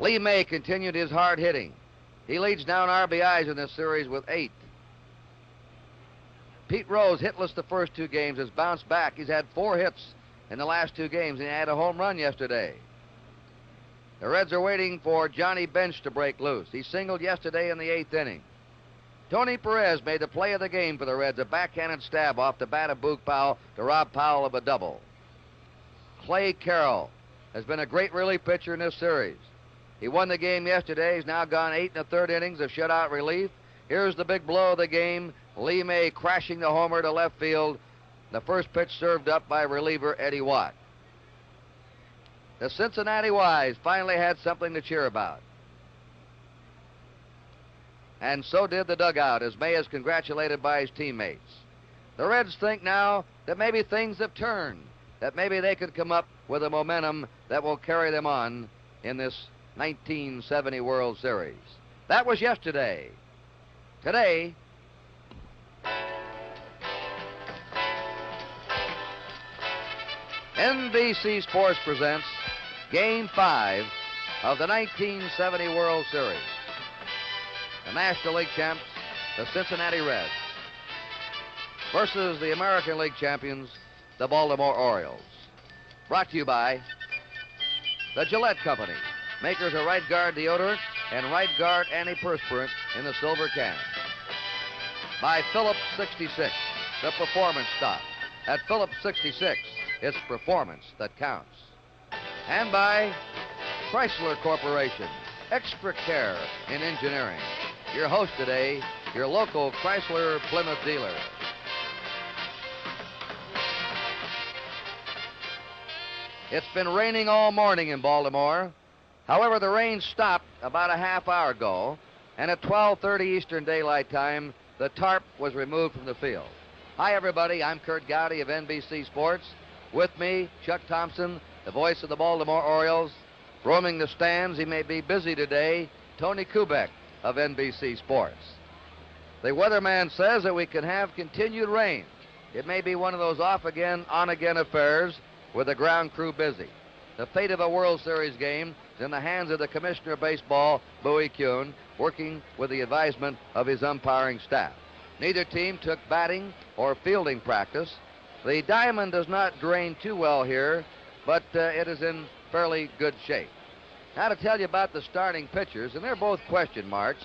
Lee May continued his hard hitting. He leads now in RBIs in this series with 8. Pete Rose, hitless the first 2 games, has bounced back. He's had 4 hits in the last 2 games, and he had a home run yesterday. The Reds are waiting for Johnny Bench to break loose. He singled yesterday in the 8th inning. Tony Perez made the play of the game for the Reds, a backhanded stab off the bat of Boog Powell to rob Powell of a double. Clay Carroll has been a great relief pitcher in this series. He won the game yesterday. He's now gone 8 1/3 innings of shutout relief. Here's the big blow of the game. Lee May crashing the homer to left field. The first pitch served up by reliever Eddie Watt. The Cincinnati Wives finally had something to cheer about. And so did the dugout as May is congratulated by his teammates. The Reds think now that maybe things have turned, that maybe they could come up with a momentum that will carry them on in this 1970 World Series. That was yesterday. Today, NBC Sports presents Game 5 of the 1970 World Series. The National League champs, the Cincinnati Reds, versus the American League champions, the Baltimore Orioles. Brought to you by the Gillette Company, makers of Right Guard deodorant and Right Guard antiperspirant in the silver can. By Phillips 66, the performance stock. At Phillips 66, it's performance that counts. And by Chrysler Corporation, extra care in engineering. Your host today, your local Chrysler Plymouth dealer. It's been raining all morning in Baltimore. However, the rain stopped about a half hour ago, and at 12:30 Eastern Daylight Time, the tarp was removed from the field. Hi, everybody. I'm Kurt Gowdy of NBC Sports. With me, Chuck Thompson, the voice of the Baltimore Orioles. Roaming the stands, he may be busy today, Tony Kubek of NBC Sports. The weatherman says that we can have continued rain. It may be one of those off-again, on-again affairs with the ground crew busy. The fate of a World Series game is in the hands of the Commissioner of Baseball, Bowie Kuhn, working with the advisement of his umpiring staff. Neither team took batting or fielding practice. The diamond does not drain too well here, but it is in fairly good shape. Now to tell you about the starting pitchers, and they're both question marks,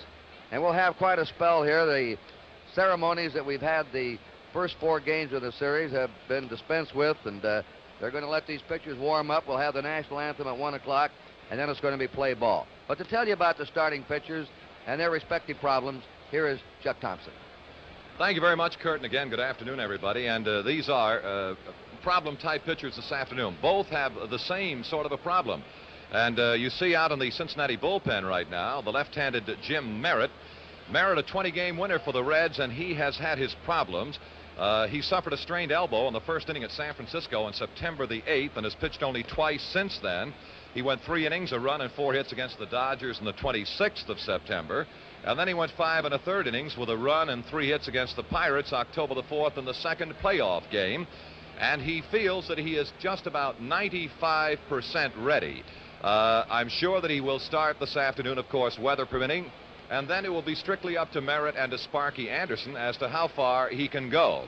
and we'll have quite a spell here. The ceremonies that we've had the first 4 games of the series have been dispensed with, and they're going to let these pitchers warm up. We'll have the national anthem at 1 o'clock, and then it's going to be play ball. But to tell you about the starting pitchers and their respective problems, here is Chuck Thompson. Thank you very much, Kurt, and again, good afternoon, everybody. And these are problem-type pitchers this afternoon. Both have the same sort of a problem. And you see out in the Cincinnati bullpen right now, the left-handed Jim Merritt. Merritt, a 20-game winner for the Reds, and he has had his problems. He suffered a strained elbow in the first inning at San Francisco on September the 8th and has pitched only twice since then. He went 3 innings, a run, and 4 hits against the Dodgers on the 26th of September. And then he went 5 1/3 innings with a run and 3 hits against the Pirates October the 4th in the second playoff game. And he feels that he is just about 95% ready. I'm sure that he will start this afternoon, of course, weather permitting. And then it will be strictly up to Merritt and to Sparky Anderson as to how far he can go.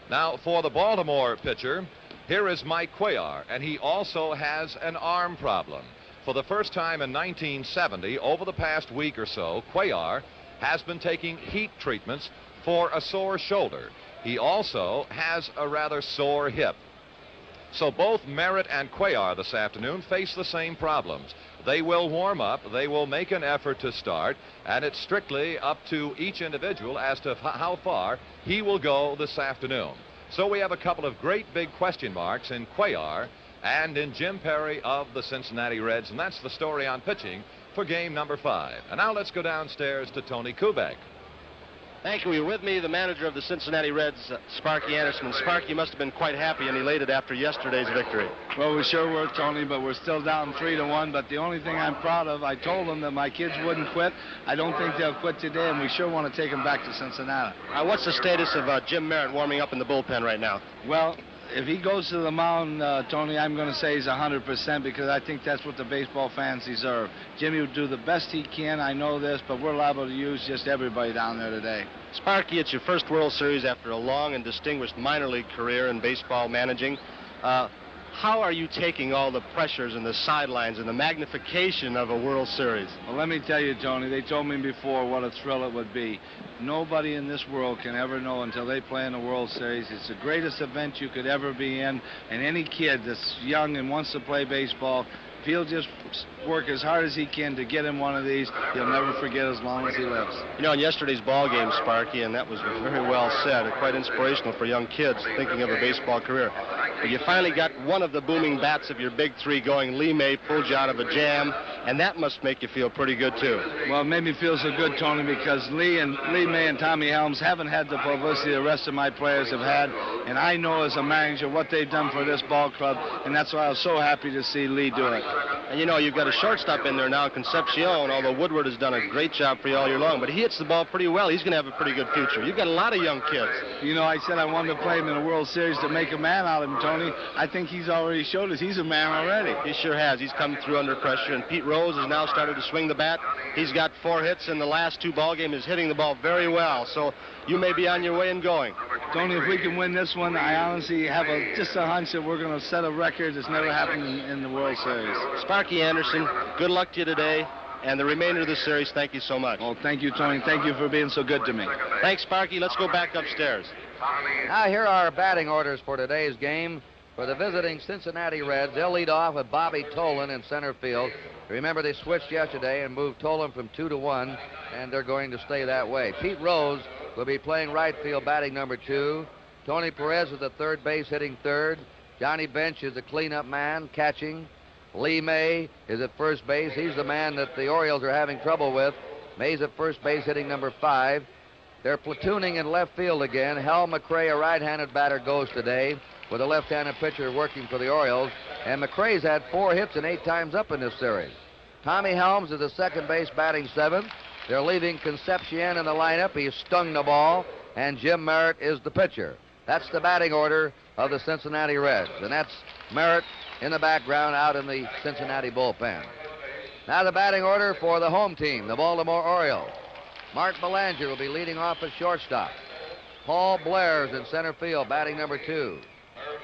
Now, for the Baltimore pitcher, here is Mike Cuellar, and he also has an arm problem. For the first time in 1970, over the past week or so, Cuellar has been taking heat treatments for a sore shoulder. He also has a rather sore hip. So both Merritt and Cuellar this afternoon face the same problems. They will warm up, they will make an effort to start, and it's strictly up to each individual as to how far he will go this afternoon. So we have a couple of great big question marks in Cuellar and in Jim Perry of the Cincinnati Reds, and that's the story on pitching for game number 5. And now let's go downstairs to Tony Kubek. Thank you. You're with me, the manager of the Cincinnati Reds, Sparky Anderson. And Sparky must have been quite happy and elated after yesterday's victory. Well, we sure were, Tony, but we're still down 3-1. But the only thing I'm proud of, I told them that my kids wouldn't quit. I don't think they'll quit today, and we sure want to take them back to Cincinnati. What's the status of Jim Merritt warming up in the bullpen right now? Well, if he goes to the mound, Tony, I'm going to say he's 100% because I think that's what the baseball fans deserve. Jimmy will do the best he can. I know this, but we're liable to use just everybody down there today. Sparky, it's your first World Series after a long and distinguished minor league career in baseball managing. How are you taking all the pressures and the sidelines and the magnification of a World Series? Well, let me tell you, Tony, they told me before what a thrill it would be. Nobody in this world can ever know until they play in the World Series. It's the greatest event you could ever be in, and any kid that's young and wants to play baseball, if he'll just work as hard as he can to get him one of these, he'll never forget as long as he lives. You know, in yesterday's ball game, Sparky, and that was very well said, quite inspirational for young kids thinking of a baseball career. But you finally got one of the booming bats of your big three going. Lee May pulled you out of a jam, and that must make you feel pretty good, too. Well, it made me feel so good, Tony, because Lee May and Tommy Helms haven't had the publicity the rest of my players have had, and I know as a manager what they've done for this ball club, and that's why I was so happy to see Lee do it. And you know, you've got a shortstop in there now, Concepcion, although Woodward has done a great job for you all year long, but he hits the ball pretty well. He's going to have a pretty good future. You've got a lot of young kids. You know, I said I wanted to play him in a World Series to make a man out of him, Tony. I think he's already showed us he's a man already. He sure has. He's come through under pressure, and Pete Rose has now started to swing the bat. He's got 4 hits in the last 2 ball games. He's hitting the ball very well, so you may be on your way and going. Tony, if we can win this one, I honestly have just a hunch that we're going to set a record that's never happened in the World Series. Sparky Anderson, good luck to you today, and the remainder of the series, thank you so much. Oh, thank you, Tony. Thank you for being so good to me. Thanks, Sparky. Let's go back upstairs. Now, here are our batting orders for today's game. For the visiting Cincinnati Reds, they'll lead off with Bobby Tolan in center field. Remember, they switched yesterday and moved Tolan from 2 to 1, and they're going to stay that way. Pete Rose will be playing right field, batting number 2. Tony Perez is at third base, hitting third. Johnny Bench is the cleanup man, catching. Lee May is at first base. He's the man that the Orioles are having trouble with. May's at first base, hitting number 5. They're platooning in left field again. Hal McRae, a right-handed batter, goes today with a left-handed pitcher working for the Orioles. And McRae's had 4 hits and 8 times up in this series. Tommy Helms is at second base, batting 7th. They're leaving Concepcion in the lineup. He's stung the ball. And Jim Merritt is the pitcher. That's the batting order of the Cincinnati Reds. And that's Merritt in the background out in the Cincinnati bullpen. Now the batting order for the home team, the Baltimore Orioles. Mark Belanger will be leading off at shortstop. Paul Blair's in center field, batting number 2.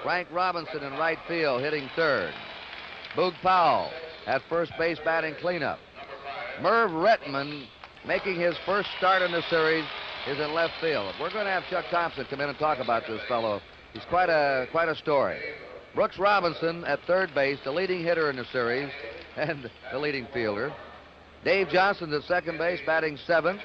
Frank Robinson in right field, hitting third. Boog Powell at first base, batting cleanup. Merv Retman, making his first start in the series, is in left field. We're going to have Chuck Thompson come in and talk about this fellow. He's quite a story. Brooks Robinson at third base, the leading hitter in the series, and the leading fielder. Dave Johnson's at second base, batting 7th.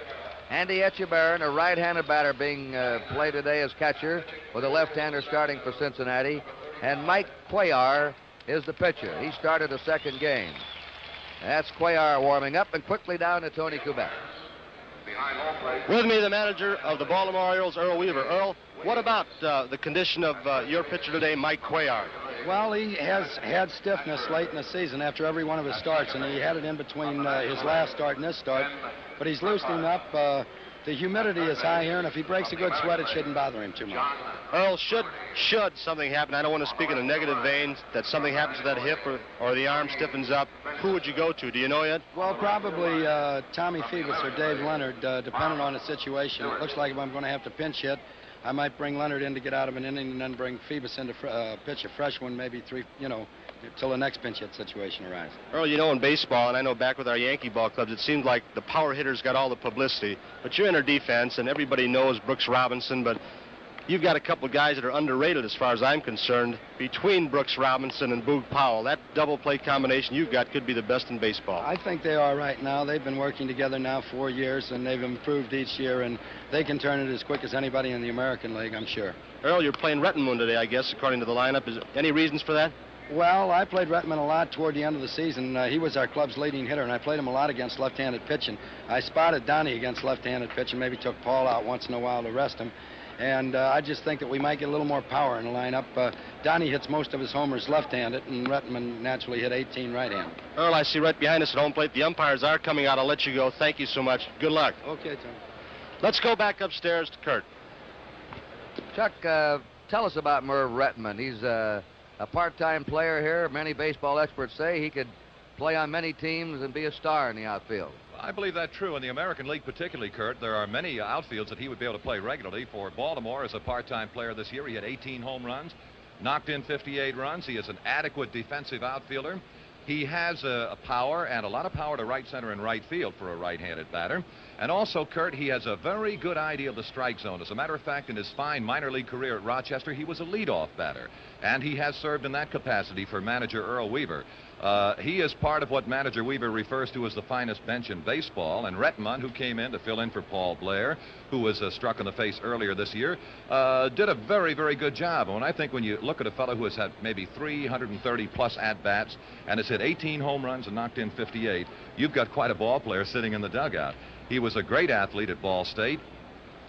Andy Etchebarren, a right-handed batter, being played today as catcher, with a left-hander starting for Cincinnati. And Mike Cuellar is the pitcher. He started the second game. That's Cuellar warming up, and quickly down to Tony Kubek. With me, the manager of the Baltimore Orioles, Earl Weaver. Earl, what about the condition of your pitcher today, Mike Cuellar? Well, he has had stiffness late in the season after every one of his starts, and he had it in between his last start and this start. But he's loosening up. The humidity is high here, and if he breaks a good sweat, it shouldn't bother him too much. Earl, should something happen, I don't want to speak in a negative vein, that something happens to that hip or the arm stiffens up, who would you go to? Do you know yet? Well, probably Tommy Phoebus or Dave Leonard, depending on the situation. It looks like if I'm going to have to pinch hit, I might bring Leonard in to get out of an inning and then bring Phoebus in to pitch a fresh one, maybe 3, till the next pinch hit situation arises. Earl, you know, in baseball, and I know back with our Yankee ball clubs, it seems like the power hitters got all the publicity. But you're in our defense, and everybody knows Brooks Robinson, but you've got a couple of guys that are underrated as far as I'm concerned. Between Brooks Robinson and Boog Powell, that double play combination you've got could be the best in baseball. I think they are right now. They've been working together now 4 years, and they've improved each year, and they can turn it as quick as anybody in the American League, I'm sure. Earl, you're playing Rettenmoon today, I guess, according to the lineup. Is there any reasons for that? Well, I played Retman a lot toward the end of the season. He was our club's leading hitter, and I played him a lot against left-handed pitching. I spotted Donnie against left-handed pitching, maybe took Paul out once in a while to rest him. And I just think that we might get a little more power in the lineup. Donnie hits most of his homers left-handed, and Retman naturally hit 18 right-handed. Earl, I see right behind us at home plate, the umpires are coming out. I'll let you go. Thank you so much. Good luck. Okay, Tom. Let's go back upstairs to Kurt. Chuck, tell us about Merv Rettenmund. He's a part-time player here. Many baseball experts say he could play on many teams and be a star in the outfield. I believe that's true. In the American League particularly, Kurt, there are many outfields that he would be able to play regularly. For Baltimore as a part-time player this year, he had 18 home runs, knocked in 58 runs. He is an adequate defensive outfielder. He has a power, and a lot of power to right center and right field for a right-handed batter. And also, Kurt, he has a very good idea of the strike zone. As a matter of fact, in his fine minor league career at Rochester, he was a leadoff batter. And he has served in that capacity for manager Earl Weaver. He is part of what manager Weaver refers to as the finest bench in baseball. And Rettenmund, who came in to fill in for Paul Blair, who was struck in the face earlier this year, did a very, very good job. And I think when you look at a fellow who has had maybe 330-plus at-bats and has hit 18 home runs and knocked in 58, you've got quite a ball player sitting in the dugout. He was a great athlete at Ball State.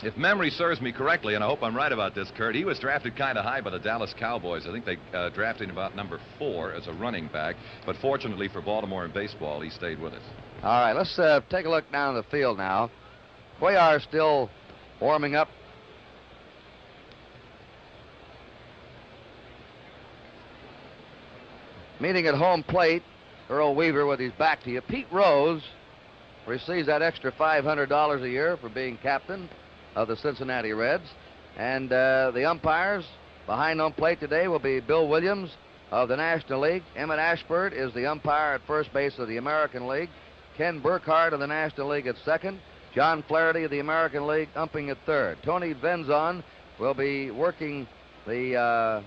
If memory serves me correctly, and I hope I'm right about this, Kurt, he was drafted kind of high by the Dallas Cowboys. I think they drafted him about number 4 as a running back. But fortunately for Baltimore in baseball, he stayed with us. All right, let's take a look down the field now. Cuellar still warming up. Meeting at home plate, Earl Weaver with his back to you. Pete Rose receives that extra $500 a year for being captain of the Cincinnati Reds. And the umpires behind home plate today will be Bill Williams of the National League. Emmett Ashford is the umpire at first base of the American League. Ken Burkhardt of the National League at second. John Flaherty of the American League umping at third. Tony Venzon will be working the...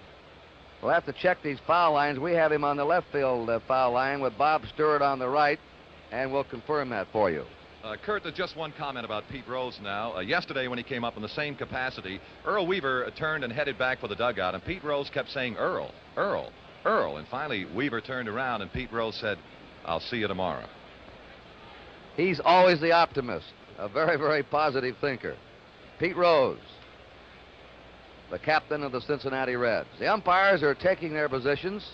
we'll have to check these foul lines. We have him on the left field foul line with Bob Stewart on the right, and we'll confirm that for you. Kurt, just one comment about Pete Rose now. Yesterday when he came up in the same capacity, Earl Weaver turned and headed back for the dugout, and Pete Rose kept saying, Earl, Earl, Earl. And finally, Weaver turned around, and Pete Rose said, I'll see you tomorrow. He's always the optimist, a very, very positive thinker. Pete Rose, the captain of the Cincinnati Reds. The umpires are taking their positions.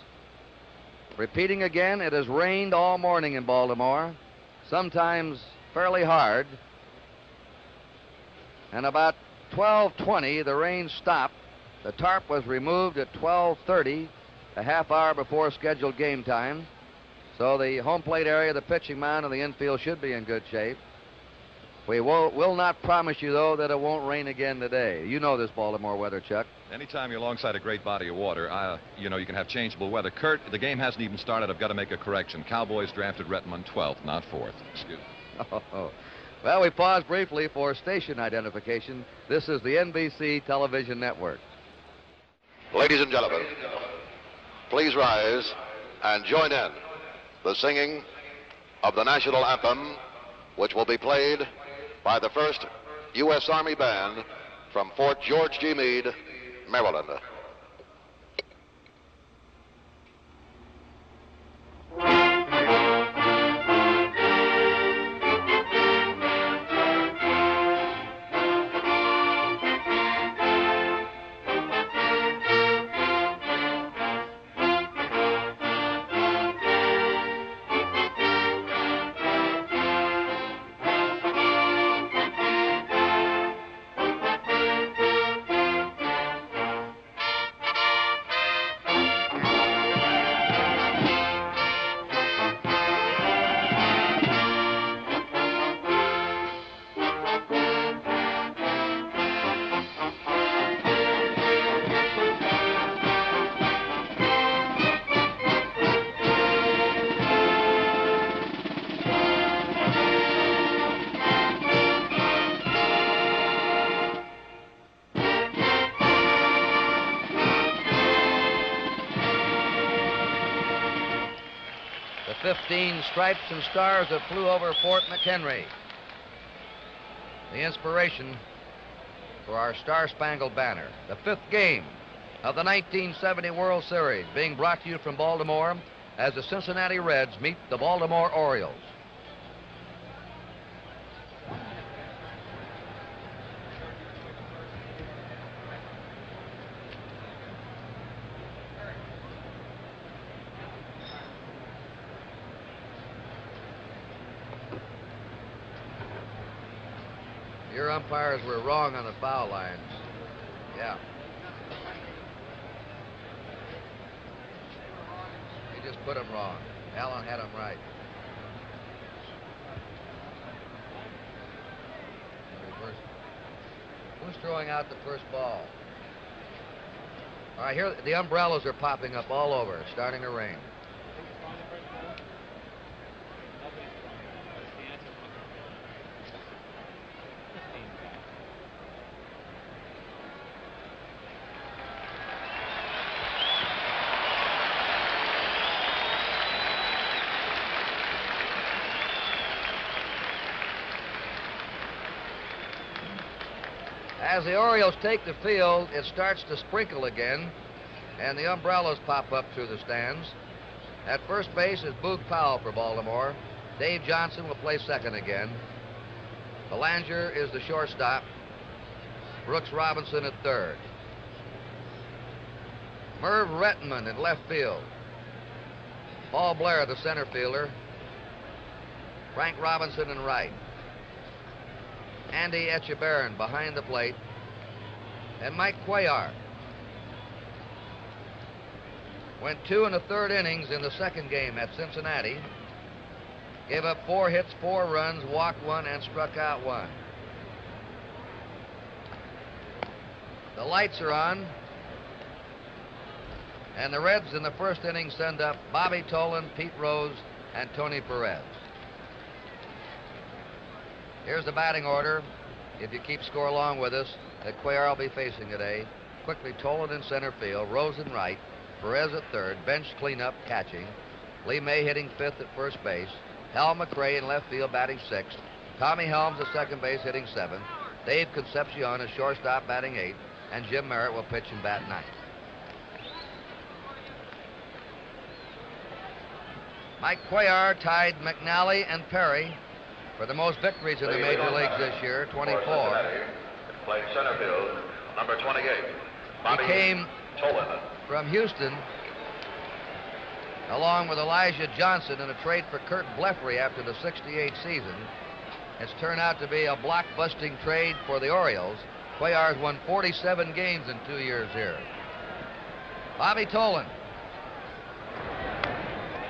Repeating again, it has rained all morning in Baltimore, sometimes fairly hard. And about 12:20, the rain stopped. The tarp was removed at 12:30, a half hour before scheduled game time. So the home plate area, the pitching mound, and the infield should be in good shape. We will not promise you, though, that it won't rain again today. You know this Baltimore weather, Chuck. Anytime you're alongside a great body of water, you know you can have changeable weather. Kurt, the game hasn't even started. I've got to make a correction. Cowboys drafted Rettenmund 12th, not 4th. Excuse me. Oh. Well, we pause briefly for station identification. This is the NBC Television Network. Ladies and gentlemen, please rise and join in the singing of the national anthem, which will be played by the 1st U.S. Army Band from Fort George G. Meade, Maryland. The 15 stripes and stars that flew over Fort McHenry. The inspiration for our Star-Spangled Banner. The 5th game of the 1970 World Series being brought to you from Baltimore as the Cincinnati Reds meet the Baltimore Orioles. Your umpires were wrong on the foul lines. Yeah. put him wrong. Allen had him right. Who's throwing out the first ball? All right, here the umbrellas are popping up all over. It's starting to rain. As the Orioles take the field, it starts to sprinkle again, and the umbrellas pop up through the stands. At first base is Boog Powell for Baltimore. Dave Johnson will play second again. Belanger is the shortstop. Brooks Robinson at third. Merv Rettenman in left field. Paul Blair, the center fielder. Frank Robinson in right. Andy Etchebarren behind the plate. And Mike Cuellar. Went 2 1/3 innings in the second game at Cincinnati. Gave up 4 hits, 4 runs, walked 1, and struck out 1. The lights are on. And the Reds in the first inning send up Bobby Tolan, Pete Rose, and Tony Perez. Here's the batting order. If you keep score along with us, that Cuellar will be facing today. Quickly, Tolan in center field, Rose in right, Perez at third, bench cleanup catching, Lee May hitting 5th at first base, Hal McRae in left field batting 6th, Tommy Helms at second base hitting 7th, Dave Concepcion is shortstop batting 8th, and Jim Merritt will pitch and bat 9th. Mike Cuellar tied McNally and Perry for the most victories in the major leagues this year, 24. Playing center field, number 28. He came from Houston along with Elijah Johnson in a trade for Kurt Blefary after the '68 season. It's turned out to be a block-busting trade for the Orioles. Cuellar's won 47 games in 2 years here. Bobby Tolan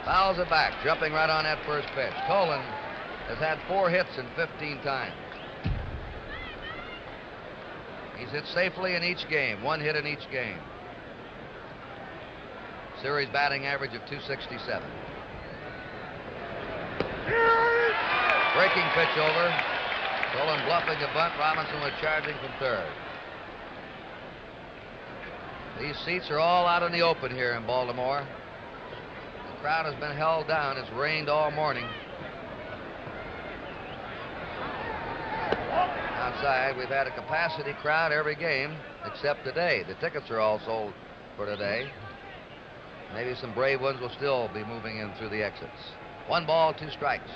fouls it back, jumping right on that first pitch. Tolan has had 4 hits in 15 times. He's hit safely in each game, 1 hit in each game. Series batting average of .267. Breaking pitch over. Tolan bluffing a bunt. Robinson was charging from third. These seats are all out in the open here in Baltimore. The crowd has been held down. It's rained all morning. Outside, we've had a capacity crowd every game except today. The tickets are all sold for today. Maybe some brave ones will still be moving in through the exits. 1 ball, 2 strikes.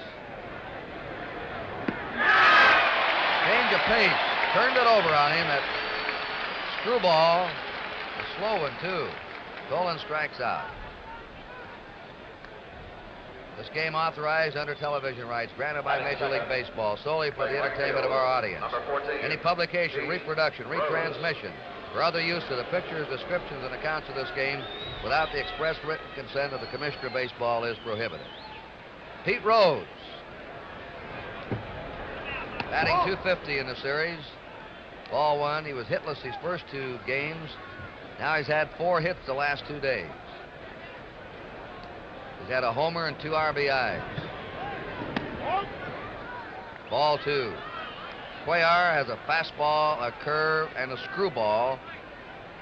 Change of pace. Turned it over on him. That screwball. A slow one, too. Tolan strikes out. This game authorized under television rights granted by Major League Baseball solely for the entertainment of our audience. Any publication, reproduction, retransmission, or other use of the pictures, descriptions, and accounts of this game without the express written consent of the Commissioner of Baseball is prohibited. Pete Rose, batting .250 in the series. Ball 1. He was hitless his first 2 games. Now he's had 4 hits the last 2 days. He's had a homer and 2 RBIs. Ball 2. Cuellar has a fastball, a curve, and a screwball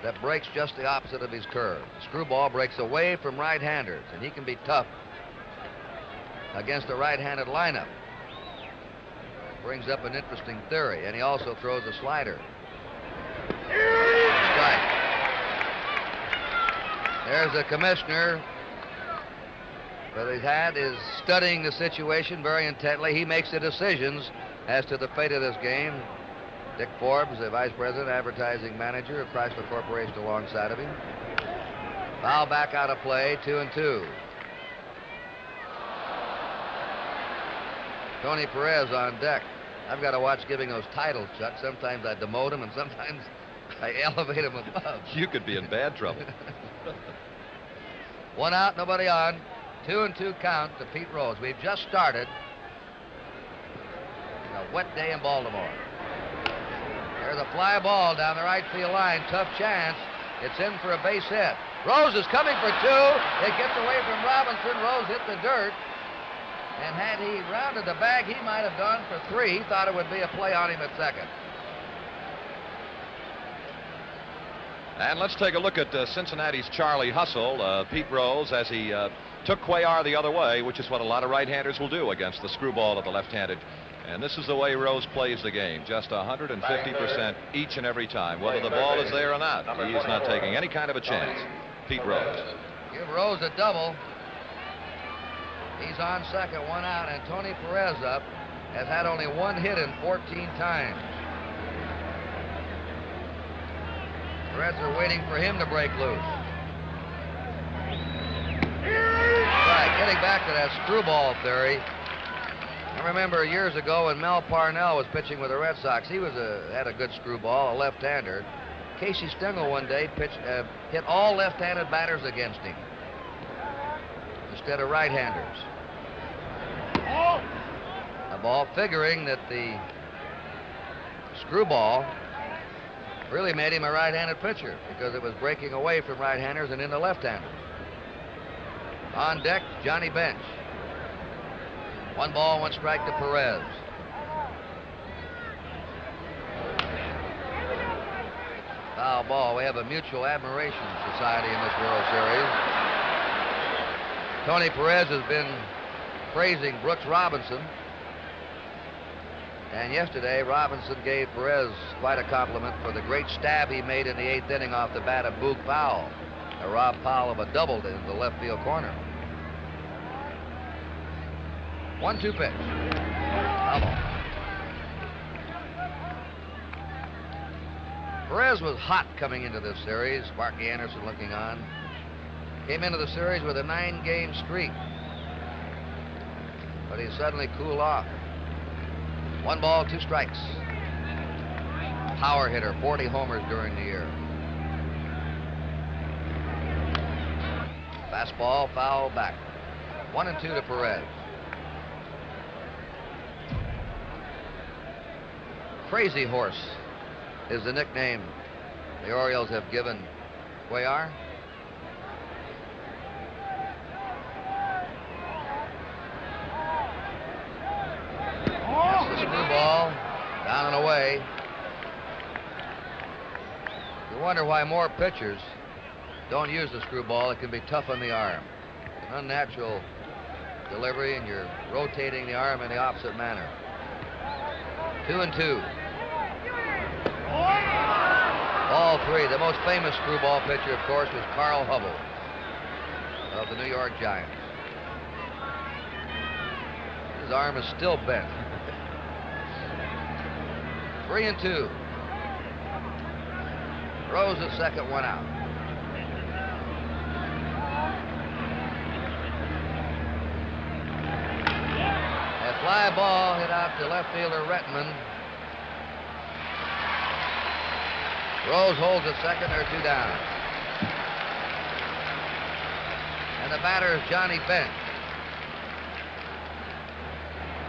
that breaks just the opposite of his curve. The screwball breaks away from right-handers, and he can be tough against a right-handed lineup. Brings up an interesting theory, and he also throws a slider. Strike. There's the commissioner. What he's had is studying the situation very intently. He makes the decisions as to the fate of this game. Dick Forbes, the vice president, advertising manager of Chrysler Corporation, alongside of him. Foul back out of play, 2-2. Tony Perez on deck. I've got to watch giving those titles, Chuck. Sometimes I demote them, and sometimes I elevate them above. You could be in bad trouble. 1 out, nobody on. 2-2 count to Pete Rose. We've just started a wet day in Baltimore. There's a fly ball down the right field line. Tough chance. It's in for a base hit. Rose is coming for 2. It gets away from Robinson. Rose hit the dirt. And had he rounded the bag, he might have gone for 3. He thought it would be a play on him at second. And let's take a look at Cincinnati's Charlie Hustle. Pete Rose, as he took Cuellar the other way, which is what a lot of right-handers will do against the screwball of the left-handed. And this is the way Rose plays the game, just 150% each and every time, whether the ball is there or not. He is not taking any kind of a chance. Pete Rose. Give Rose a double. He's on second, 1 out, and Tony Perez up has had only 1 hit in 14 times. The Reds are waiting for him to break loose. Right, getting back to that screwball theory. I remember years ago when Mel Parnell was pitching with the Red Sox. He had a good screwball, a left-hander. Casey Stengel one day hit all left-handed batters against him instead of right-handers. The ball figuring that the screwball really made him a right-handed pitcher because it was breaking away from right-handers and into left-handers. On deck, Johnny Bench. 1 ball, 1 strike to Perez. Foul ball. We have a mutual admiration society in this World Series. Tony Perez has been praising Brooks Robinson. And yesterday, Robinson gave Perez quite a compliment for the great stab he made in the 8th inning off the bat of Boog Powell. Rob Powell of a double in the left field corner. 1-2 pitch. Foul ball. Perez was hot coming into this series. Sparky Anderson looking on. Came into the series with a 9-game streak. But he suddenly cooled off. 1 ball, 2 strikes. Power hitter, 40 homers during the year. Fastball, foul back. 1-2 to Perez. Crazy Horse is the nickname the Orioles have given Cuellar. That's the screwball, down and away. You wonder why more pitchers don't use the screwball. It can be tough on the arm. Unnatural delivery, and you're rotating the arm in the opposite manner. 2-2. Ball 3. The most famous screwball pitcher, of course, was Carl Hubble of the New York Giants. His arm is still bent. 3-2. Rose at second, 1 out. A fly ball hit out to left fielder Rettman. Rose holds at second. There are 2 down. And the batter is Johnny Bench,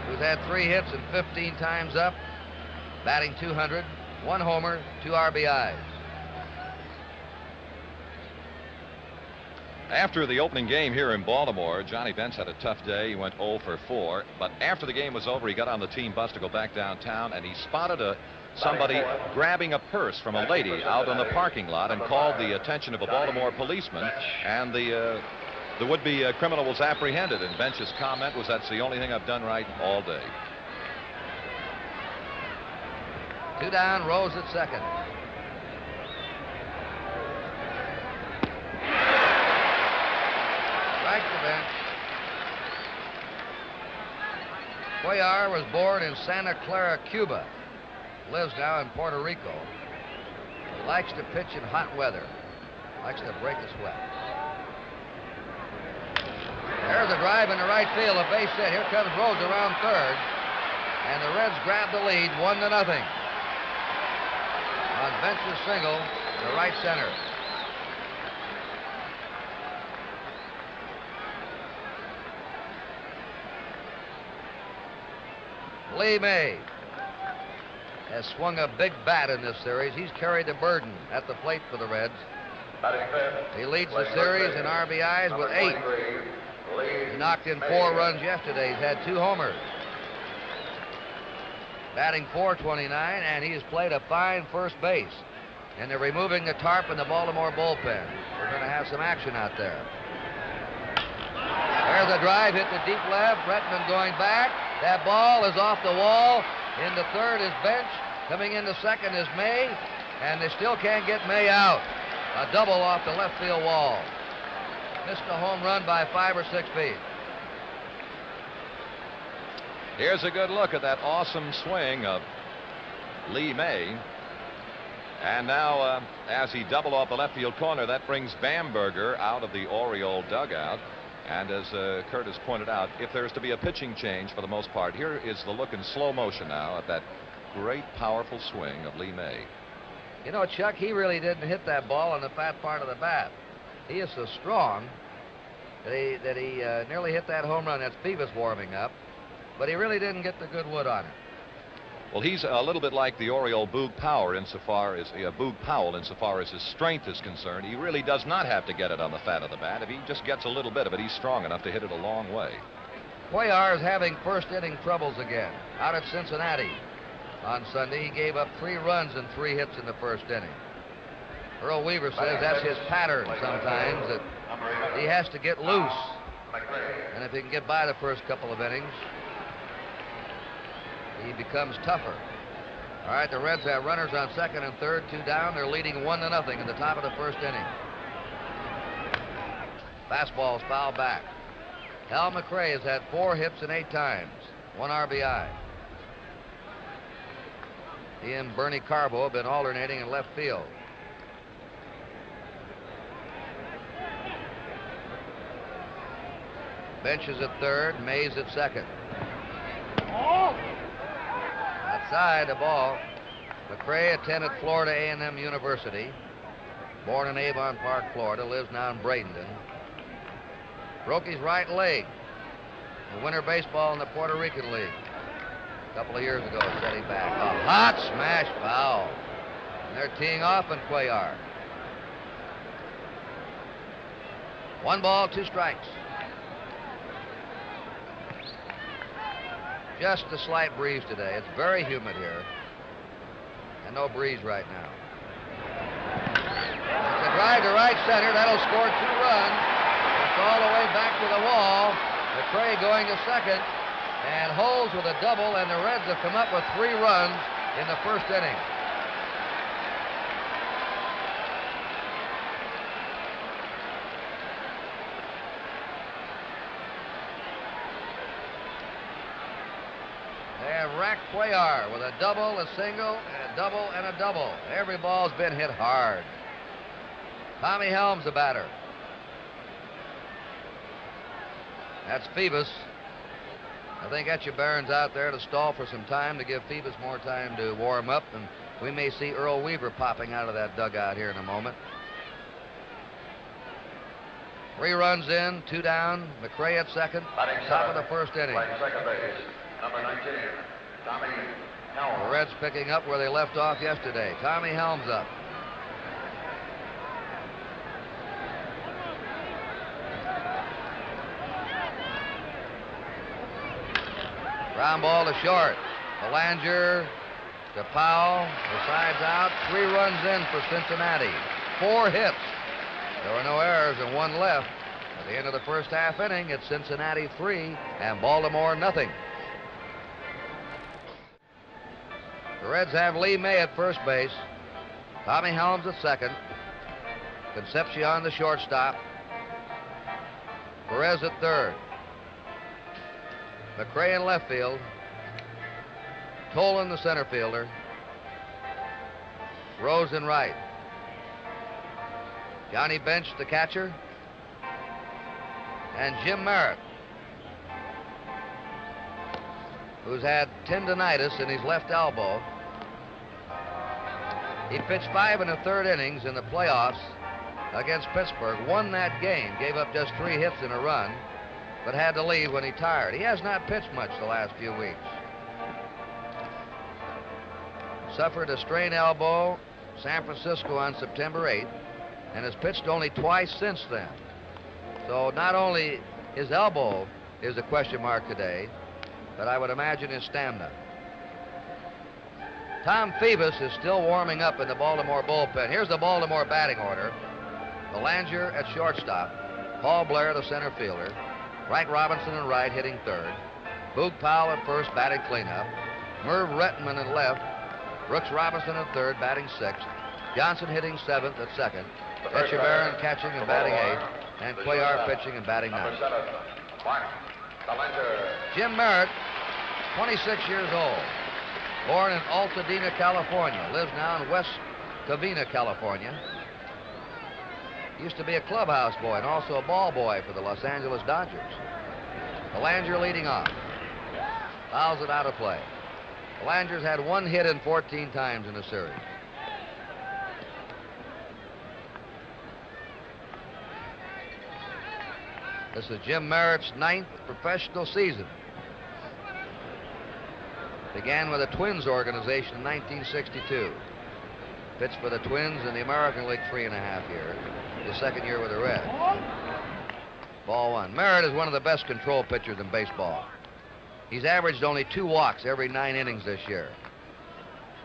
who's had 3 hits and 15 times up, batting .200, 1 homer, 2 RBIs. After the opening game here in Baltimore, Johnny Bench had a tough day. He went 0 for 4. But after the game was over, he got on the team bus to go back downtown, and he spotted somebody grabbing a purse from a lady out in the parking lot and called the attention of a Baltimore policeman, and the would-be criminal was apprehended. And Bench's comment was, "That's the only thing I've done right all day." 2 down, Rose at second. Strike to Bench. Cuellar was born in Santa Clara, Cuba. Lives now in Puerto Rico. He likes to pitch in hot weather. Likes to break a sweat. There's a drive in the right field, a base hit. Here comes Rose around third. And the Reds grab the lead, 1-0. On Bench's single to right center. Lee May has swung a big bat in this series. He's carried the burden at the plate for the Reds. He leads the series in RBIs with 8. He knocked in 4 runs yesterday. He's had 2 homers. Batting .429, and he's played a fine first base. And they're removing the tarp in the Baltimore bullpen. We're going to have some action out there. There's a drive, hit the deep left. Bretman going back. That ball is off the wall. In the third is Bench. Coming into second is May. And they still can't get May out. A double off the left field wall. Missed a home run by 5 or 6 feet. Here's a good look at that awesome swing of Lee May. And now, as he doubled off the left field corner, that brings Bamberger out of the Oriole dugout. And as Curtis pointed out, if there's to be a pitching change for the most part, here is the look in slow motion now at that great, powerful swing of Lee May. You know, Chuck, he really didn't hit that ball on the fat part of the bat. He is so strong that he nearly hit that home run. That's Phoebus warming up. But he really didn't get the good wood on it. Well, he's a little bit like the Oriole Boog Powell insofar as his strength is concerned. He really does not have to get it on the fat of the bat. If he just gets a little bit of it, he's strong enough to hit it a long way. Cuellar is having first inning troubles again. Out at Cincinnati on Sunday, he gave up 3 runs and 3 hits in the first inning. Earl Weaver says that's his pattern sometimes, that he has to get loose. And if he can get by the first couple of innings, he becomes tougher. All right, the Reds have runners on second and third, 2 down. They're leading 1-0 in the top of the first inning. Fastball's fouled back. Hal McRae has had 4 hits and 8 times, 1 RBI. He and Bernie Carbo have been alternating in left field. Bench is at third, Mays at second. Outside the ball. McRae attended Florida A&M University. Born in Avon Park, Florida, lives now in Bradenton. Broke his right leg in winter baseball in the Puerto Rican League. A couple of years ago, set him back. A hot smash foul. And they're teeing off on Cuellar. 1 ball, 2 strikes. Just a slight breeze today. It's very humid here. And no breeze right now. It's a drive to right center. That'll score 2 runs. It's all the way back to the wall. McRae going to second. And holds with a double. And the Reds have come up with 3 runs in the first inning. Rack Cuellar with a double, a single, and a double, and a double. Every ball's been hit hard. Tommy Helms, the batter. That's Phoebus. I think Etchebarren's out there to stall for some time to give Phoebus more time to warm up, and we may see Earl Weaver popping out of that dugout here in a moment. 3 runs in, 2 down. McRae at second. Top of the first inning. Second base, number 19. Tommy Helms. The Reds picking up where they left off yesterday. Tommy Helms up. Ground ball to short. Belanger to Powell. The side's out. 3 runs in for Cincinnati. 4 hits. There were no errors and 1 left. At the end of the first half inning, it's Cincinnati 3 and Baltimore nothing. The Reds have Lee May at first base, Tommy Helms at second, Concepcion the shortstop, Perez at third, McRae in left field, Tolan the center fielder, Rose in right, Johnny Bench the catcher, and Jim Merritt, who's had tendonitis in his left elbow. He pitched 5 1/3 innings in the playoffs against Pittsburgh, won that game, gave up just 3 hits and a run, but had to leave when he tired. He has not pitched much the last few weeks. suffered a strained elbow, San Francisco on September 8th, and has pitched only twice since then. So not only his elbow is a question mark today, but I would imagine his stamina. Tom Phoebus is still warming up in the Baltimore bullpen. Here's the Baltimore batting order. Belanger at shortstop. Paul Blair, the center fielder. Frank Robinson in right, hitting third. Boog Powell at first, batting cleanup. Merv Rettenman at left. Brooks Robinson at third, batting sixth. Johnson hitting seventh at second. Echeverria catching and batting eighth. And Cuellar pitching and batting ninth. Jim Merritt, 26 years old. Born in Altadena, California. Lives now in West Covina, California. Used to be a clubhouse boy and also a ball boy for the Los Angeles Dodgers. Belanger leading off. Fouls it out of play. Belanger's had one hit in 14 times in the series. This is Jim Merritt's 9th professional season. Began with the Twins organization in 1962. Pitched for the Twins in the American League 3.5 years. The second year with the Reds. Ball one. Merritt is one of the best control pitchers in baseball. He's averaged only 2 walks every 9 innings this year.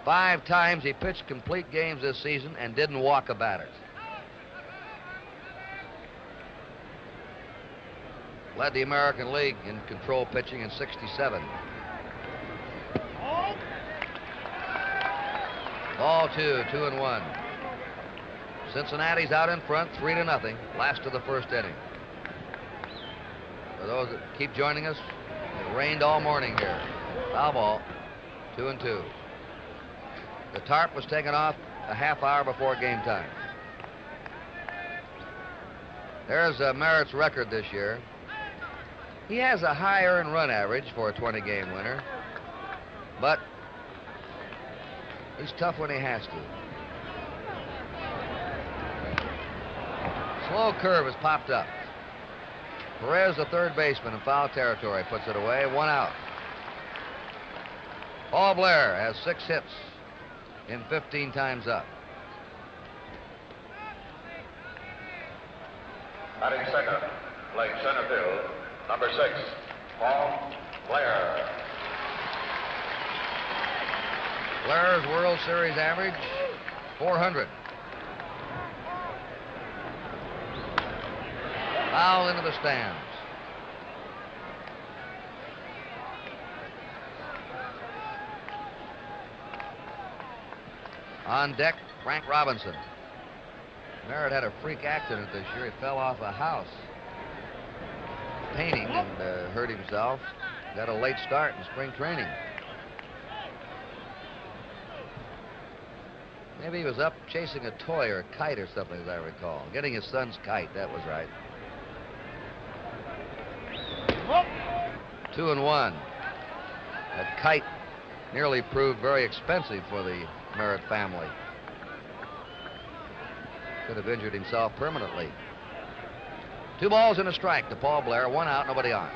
5 times he pitched complete games this season and didn't walk a batter. Led the American League in control pitching in '67. Ball 2, 2-1. Cincinnati's out in front, 3-0. Last of the first inning. For those that keep joining us, it rained all morning here. Foul ball, 2-2. The tarp was taken off a half hour before game time. There's Merritt's record this year. He has a high earned run average for a 20-game winner, but he's tough when he has to. Slow curve has popped up. Perez, the third baseman in foul territory, puts it away. 1 out. Paul Blair has 6 hits in 15 times up. Batting second, playing center field, number 6, Paul Blair. Blair's World Series average, 400. Foul into the stands. On deck, Frank Robinson. Merritt had a freak accident this year. He fell off a house painting and hurt himself. Got a late start in spring training. Maybe he was up chasing a toy or a kite or something, as I recall. Getting his son's kite, that was right. 2-1. That kite nearly proved very expensive for the Merritt family. Could have injured himself permanently. 2 balls and a strike to Paul Blair. 1 out, nobody on.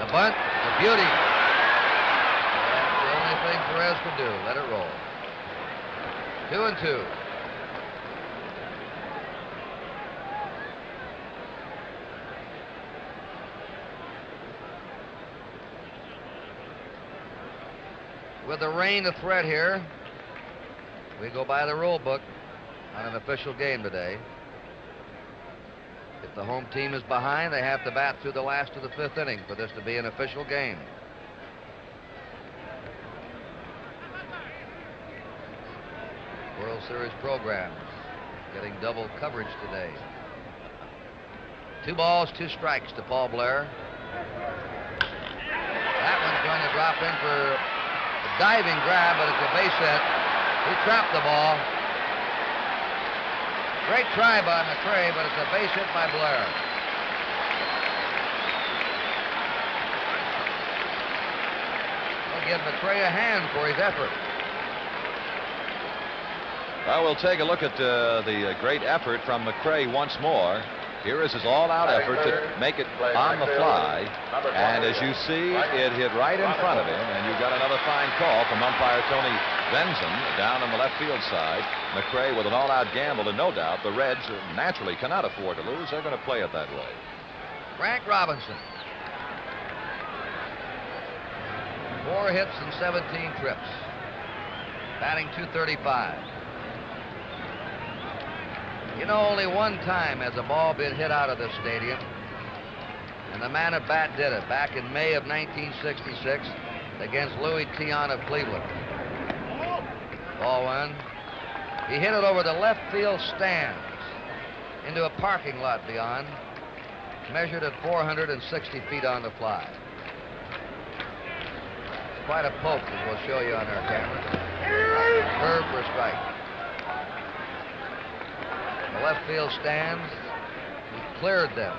The bunt, the beauty. That's the only thing Perez could do. Let it roll. 2-2. With the rain a threat here, we go by the rule book on an official game today. If the home team is behind, they have to bat through the last of the 5th inning for this to be an official game. World Series programs getting double coverage today. 2 balls, 2 strikes to Paul Blair. That one's going to drop in for a diving grab, but it's a base hit. He trapped the ball. Great try by McRae, but it's a base hit by Blair. We'll give McRae a hand for his effort. Well, we'll take a look at the great effort from McRae once more. Here is his all-out effort to make it on the fly. And as you see, it hit right in front of him. And you got another fine call from umpire Tony Benson down on the left field side. McRae with an all-out gamble, and no doubt the Reds naturally cannot afford to lose. They're going to play it that way. Frank Robinson. 4 hits and 17 trips. Batting .235. You know, only one time has a ball been hit out of this stadium, and the man at bat did it back in May of 1966 against Louis Tion of Cleveland. Ball 1. He hit it over the left field stands into a parking lot beyond, measured at 460 feet on the fly. It's quite a poke, as we'll show you on our camera. Curve for a strike. The left field stands, he cleared them.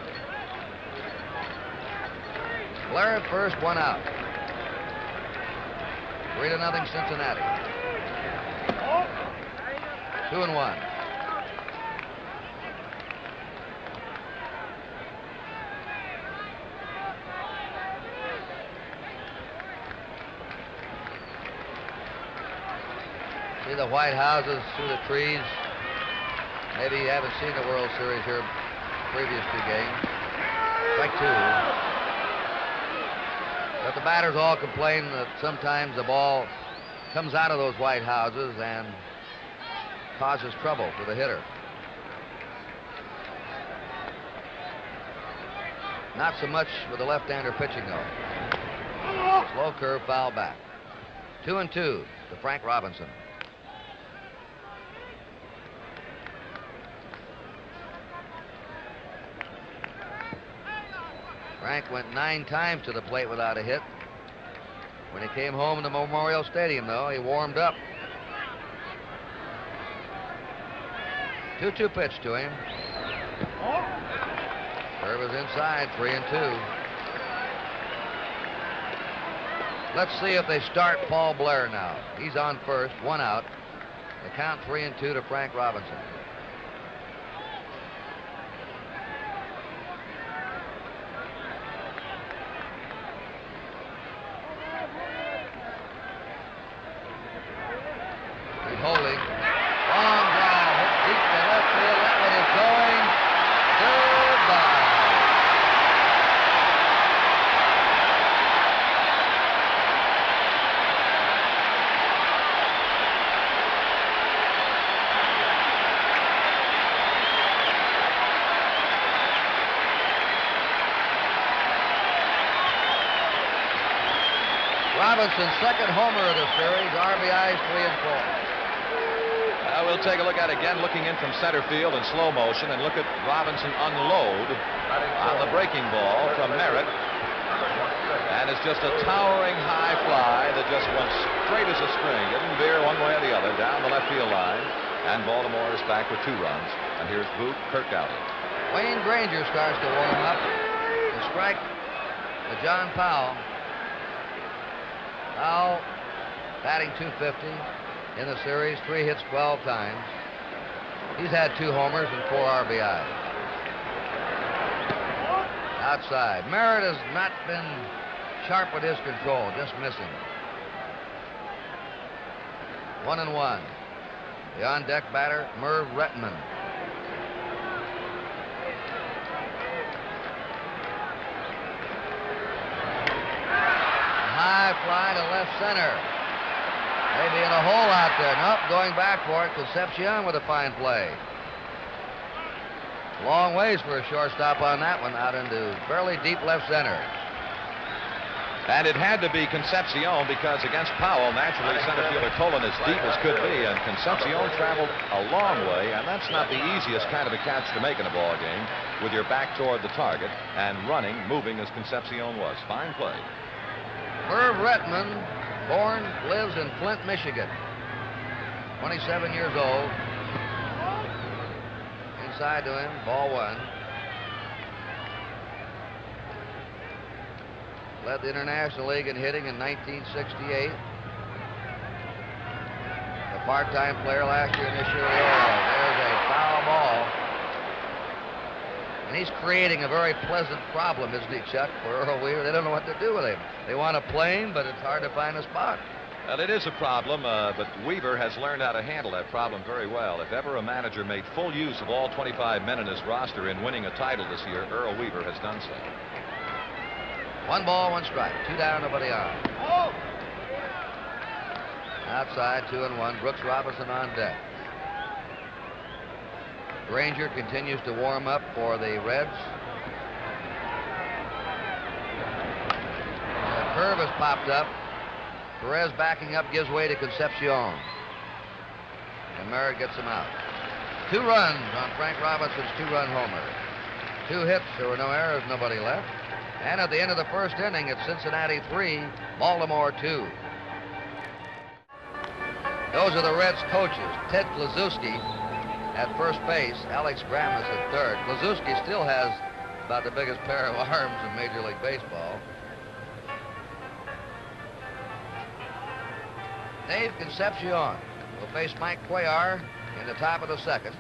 Blair at first, 1 out. 3-0 Cincinnati. 2-1. See the white houses through the trees. Maybe you haven't seen the World Series here previous 2 games. Strike 2. But the batters all complain that sometimes the ball comes out of those white houses and causes trouble for the hitter. Not so much with the left-hander pitching, though. Slow curve, foul back. 2-2 to Frank Robinson. Frank went 9 times to the plate without a hit. When he came home to Memorial Stadium, though, he warmed up. 2-2 pitch to him. Curve is inside, 3-2. Let's see if they start Paul Blair now. He's on first, 1 out. The count 3-2 to Frank Robinson. Holding. Long drive. Hit deep to left field. That one is going. Goodbye. Robinson's second homer of the series. RBIs 3 and 4. We'll take a look at it again, looking in from center field in slow motion, and look at Robinson unload on the breaking ball from Merritt. And it's just a towering high fly that just went straight as a string. Didn't veer one way or the other down the left field line. And Baltimore is back with 2 runs. And here's Boot Kirkgoudy. Wayne Granger starts to warm up. The strike to John Powell. Powell batting .250. In the series, 3 hits 12 times. He's had 2 homers and 4 RBIs. Outside. Merritt has not been sharp with his control, just missing. 1-1. The on-deck batter, Merv Retman. High fly to left center. Maybe in a hole out there. Nope, going back for it. Concepcion with a fine play. Long ways for a shortstop on that one, out into fairly deep left center. And it had to be Concepcion because against Powell, naturally center fielder Tolan as deep as could be, and Concepcion traveled a long way, and that's not the easiest kind of a catch to make in a ball game with your back toward the target and running, moving as Concepcion was. Fine play. Merv Retman, born, lives in Flint, Michigan. 27 years old. Inside to him, ball 1. Led the International League in hitting in 1968. A part-time player last year and this year with the Orioles. There's a foul ball. And he's creating a very pleasant problem, isn't he, Chuck, for Earl Weaver? They don't know what to do with him. They want to play him, but it's hard to find a spot. Well, it is a problem, but Weaver has learned how to handle that problem very well. If ever a manager made full use of all 25 men in his roster in winning a title this year, Earl Weaver has done so. 1 ball, 1 strike. 2 down, nobody on. Outside, 2-1. Brooks Robinson on deck. Granger continues to warm up for the Reds. The curve has popped up. Perez backing up gives way to Concepcion. And Merritt gets him out. 2 runs on Frank Robinson's 2-run homer. 2 hits, there were no errors, nobody left. And at the end of the first inning, it's Cincinnati 3, Baltimore 2. Those are the Reds coaches. Ted Kluszewski at first base, Alex Grammas at third. Kluszewski still has about the biggest pair of arms in Major League Baseball. Dave Concepcion will face Mike Cuellar in the top of the second.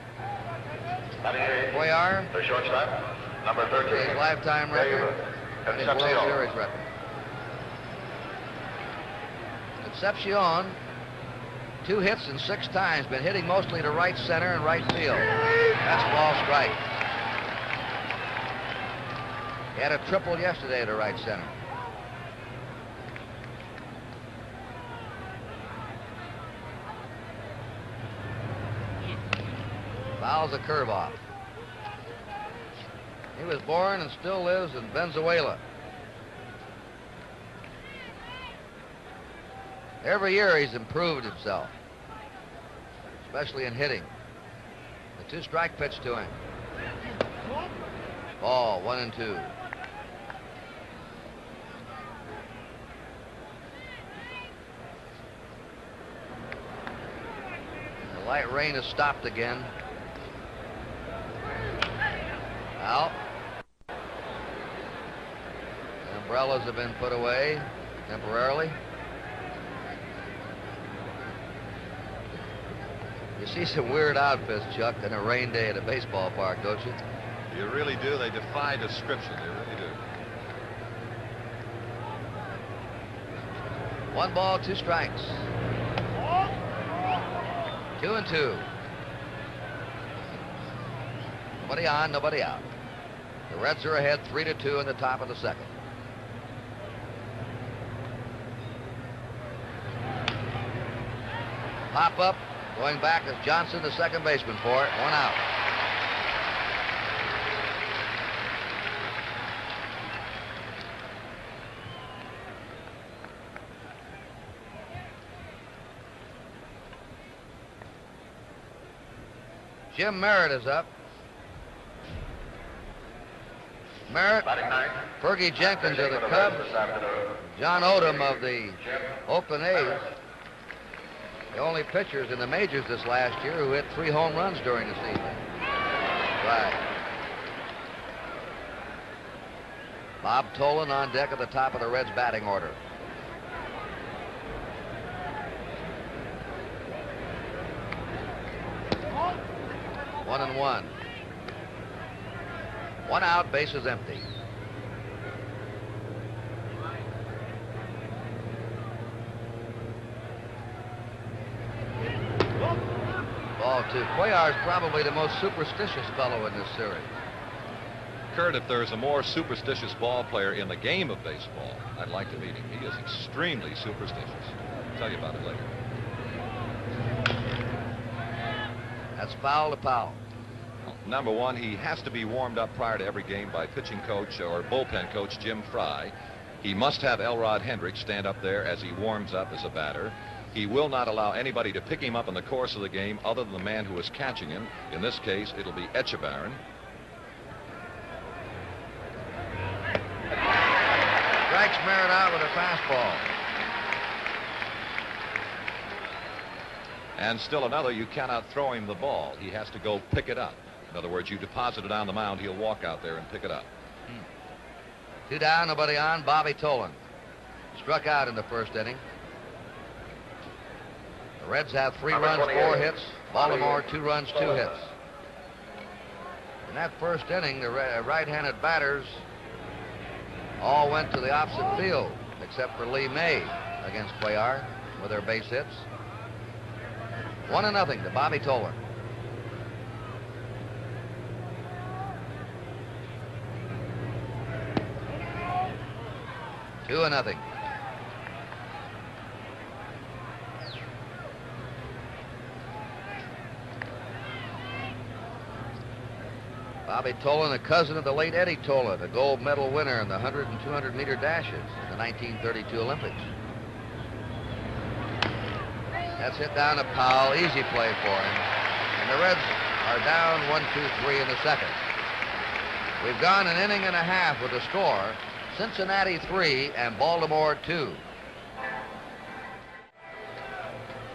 Cuellar, The shortstop, number 13. his lifetime record and his World Series record. Concepcion, 2 hits and 6 times, been hitting mostly to right center and right field. That's ball strike. He had a triple yesterday to right center. Fouls a curve off. He was born and still lives in Venezuela. Every year he's improved himself, especially in hitting. The 2-strike pitch to him. Ball, 1-2. The light rain has stopped again. Out. The umbrellas have been put away temporarily. You see some weird outfits, Chuck, on a rain day at a baseball park, don't you? You really do. They defy description. They really do. 1 ball, 2 strikes. 2-2. Nobody on, nobody out. The Reds are ahead 3-2 in the top of the second. Pop up, going back is Johnson, the second baseman for it. 1 out. Jim Merritt is up. Merritt, Fergie Jenkins of the Cubs, John Odom of the Oakland A's, the only pitchers in the majors this last year who hit 3 home runs during the season. Right. Bob Tolan on deck at the top of the Reds batting order. One and 1. 1 out, bases empty. Ball 2. Cuellar is probably the most superstitious fellow in this series. Kurt, if there's a more superstitious ball player in the game of baseball, I'd like to meet him. He is extremely superstitious. I'll tell you about it later. That's foul to Powell. Number 1, he has to be warmed up prior to every game by pitching coach or bullpen coach Jim Fry. He must have Elrod Hendricks stand up there as he warms up as a batter. He will not allow anybody to pick him up in the course of the game other than the man who is catching him. In this case, it'll be Echevarren. Strikes Merritt out with a fastball. And still another, you cannot throw him the ball. He has to go pick it up. In other words, you deposit it on the mound, he'll walk out there and pick it up. 2 down, nobody on. Bobby Tolan struck out in the first inning. The Reds have 3 runs, 4 hits. Baltimore, 2 runs, 2 hits. In that first inning, the right-handed batters all went to the opposite field, except for Lee May against Cuellar with their base hits. 1-0 to Bobby Tolan. Two 2-0. Bobby Tolan, a cousin of the late Eddie Tolan, a gold medal winner in the 100 and 200 meter dashes in the 1932 Olympics. That's hit down to Powell. Easy play for him. And the Reds are down 1-2-3 in the second. We've gone an inning and a half with the score: Cincinnati 3 and Baltimore 2.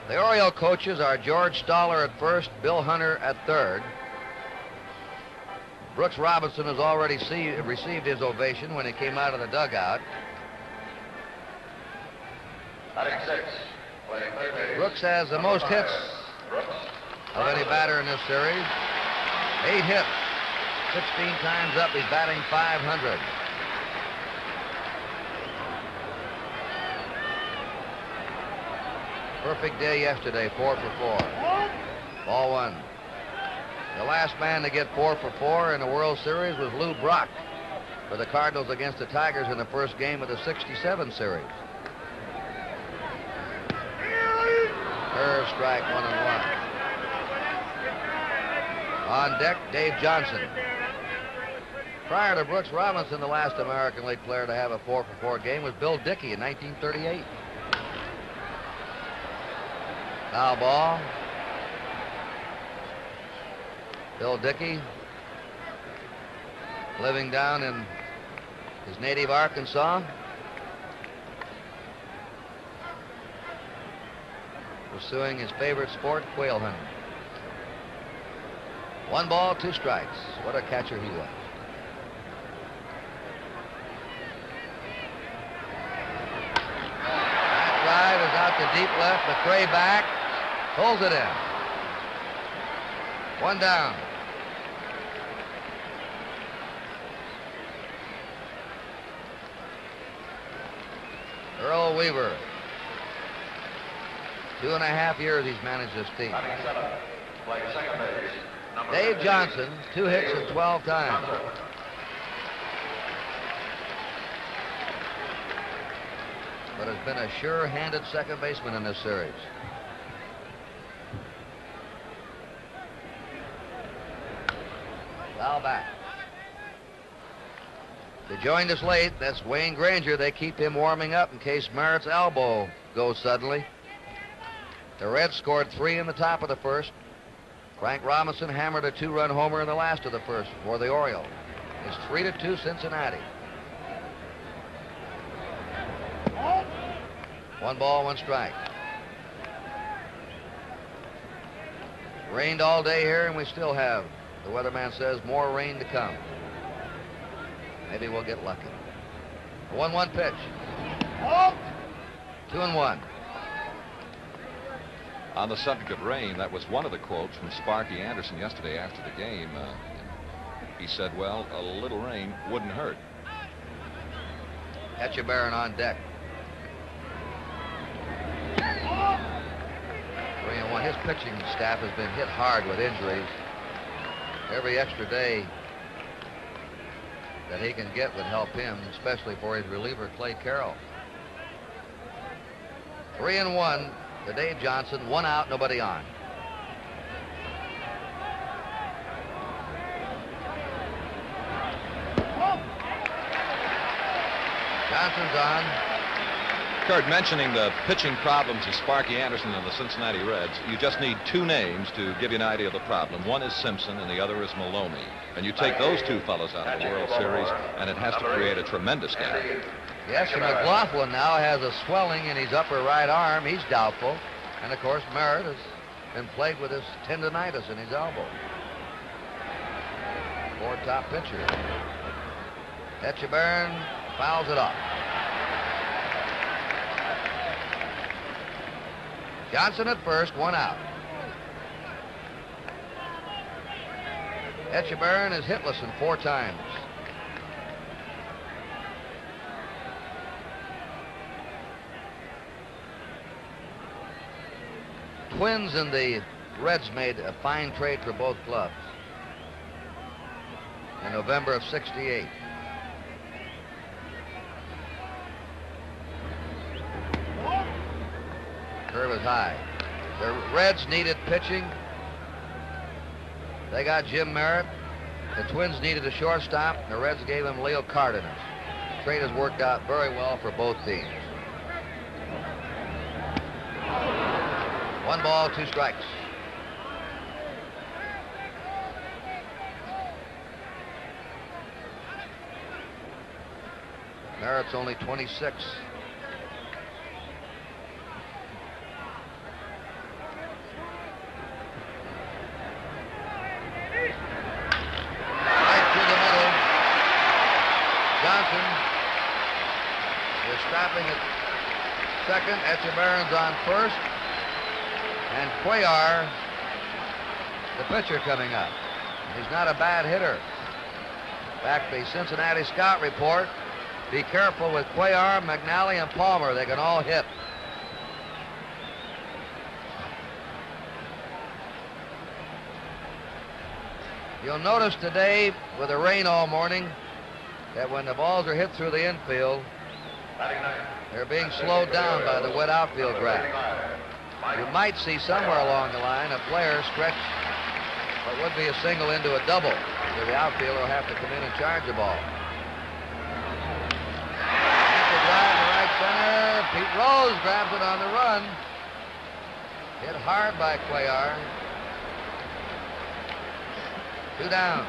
The Oriole coaches are George Stoller at first, Bill Hunter at third. Brooks Robinson has already received his ovation when he came out of the dugout. Brooks has the most hits of any batter in this series. 8 hits, 16 times up. He's batting .500. Perfect day yesterday, 4 for 4. Ball one. The last man to get 4 for 4 in the World Series was Lou Brock for the Cardinals against the Tigers in the first game of the '67 series. Curve strike, 1-1. On deck, Dave Johnson. Prior to Brooks Robinson, the last American League player to have a 4 for 4 game was Bill Dickey in 1938. Foul ball. Bill Dickey, living down in his native Arkansas, pursuing his favorite sport, quail hunting. 1 ball, 2 strikes. What a catcher he was. That drive is out to deep left. McRae back, pulls it in. 1 down. Earl Weaver. 2.5 years he's managed this team. Dave Johnson, 2 hits and 12 times. But has been a sure-handed second baseman in this series. Foul back. They joined us late. That's Wayne Granger. They keep him warming up in case Merritt's elbow goes suddenly. The Reds scored 3 in the top of the first. Frank Robinson hammered a 2-run homer in the last of the first for the Orioles. It's 3-2 Cincinnati. 1 ball, 1 strike. Rained all day here, and we still have, the weatherman says, more rain to come. Maybe we'll get lucky. 1-1 pitch. 2-1. On the subject of rain, that was one of the quotes from Sparky Anderson yesterday after the game. He said, well, a little rain wouldn't hurt. Etchebarren on deck. 3-1. His pitching staff has been hit hard with injuries. Every extra day that he can get would help him, especially for his reliever, Clay Carroll. 3-1 to Dave Johnson. 1 out, nobody on. Johnson's on. Kurt, mentioning the pitching problems of Sparky Anderson and the Cincinnati Reds, you just need 2 names to give you an idea of the problem. One is Simpson and the other is Maloney. And you take those 2 fellows out of the World Series, and it has to create a tremendous gap. Yes, and McLaughlin now has a swelling in his upper right arm. He's doubtful. And, of course, Merritt has been plagued with his tendonitis in his elbow. 4 top pitchers. Etchebarren fouls it off. Johnson at first, 1 out. Etchebarren is hitless in 4 times. Twins and the Reds made a fine trade for both clubs in November of '68. Curve is high. The Reds needed pitching. They got Jim Merritt. The Twins needed a shortstop. The Reds gave him Leo Cardenas. The trade has worked out very well for both teams. 1 ball, 2 strikes. Merritt's only 26. Stopping at second. Etchebarren's on first. And Cuellar, the pitcher, coming up. He's not a bad hitter. In fact, the Cincinnati scout report, be careful with Cuellar, McNally, and Palmer. They can all hit. You'll notice today, with the rain all morning, that when the balls are hit through the infield, they're being slowed down by the wet outfield grass. You might see somewhere along the line a player stretch what would be a single into a double, so the outfielder will have to come in and charge the ball. That's a drive to right center. Pete Rose grabs it on the run. Hit hard by Cuellar. 2 down.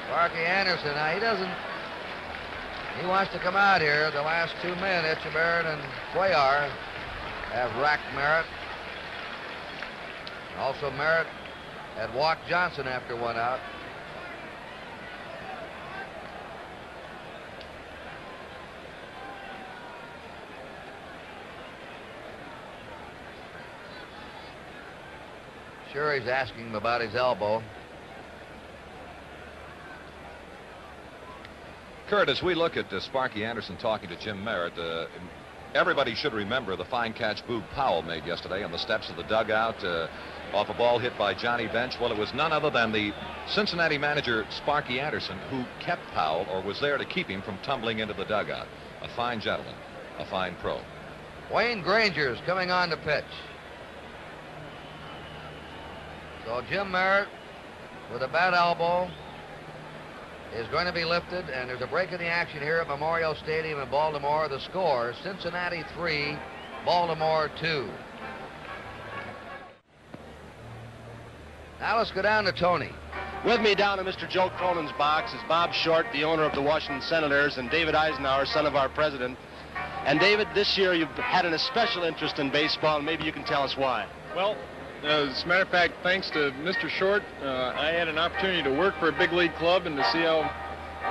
Sparky Anderson, now he wants to come out here. The last 2 men, Etchebarren and Cuellar, have racked Merritt. Also, Merritt had walked Johnson after 1 out. Sure, he's asking him about his elbow. Kurt, as we look at Sparky Anderson talking to Jim Merritt, everybody should remember the fine catch Boog Powell made yesterday on the steps of the dugout off a ball hit by Johnny Bench. Well, it was none other than the Cincinnati manager, Sparky Anderson, who kept Powell, or was there to keep him from tumbling into the dugout. A fine gentleman, a fine pro. Wayne Granger's coming on to pitch. So Jim Merritt, with a bad elbow, is going to be lifted, and there's a break in the action here at Memorial Stadium in Baltimore. The score, Cincinnati 3, Baltimore 2. Now let's go down to Tony. With me down in Mr. Joe Cronin's box is Bob Short, the owner of the Washington Senators, and David Eisenhower, son of our president. And David, this year you've had an especial interest in baseball, and maybe you can tell us why. Well, as a matter of fact, thanks to Mr. Short, I had an opportunity to work for a big league club and to see how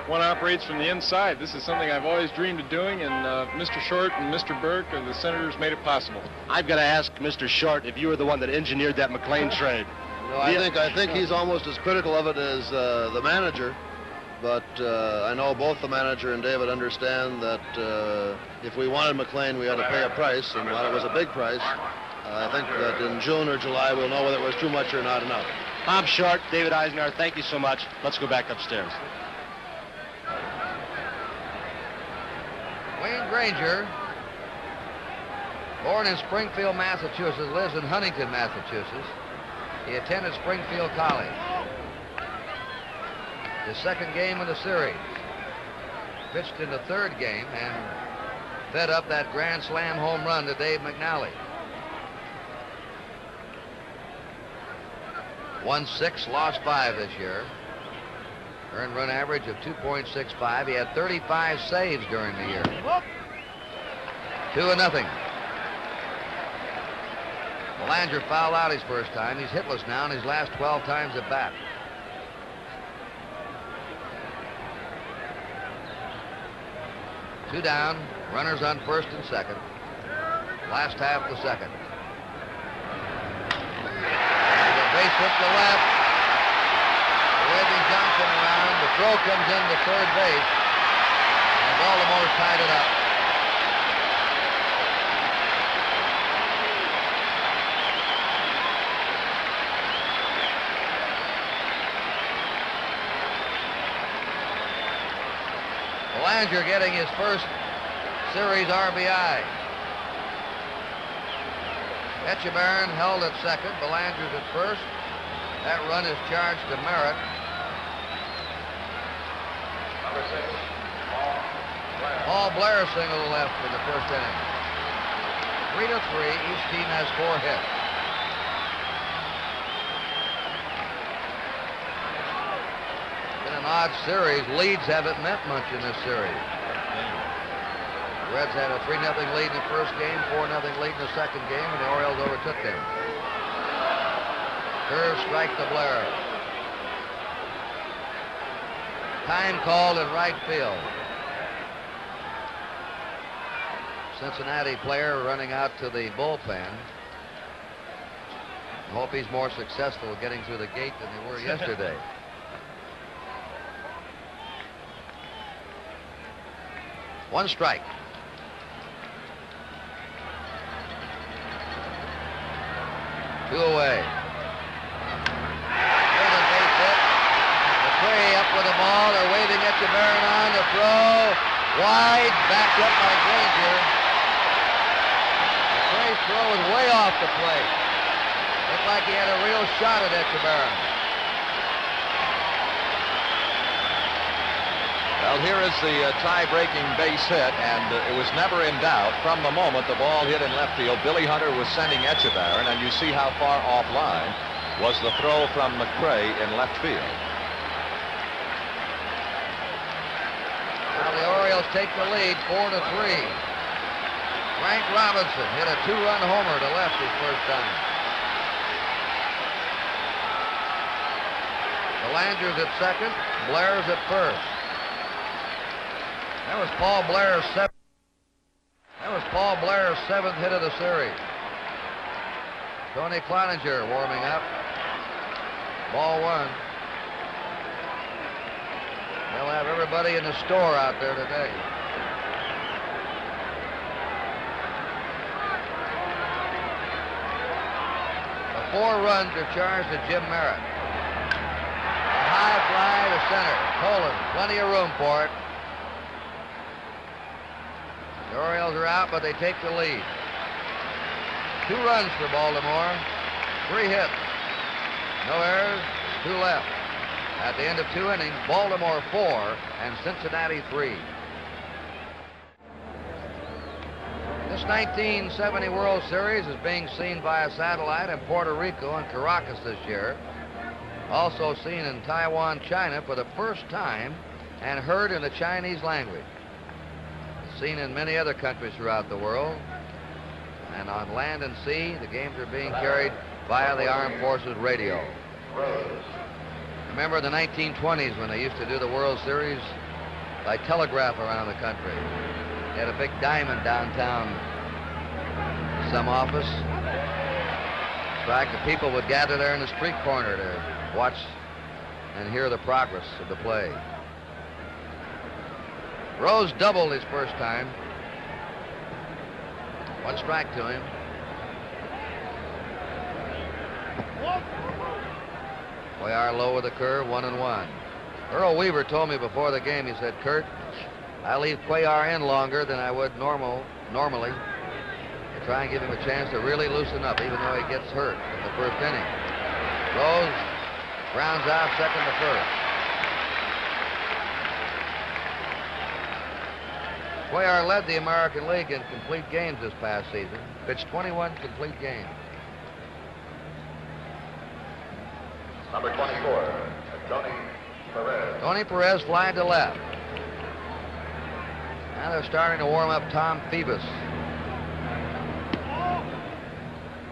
one operates from the inside. This is something I've always dreamed of doing, and Mr. Short and Mr. Burke of the Senators made it possible. I've got to ask Mr. Short if you were the one that engineered that McLean trade. No, I think he's almost as critical of it as the manager, but I know both the manager and David understand that if we wanted McLean, we had to pay a price, and while it was a big price, I think that in June or July we'll know whether it was too much or not enough. Bob Short, David Eisenhower, thank you so much. Let's go back upstairs. Wayne Granger, born in Springfield, Massachusetts, lives in Huntington, Massachusetts. He attended Springfield College. His 2nd game of the series. Pitched in the 3rd game and fed up that grand slam home run to Dave McNally. 1-6, lost 5 this year. Earned run average of 2.65. He had 35 saves during the year. 2-0. Belanger fouled out his first time. He's hitless now in his last 12 times at bat. Two down, runners on first and second. Last half the second. The base hit to left. The throw comes in to third base, and Baltimore tied it up. Belanger getting his first series RBI. Echeverrin held at second. Belanger's at first. That run is charged to Merritt. Paul Blair single left in the first inning. 3-3. Each team has 4 hits. Been an odd series. Leads haven't meant much in this series. The Reds had a 3-0 lead in the first game, 4-0 lead in the second game, and the Orioles overtook them. Curve strike to Blair. Time called in right field. Cincinnati player running out to the bullpen. I hope he's more successful getting through the gate than they were yesterday. One strike. Two away. There's a base hit. McCray up with the ball. They're waving Echeverrin on the throw. Wide, backed up by Granger. McCray's throw was way off the plate. Looked like he had a real shot at Echeverrin. Well, here is the tie-breaking base hit, and it was never in doubt from the moment the ball hit in left field. Billy Hunter was sending Echeverrin, and you see how far offline was the throw from McCray in left field. Well, the Orioles take the lead, 4-3. Frank Robinson hit a 2-run homer to left his first time. Belanger's at second, Blair's at first. That was Paul Blair's seventh hit of the series. Tony Cloninger warming up. Ball 1. They'll have everybody in the store out there today. The 4 runs are charged to Jim Merritt. A high fly to center. Poland, plenty of room for it. The Orioles are out, but they take the lead. 2 runs for Baltimore. 3 hits. No errors, 2 left. At the end of 2 innings, Baltimore 4 and Cincinnati 3. This 1970 World Series is being seen via satellite in Puerto Rico and Caracas this year. Also seen in Taiwan, China for the first time and heard in the Chinese language. Seen in many other countries throughout the world. And on land and sea, the games are being carried via the Armed Forces radio. Remember the 1920s when they used to do the World Series by telegraph around the country. They had a big diamond downtown, some office. In fact, the people would gather there in the street corner to watch and hear the progress of the play. Rose doubled his first time. 1 strike to him. Cuellar low with the curve, 1-1. Earl Weaver told me before the game, he said, Kurt, I leave Cuellar in longer than I would normally to try and give him a chance to really loosen up, even though he gets hurt in the first inning. Rose grounds out second to first. Cuellar led the American League in complete games this past season. Pitched 21 complete games. Number 24, Tony Perez. Tony Perez flying to left. Now they're starting to warm up Tom Phoebus.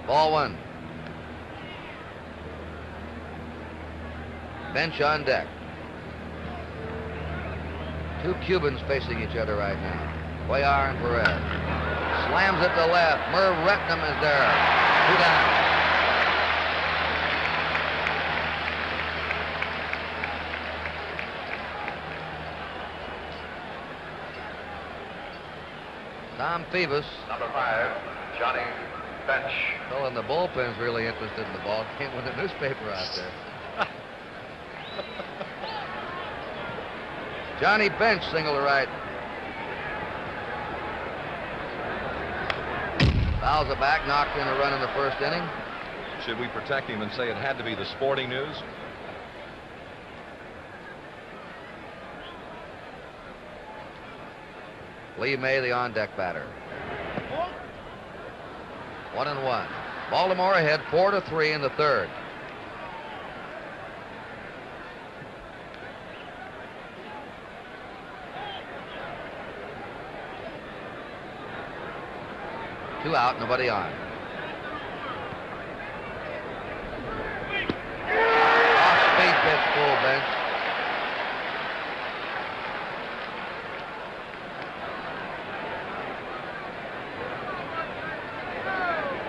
Ball 1. Bench on deck. 2 Cubans facing each other right now. Cuellar and Perez. Slams it to left. Merv Retnam is there. 2 down. Tom Phoebus. Number 5, Johnny Bench. Well, and the bullpen's really interested in the ball game with the newspaper out there. Johnny Bench, single to right. Fouls it back, knocked in a run in the first inning. Should we protect him and say it had to be the Sporting News? Lee May, the on-deck batter. 1-1. Baltimore ahead 4-3 in the third. Two out, nobody on. Off-speed pitch, full bench.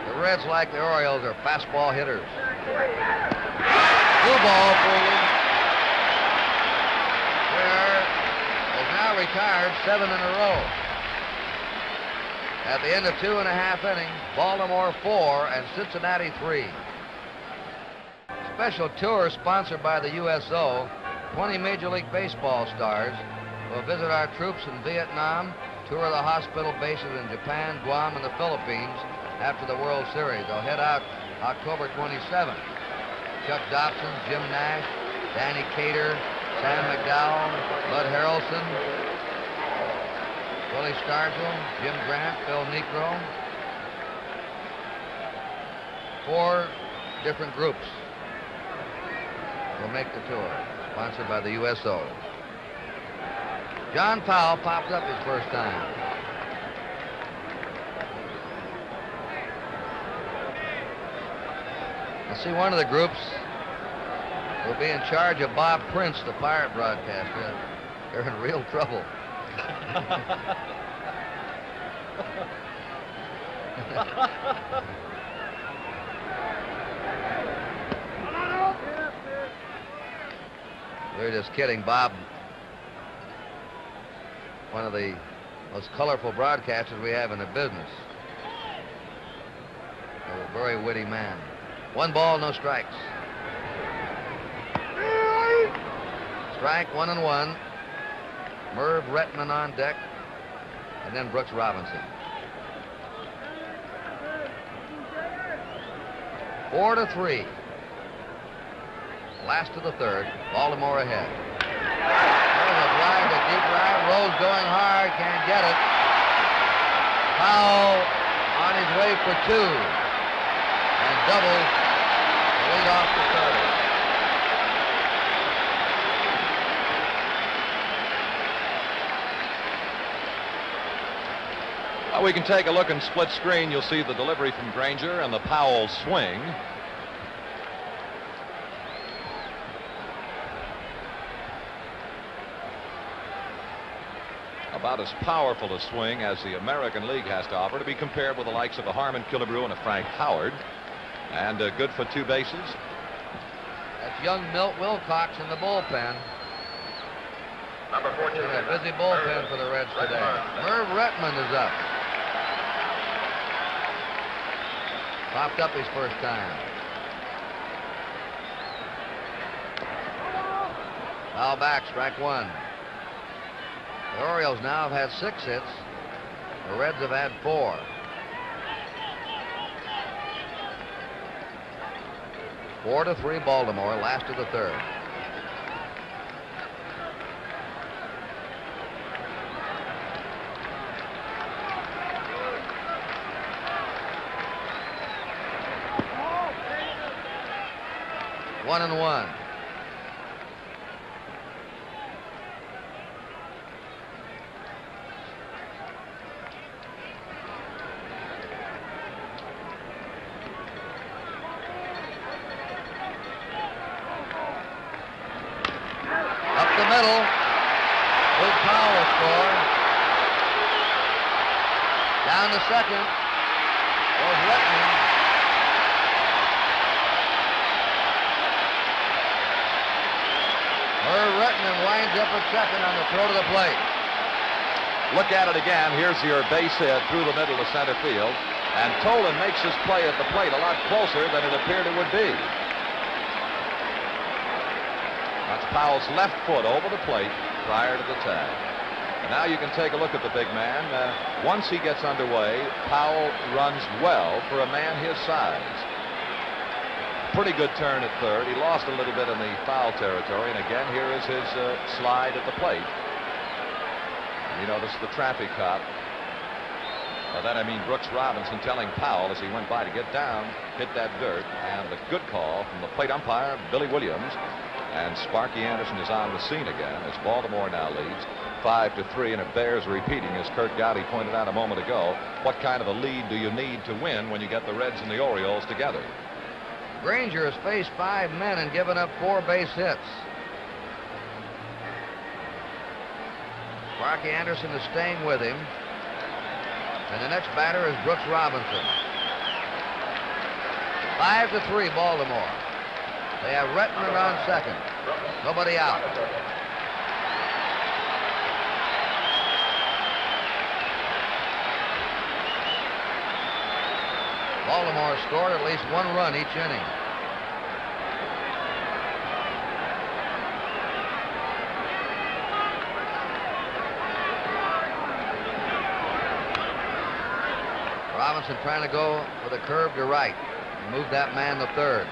The Reds, like the Orioles, are fastball hitters. Blue ball for Lee. Where is now retired 7 in a row. At the end of 2.5 innings, Baltimore 4 and Cincinnati 3. Special tour sponsored by the USO. 20 Major League Baseball stars will visit our troops in Vietnam, tour the hospital bases in Japan, Guam, and the Philippines after the World Series. They'll head out October 27th. Chuck Dobson, Jim Nash, Danny Cater, Sam McDowell, Bud Harrelson, Willie Stargell, Jim Grant, Phil Necro. 4 different groups will make the tour, sponsored by the USO. John Powell popped up his first time. I see one of the groups will be in charge of Bob Prince, the pirate broadcaster. They're in real trouble. We're just kidding. Bob, one of the most colorful broadcasters we have in the business. A very witty man. 1 ball, no strikes. Strike, 1-1. Merv Retman on deck, and then Brooks Robinson. 4-3. Last of the third. Baltimore ahead. There's a drive to deep right. Rose going hard, can't get it. Powell on his way for 2, and doubles the lead off the third. We can take a look in split screen. You'll see the delivery from Granger and the Powell swing. About as powerful a swing as the American League has to offer, to be compared with the likes of a Harmon Killebrew and a Frank Howard. And good for 2 bases. That's young Milt Wilcox in the bullpen. Number 14. A busy bullpen for the Reds today. Merv Retman is up. Popped up his first time. Foul back, strike 1. The Orioles now have had 6 hits. The Reds have had 4. Four to 3 Baltimore, last of the third. One and one. Up the middle. Big Powell score. Down to second. Was Retman. Retman winds up at second on the throw to the plate. Look at it again. Here's your base hit through the middle to center field. And Tolan makes his play at the plate a lot closer than it appeared it would be. That's Powell's left foot over the plate prior to the tag. And now you can take a look at the big man. Once he gets underway, Powell runs well for a man his size. Pretty good turn at third. He lost a little bit in the foul territory. And again, here is his slide at the plate. You notice the traffic cop. By that I mean Brooks Robinson telling Powell as he went by to get down, hit that dirt, and a good call from the plate umpire, Billy Williams. And Sparky Anderson is on the scene again as Baltimore now leads 5-3, and it bears repeating, as Kurt Gowdy pointed out a moment ago, what kind of a lead do you need to win when you get the Reds and the Orioles together? Granger has faced 5 men and given up 4 base hits. Sparky Anderson is staying with him. And the next batter is Brooks Robinson. 5-3 Baltimore. They have Retman around second. Nobody out. Baltimore scored at least 1 run each inning. Robinson trying to go with a curve to right and move that man to third.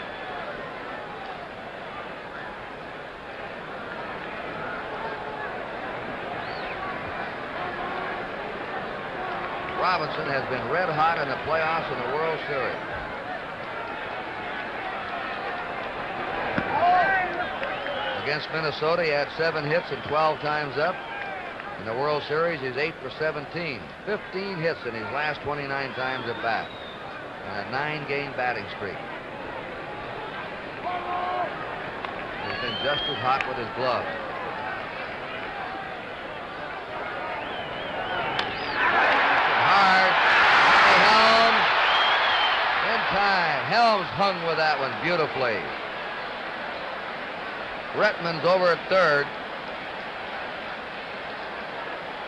Robinson has been red hot in the playoffs in the World Series. Against Minnesota, he had 7 hits and 12 times up. In the World Series, he's 8 for 17. 15 hits in his last 29 times at bat. And a 9-game batting streak. He's been just as hot with his glove. Hard. Helms. In time. Helms hung with that one beautifully. Retman's over at third.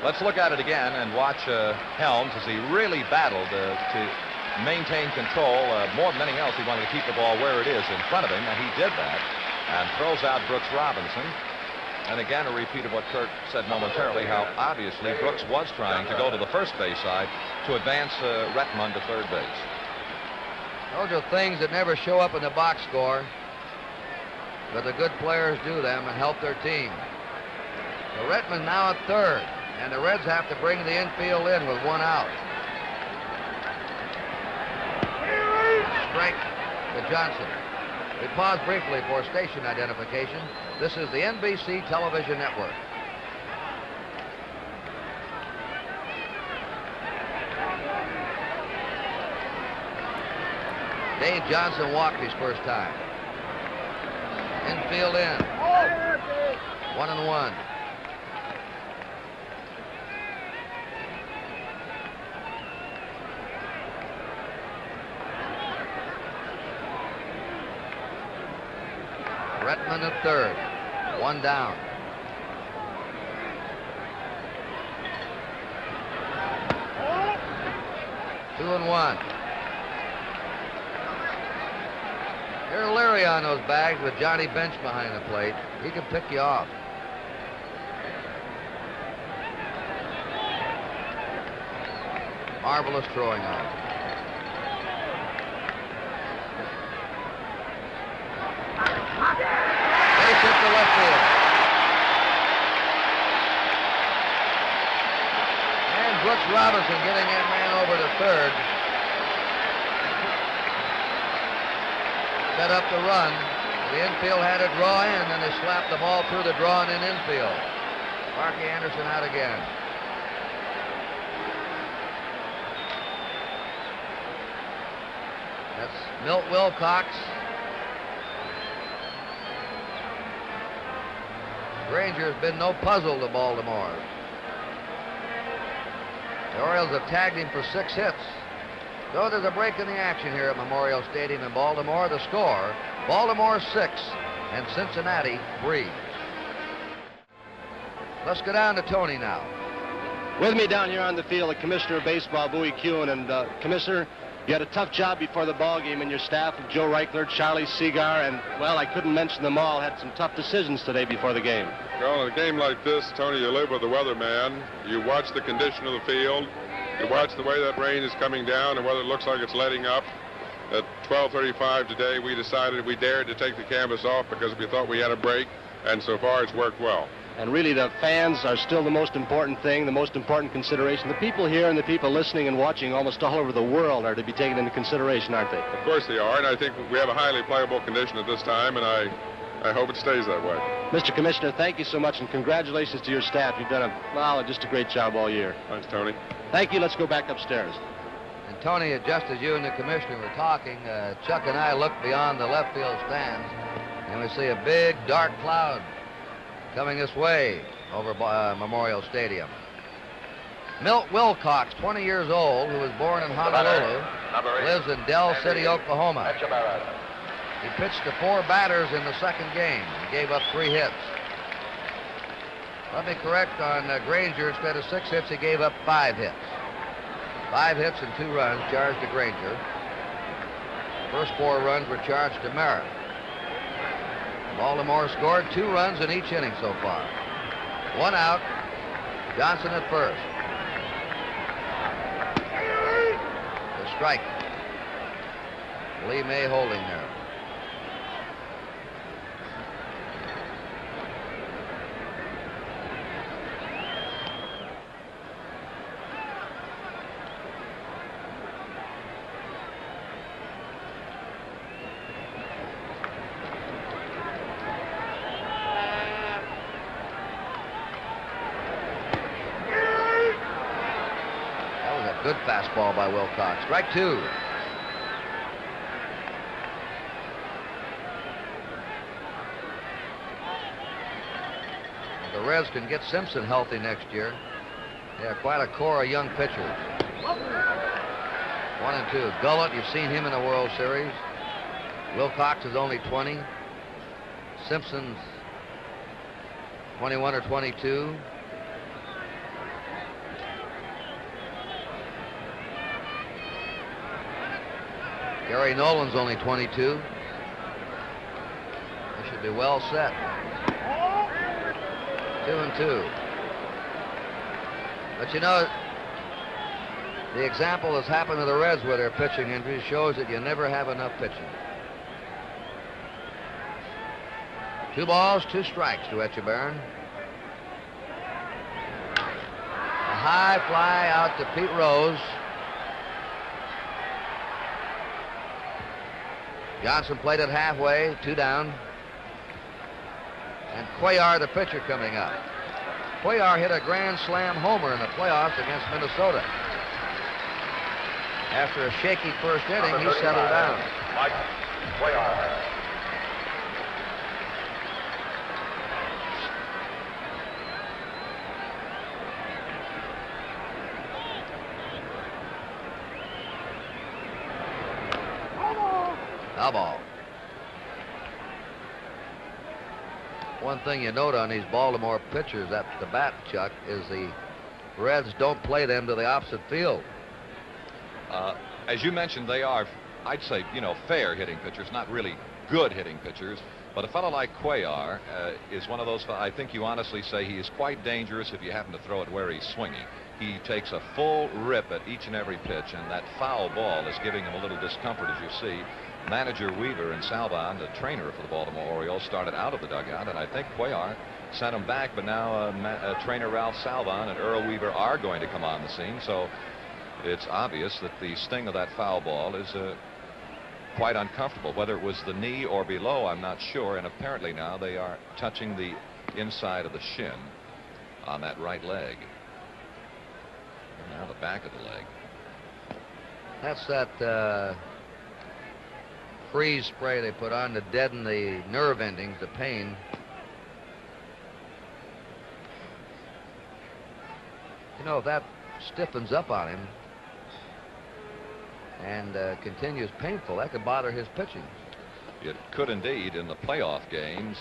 Let's look at it again and watch Helms as he really battled to maintain control. More than anything else, he wanted to keep the ball where it is in front of him, and he did that. And throws out Brooks Robinson. And again, a repeat of what Kurt said momentarily, how obviously Brooks was trying to go to the first base side to advance Retman to third base. Those are things that never show up in the box score, but the good players do them and help their team. So Retman now at third. And the Reds have to bring the infield in with 1 out. Strike to Johnson. We pause briefly for station identification. This is the NBC television network. Dave Johnson walked his first time. Infield in. 1-1. Retman at third. 1 down. Two and 1. You're Leary on those bags with Johnny Bench behind the plate. He can pick you off. Marvelous throwing arm. Base hit to left field. And Brooks Robinson getting that man over to third. Set up the run. The infield had to draw in, and they slapped the ball through the drawn-in infield. Sparky Anderson out again. That's Milt Wilcox. Granger has been no puzzle to Baltimore. The Orioles have tagged him for 6 hits. So there's a break in the action here at Memorial Stadium in Baltimore. The score, Baltimore 6 and Cincinnati 3. Let's go down to Tony now. With me down here on the field, the Commissioner of Baseball, Bowie Kuhn. And Commissioner, you had a tough job before the ball game, and your staff of Joe Reichler, Charlie Seagar, and, well, I couldn't mention them all, had some tough decisions today before the game. Well, in a game like this, Tony, you live with the weatherman. You watch the condition of the field. You watch the way that rain is coming down and whether it looks like it's letting up. At 12:35 today, we decided we dared to take the canvas off because we thought we had a break, and so far it's worked well. And really, the fans are still the most important thing, the most important consideration. The people here and the people listening and watching almost all over the world are to be taken into consideration, aren't they? Of course they are, and I think we have a highly playable condition at this time, and I hope it stays that way. Mr. Commissioner, thank you so much, and congratulations to your staff. You've done just a great job all year. Thanks, Tony. Thank you. Let's go back upstairs. And Tony, just as you and the commissioner were talking, Chuck and I looked beyond the left field stands, and we see a big dark cloud coming this way over Memorial Stadium. Milt Wilcox, 20 years old, who was born in Honolulu, lives in Del City, Oklahoma. He pitched to 4 batters in the second game and gave up 3 hits. Let me correct on Granger. Instead of 6 hits, he gave up 5 hits. 5 hits and 2 runs charged to Granger. First 4 runs were charged to Merritt. Baltimore scored 2 runs in each inning so far. 1 out. Johnson at first. The strike. Lee May holding there. Good fastball by Wilcox. Strike 2. The Reds can get Simpson healthy next year. They have quite a core of young pitchers. 1 and 2. Gullett, you've seen him in the World Series. Wilcox is only 20. Simpson's 21 or 22. Gary Nolan's only 22. They should be well set. 2 and 2. But you know, the example that's happened to the Reds with their pitching injuries shows that you never have enough pitching. 2 balls, 2 strikes to Etchebarren. A high fly out to Pete Rose. Johnson played it halfway, 2 down. And Cuellar, the pitcher, coming up. Cuellar hit a grand slam homer in the playoffs against Minnesota. After a shaky first inning, he settled down. Mike Cuellar. Foul ball. One thing you note on these Baltimore pitchers at the bat, Chuck, is the Reds don't play them to the opposite field. As you mentioned, they are, I'd say, fair hitting pitchers, not really good hitting pitchers. But a fellow like Cuellar is one of those, I think you honestly say he is quite dangerous if you happen to throw it where he's swinging. He takes a full rip at each and every pitch, and that foul ball is giving him a little discomfort, as you see. Manager Weaver and Salvan, the trainer for the Baltimore Orioles, started out of the dugout, and I think Cuellar sent him back, but now trainer Ralph Salvan and Earl Weaver are going to come on the scene, so it's obvious that the sting of that foul ball is quite uncomfortable. Whether it was the knee or below, I'm not sure, and apparently now they are touching the inside of the shin on that right leg. And now the back of the leg. That's that freeze spray they put on to deaden the nerve endings, the pain. You know, if that stiffens up on him and continues painful, that could bother his pitching. It could indeed in the playoff games.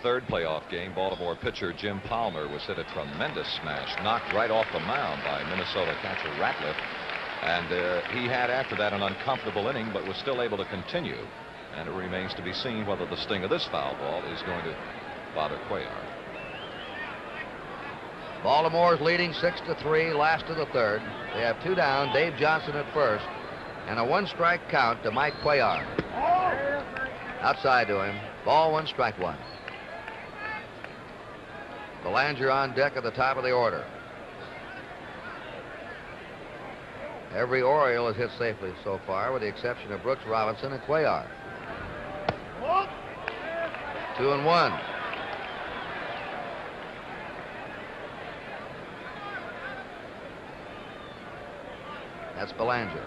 third playoff game, Baltimore pitcher Jim Palmer was hit a tremendous smash, knocked right off the mound by Minnesota catcher Ratliff. And he had after that an uncomfortable inning, but was still able to continue. And it remains to be seen whether the sting of this foul ball is going to bother Cuellar. Baltimore's leading 6-3, last of the third. They have 2 down, Dave Johnson at first, and a 1-strike count to Mike Cuellar. Outside to him, ball 1, strike 1. Belanger on deck at the top of the order. Every Oriole has hit safely so far, with the exception of Brooks Robinson and Cuellar. 2-1. That's Belanger.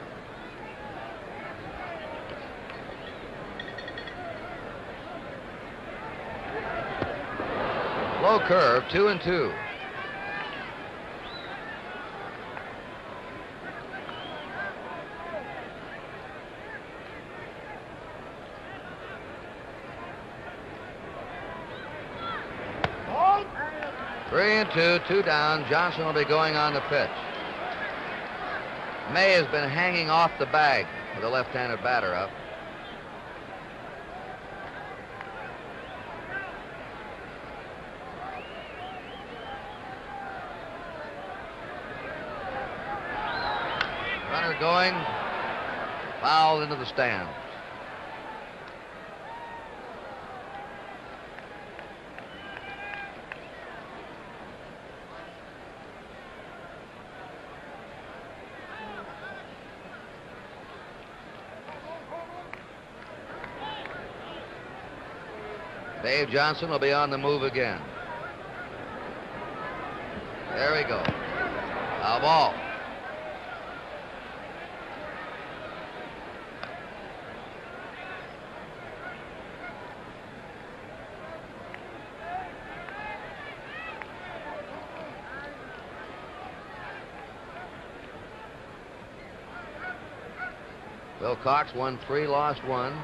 Low curve, 2-2. Three and two down. Johnson will be going on the pitch. May has been hanging off the bag with the left-handed batter up. Runner going, fouled into the stands. Dave Johnson will be on the move again. There we go. Foul ball. Bill Cox won 3, lost 1.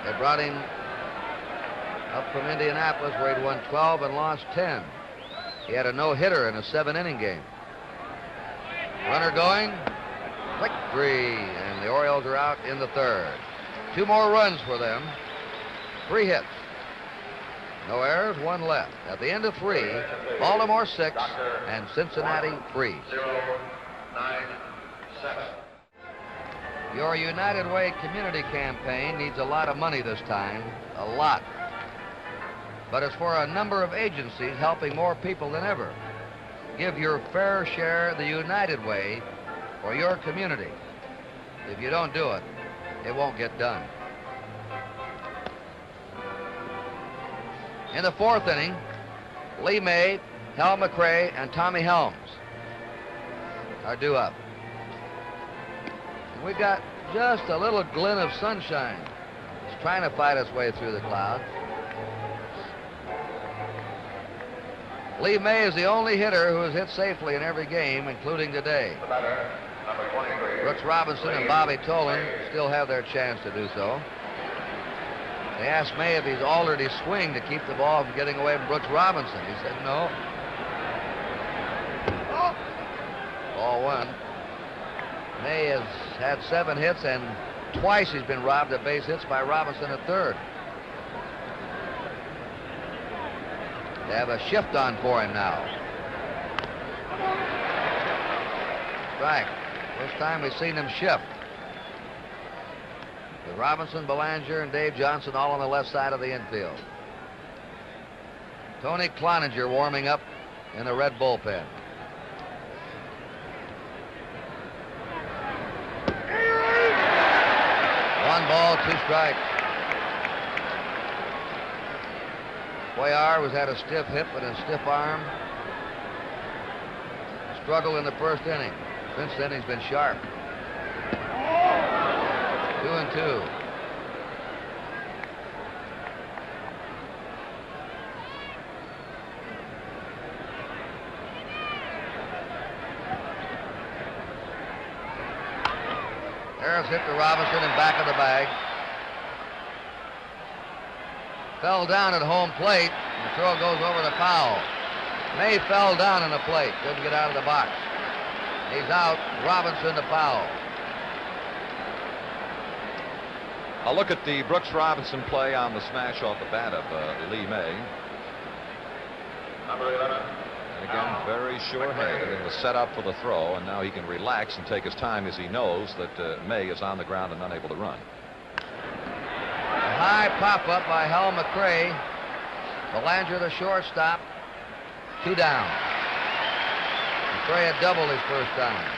They brought him up from Indianapolis, where he'd won 12 and lost 10. He had a no-hitter in a 7-inning game. Runner going, quick 3, and the Orioles are out in the third. 2 more runs for them. 3 hits. No errors, 1 left. At the end of 3, Baltimore 6 and Cincinnati 3. 097. Your United Way community campaign needs a lot of money this time, a lot. But it's for a number of agencies helping more people than ever. Give your fair share the United Way for your community. If you don't do it, it won't get done. In the 4th inning, Lee May, Hal McRae, and Tommy Helms are due up. We've got just a little glint of sunshine. It's trying to fight its way through the clouds. Lee May is the only hitter who has hit safely in every game, including today. Brooks Robinson and Bobby Tolan still have their chance to do so. They asked May if he's altered his swing to keep the ball from getting away from Brooks Robinson. He said no. Ball 1. May has had 7 hits, and twice he's been robbed of base hits by Robinson at third. They have a shift on for him now. Strike. First time we've seen him shift. With Robinson, Belanger, and Dave Johnson all on the left side of the infield. Tony Cloninger warming up in the red bullpen. One ball, 2 strikes. Cuellar has had a stiff hip and a stiff arm. Struggle in the 1st inning. Since then, he's been sharp. 2-2. There's hit to Robinson and back of the bag. Fell down at home plate. The throw goes over the foul. May fell down on the plate. Couldn't get out of the box. He's out. Robinson to foul. I'll look at the Brooks Robinson play on the smash off the bat of Lee May. Number 11. And again, very sure-handed in the setup for the throw, and now he can relax and take his time as he knows that May is on the ground and unable to run. A high pop-up by Hal McRae. Belanger, the shortstop. 2 down. McRae had doubled his first time.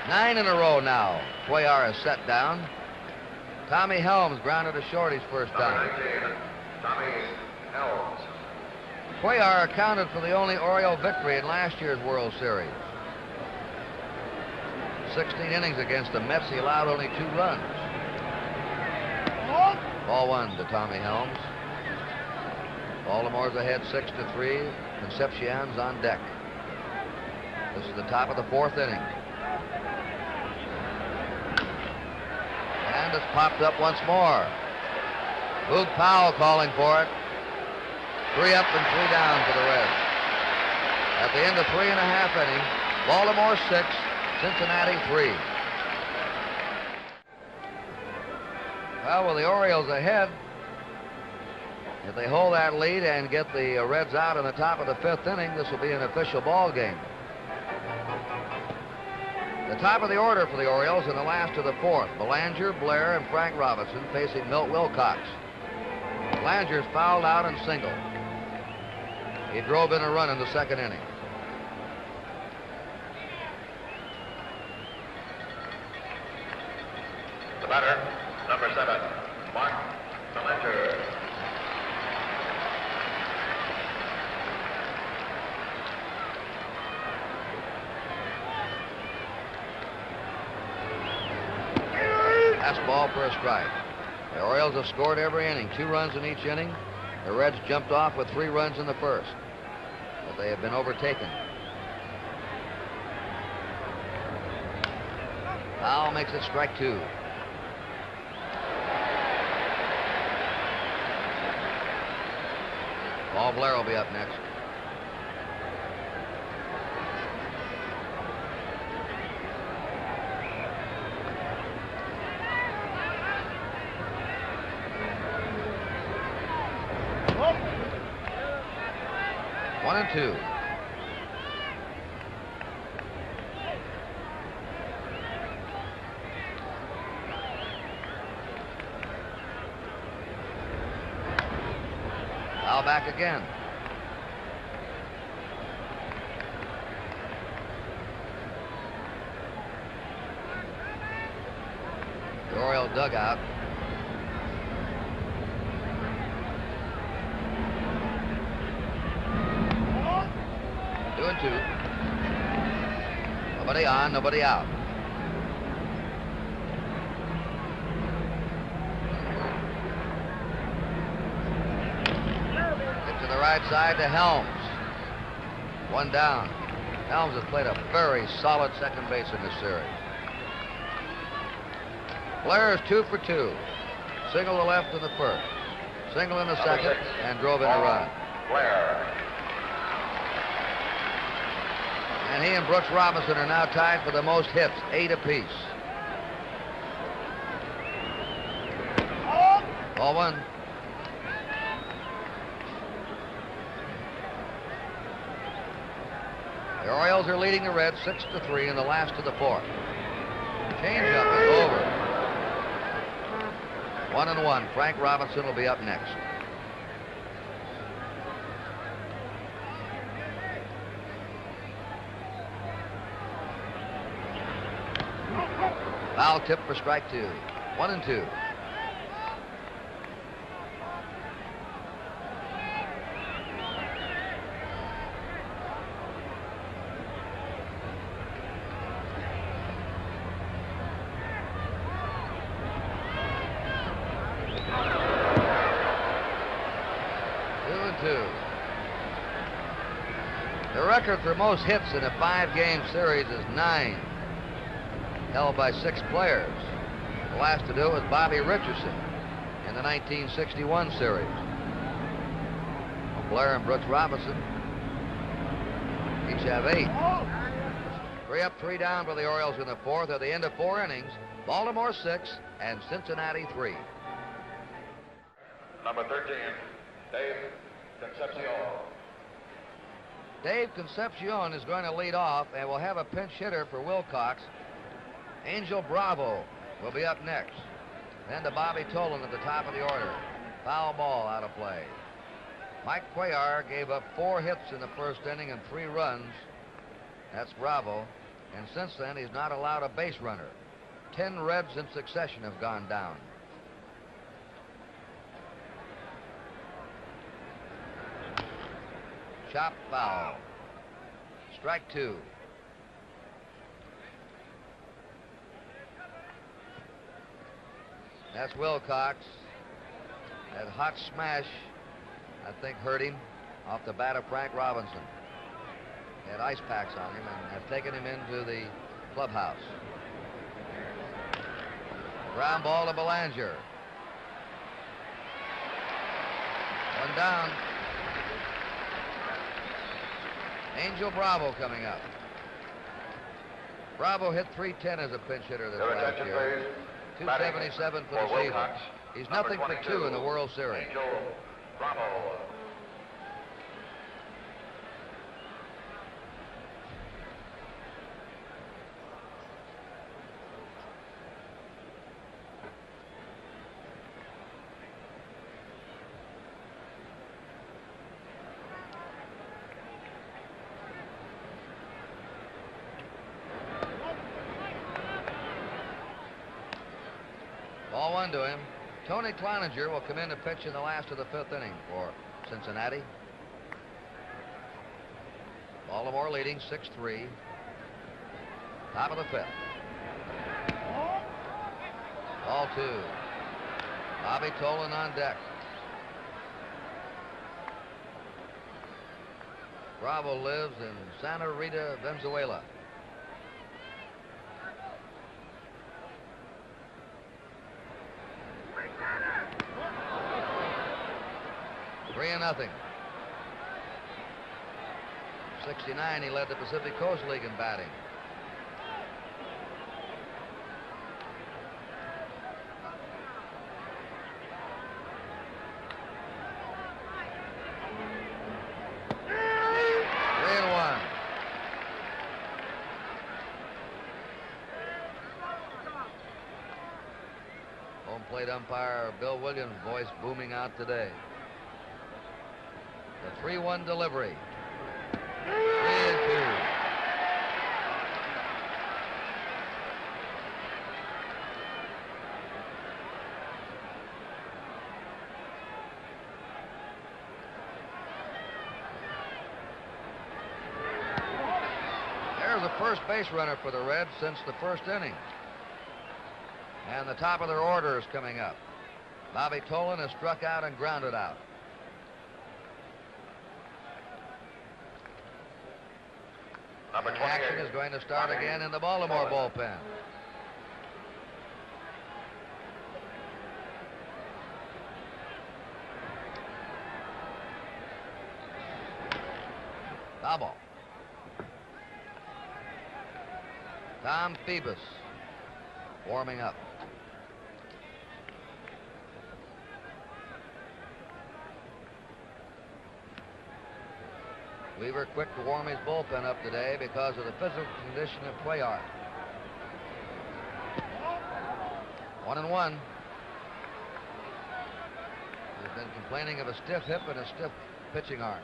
9 in a row now. Cuellar is set down. Tommy Helms grounded to short his first time. Tommy Helms. Cuellar accounted for the only Oriole victory in last year's World Series. 16 innings against the Mets, he allowed only 2 runs. Ball 1 to Tommy Helms. Baltimore's ahead 6-3. Concepcion's on deck. This is the top of the 4th inning. And it's popped up once more. Boog Powell calling for it. 3 up and 3 down for the Reds. At the end of 3.5 innings, Baltimore 6, Cincinnati 3. Well, with the Orioles ahead, if they hold that lead and get the Reds out in the top of the 5th inning, this will be an official ball game. The top of the order for the Orioles and the last of the 4th. Belanger, Blair, and Frank Robinson facing Milt Wilcox. Belanger's fouled out and singled. He drove in a run in the 2nd inning. The batter, number 7, Mark Belanger. Fastball for a strike. The Orioles have scored every inning, 2 runs in each inning. The Reds jumped off with 3 runs in the first, but they have been overtaken. Foul makes it strike 2. Paul Blair will be up next. One and 2. Foul back again. The Oriole dugout. Two. Nobody on, nobody out. Hit to the right side to Helms. 1 down. Helms has played a very solid second base in this series. Blair is 2 for 2. Single to left in the first. Single in the second and drove in a run. Blair. And he and Brooks Robinson are now tied for the most hits, 8 apiece. Ball 1. The Orioles are leading the Reds 6-3 in the last of the 4th. Changeup is over. 1-1. Frank Robinson will be up next. Foul tip for strike 2. 1-2. The record for most hits in a 5-game series is 9. held by 6 players. The last to do it was Bobby Richardson in the 1961 series. Blair and Brooks Robinson each have 8. 3 up, 3 down for the Orioles in the 4th at the end of 4 innings. Baltimore 6 and Cincinnati 3. Number 13, Dave Concepcion. Dave Concepcion is going to lead off and will have a pinch hitter for Wilcox. Angel Bravo will be up next. Then to Bobby Tolan at the top of the order. Foul ball out of play. Mike Cuellar gave up 4 hits in the first inning and 3 runs. That's Bravo. And since then, he's not allowed a base runner. 10 Reds in succession have gone down. Chop foul. Strike 2. That's Wilcox. That hot smash, I think, hurt him off the bat of Frank Robinson. He had ice packs on him and have taken him into the clubhouse. Ground ball to Belanger. 1 down. Angel Bravo coming up. Bravo hit .310 as a pinch hitter this last year. 277 for the season. He's nothing for 2 in the World Series. Angel Bravo. Ball 1 to him. Tony Cloninger will come in to pitch in the last of the 5th inning for Cincinnati. Baltimore leading 6-3. Top of the 5th. Ball 2. Bobby Tolan on deck. Bravo lives in Santa Rita, Venezuela. Nothing. 69, he led the Pacific Coast League in batting. Home plate umpire Bill Williams' voice booming out today. The 3-1 delivery. 3-2. There's a first base runner for the Reds since the 1st inning. And the top of their order is coming up. Bobby Tolan has struck out and grounded out. Action is going to start again in the Baltimore bullpen. Foul ball. Tom Phoebus warming up. Weaver quick to warm his bullpen up today because of the physical condition of Cuellar. 1-1. He's been complaining of a stiff hip and a stiff pitching arm.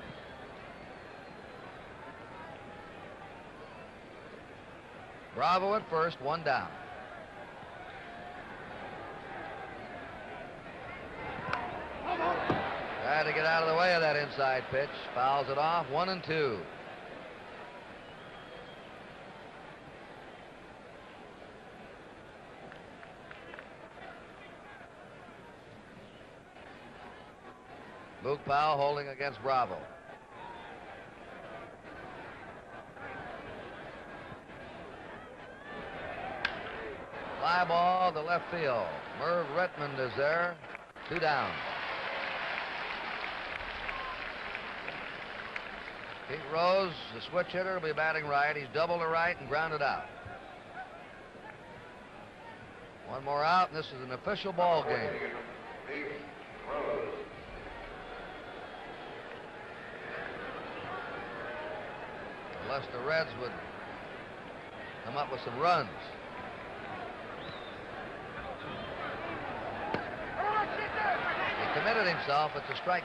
Bravo at first, 1 down. Tried to get out of the way of that inside pitch. Fouls it off. 1-2. Boog Powell holding against Bravo. Fly ball to left field. Merv Redmond is there. 2 down. Pete Rose, the switch hitter, will be batting right. He's doubled to right and grounded out. 1 more out, and this is an official ball game. Unless the Reds would come up with some runs. He committed himself. It's a strike.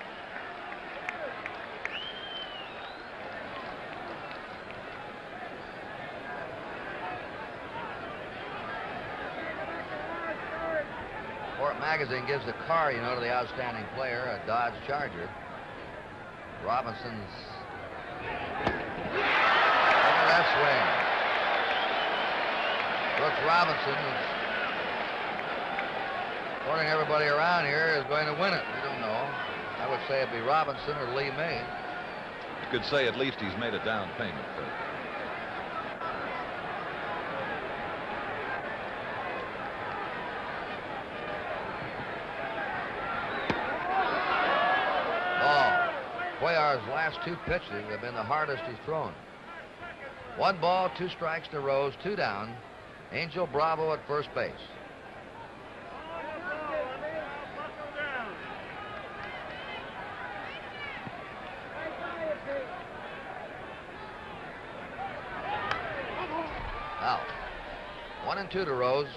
Sport Magazine gives a car, you know, to the outstanding player, a Dodge Charger. Robinson's. Look at that swing. Brooks Robinson, according to everybody around here, is going to win it. We don't know. I would say it'd be Robinson or Lee May. You could say at least he's made a down payment. Cuellar's last 2 pitches have been the hardest he's thrown. 1 ball, 2 strikes to Rose, 2 down. Angel Bravo at first base. Out. 1 and 2 to Rose.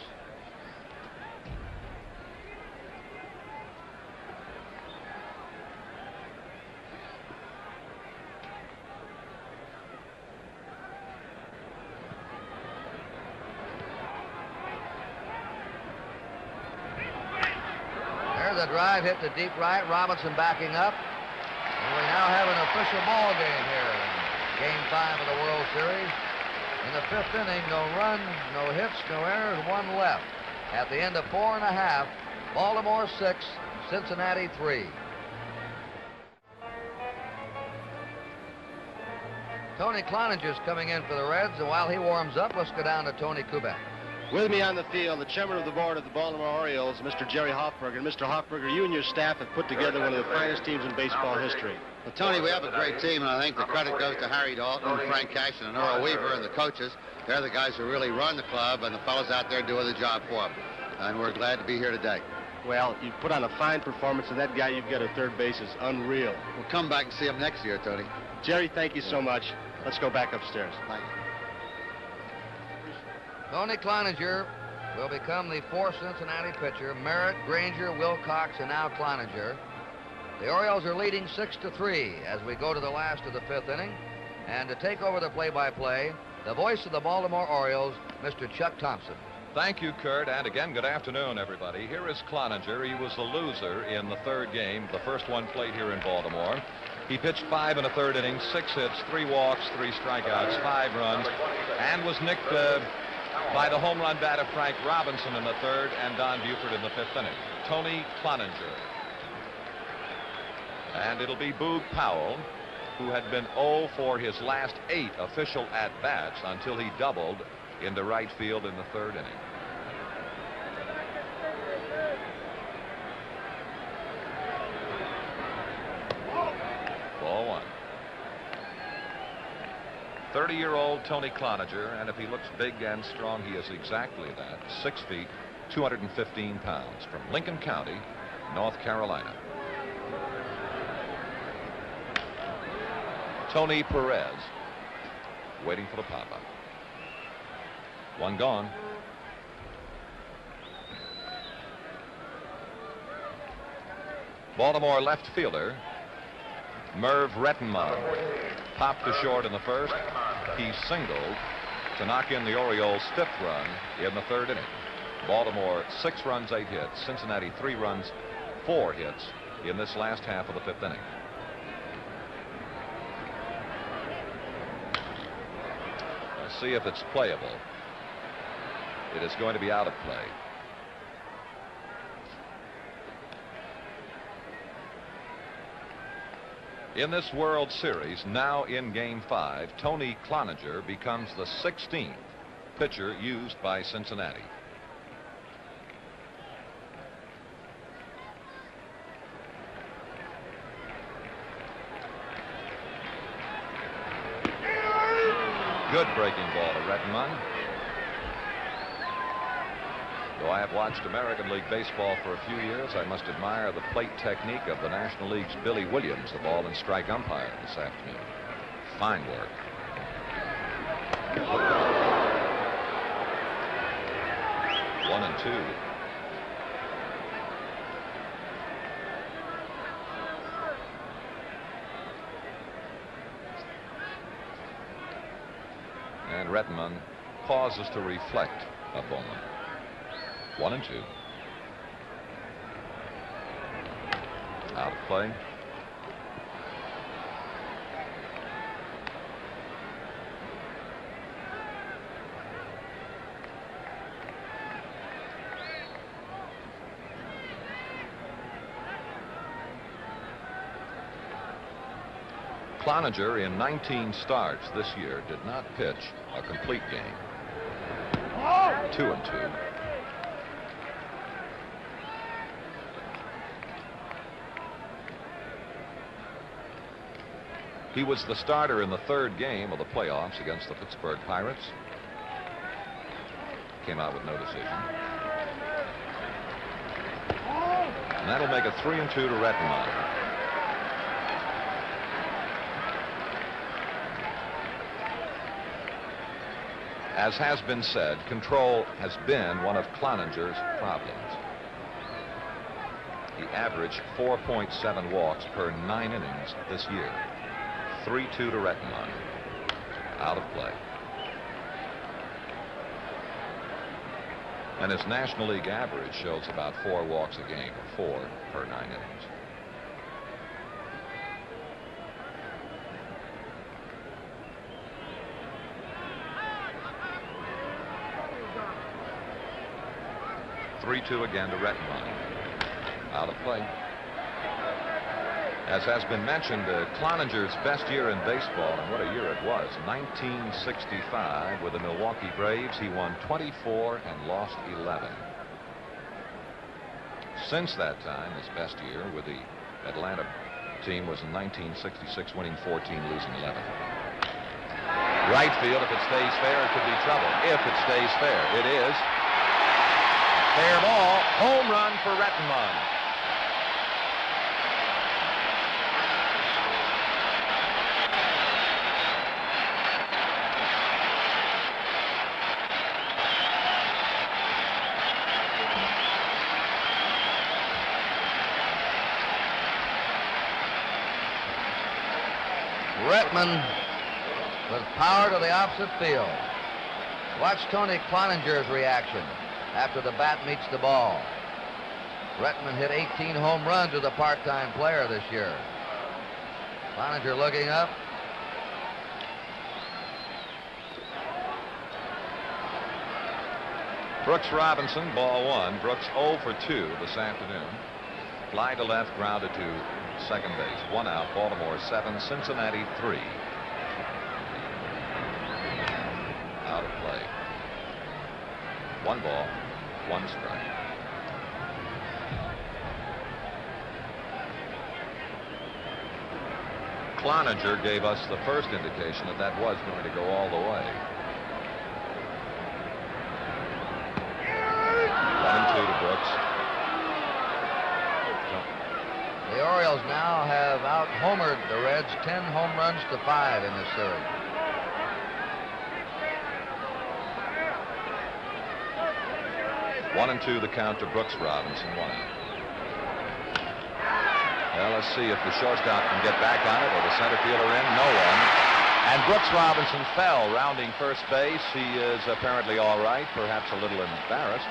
The drive hit to deep right. Robinson backing up. And we now have an official ball game here in Game 5 of the World Series. In the 5th inning, no run, no hits, no errors, 1 left. At the end of 4 1/2, Baltimore 6, Cincinnati 3. Tony Cloninger's coming in for the Reds, and while he warms up, let's go down to Tony Kubek. With me on the field, the chairman of the board of the Baltimore Orioles, Mr. Jerry Hoffberger. And Mr. Hoffberger, you and your staff have put together one of the finest teams in baseball history. Well, Tony, we have a great team, and I think the credit goes to Harry Dalton, Frank Cashin, and Earl Weaver, and the coaches. They're the guys who really run the club, and the fellows out there doing the job for them. And we're glad to be here today. Well, you put on a fine performance, and that guy you've got at third base is unreal. We'll come back and see him next year, Tony. Jerry, thank you so much. Let's go back upstairs. Thank you. Tony Cloninger will become the 4th Cincinnati pitcher. Merritt, Granger, Wilcox, and now Cloninger. The Orioles are leading 6-3 as we go to the last of the 5th inning. And to take over the play-by-play, the voice of the Baltimore Orioles, Mr. Chuck Thompson. Thank you, Kurt, and again, good afternoon, everybody. Here is Cloninger. He was the loser in the 3rd game, the first one played here in Baltimore. He pitched 5 1/3 innings, 6 hits, 3 walks, 3 strikeouts, 5 runs, and was nicked by the home run bat of Frank Robinson in the 3rd and Don Buford in the 5th inning. Tony Cloninger. And it'll be Boog Powell, who had been 0 for his last 8 official at-bats until he doubled into right field in the 3rd inning. Ball 1. 30-year-old Tony Cloninger, and if he looks big and strong, he is exactly that. 6 feet, 215 pounds, from Lincoln County, North Carolina. Tony Perez, waiting for the pop-up. 1 gone. Baltimore left fielder Merv Rettenmund popped to short in the 1st. He singled to knock in the Orioles' 5th run in the 3rd inning. Baltimore 6 runs, 8 hits. Cincinnati 3 runs, 4 hits in this last half of the 5th inning. Let's see if it's playable. It is going to be out of play. In this World Series, now in Game 5, Tony Cloninger becomes the 16th pitcher used by Cincinnati. Good breaking ball to Rettenmund. Though I have watched American League Baseball for a few years, I must admire the plate technique of the National League's Billy Williams, the ball and strike umpire this afternoon. Fine work. One and two. And Rettenmund pauses to reflect upon them. 1 and 2. Out of play. Cloninger, in 19 starts this year, did not pitch a complete game. 2 and 2. He was the starter in the third game of the playoffs against the Pittsburgh Pirates. Came out with no decision. And that'll make it 3 and 2 to Rettenmund. As has been said, control has been one of Cloninger's problems. He averaged 4.7 walks per 9 innings this year. 3-2 to Rettenmund. Out of play. And his National League average shows about 4 walks a game, 4 per 9 innings. (3-2) again to Rettenmund. Out of play. As has been mentioned, Cloninger's best year in baseball, and what a year it was, 1965 with the Milwaukee Braves. He won 24 and lost 11. Since that time, his best year with the Atlanta team was in 1966, winning 14, losing 11. Right field, if it stays fair, it could be trouble. If it stays fair, it is. Fair ball, home run for Rettenmund. Rettenmund with power to the opposite field. Watch Tony Cloninger's reaction after the bat meets the ball. Rettenmund hit 18 home runs as a part-time player this year. Cloninger looking up. Brooks Robinson, ball 1. Brooks 0 for 2 this afternoon. Fly to left, grounded to second base. 1 out. Baltimore 7, Cincinnati 3. Out of play. 1 ball, 1 strike. Cloninger gave us the first indication that that was going to go all the way. 1-2 to Brooks. The Orioles now have out-homered the Reds 10 home runs to 5 in this series. One and 2 the count to Brooks Robinson. 1 out. Well, let's see if the shortstop can get back on it or the center fielder in. No one. And Brooks Robinson fell rounding first base. He is apparently all right, perhaps a little embarrassed.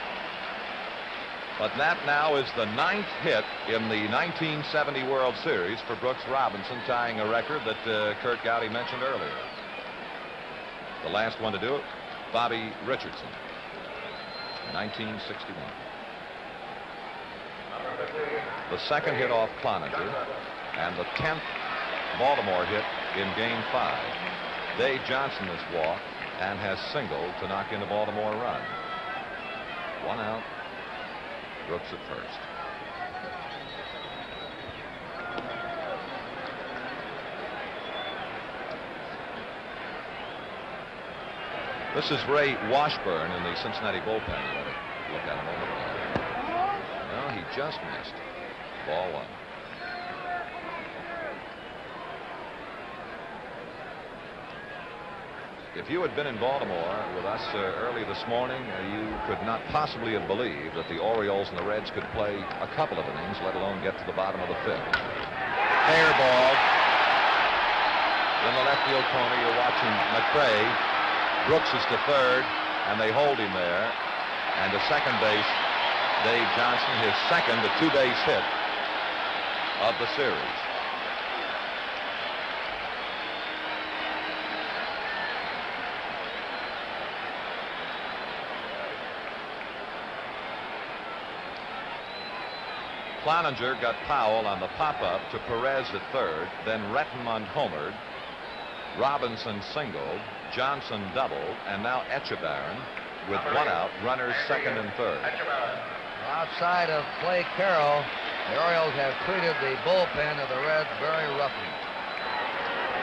But that now is the 9th hit in the 1970 World Series for Brooks Robinson, tying a record that Kurt Gowdy mentioned earlier. The last one to do it, Bobby Richardson, 1961. The second hit off Cloninger, and the 10th Baltimore hit in Game 5. Dave Johnson has walked and has singled to knock in the Baltimore run. 1 out. Brooks at first. This is Ray Washburn in the Cincinnati bullpen. Look at him over there. No, he just missed. Ball 1. If you had been in Baltimore with us early this morning, you could not possibly have believed that the Orioles and the Reds could play a couple of innings, let alone get to the bottom of the 5th. Fair ball. In the left field corner, you're watching McRae. Brooks is to third, and they hold him there. And to second base, Dave Johnson, his second two-base hit of the series. Cloninger got Powell on the pop-up to Perez at third, then Rettenmund homered, Robinson singled, Johnson doubled, and now Etchebarren with 1 out, runners second and third. Outside of Clay Carroll, the Orioles have treated the bullpen of the Reds very roughly.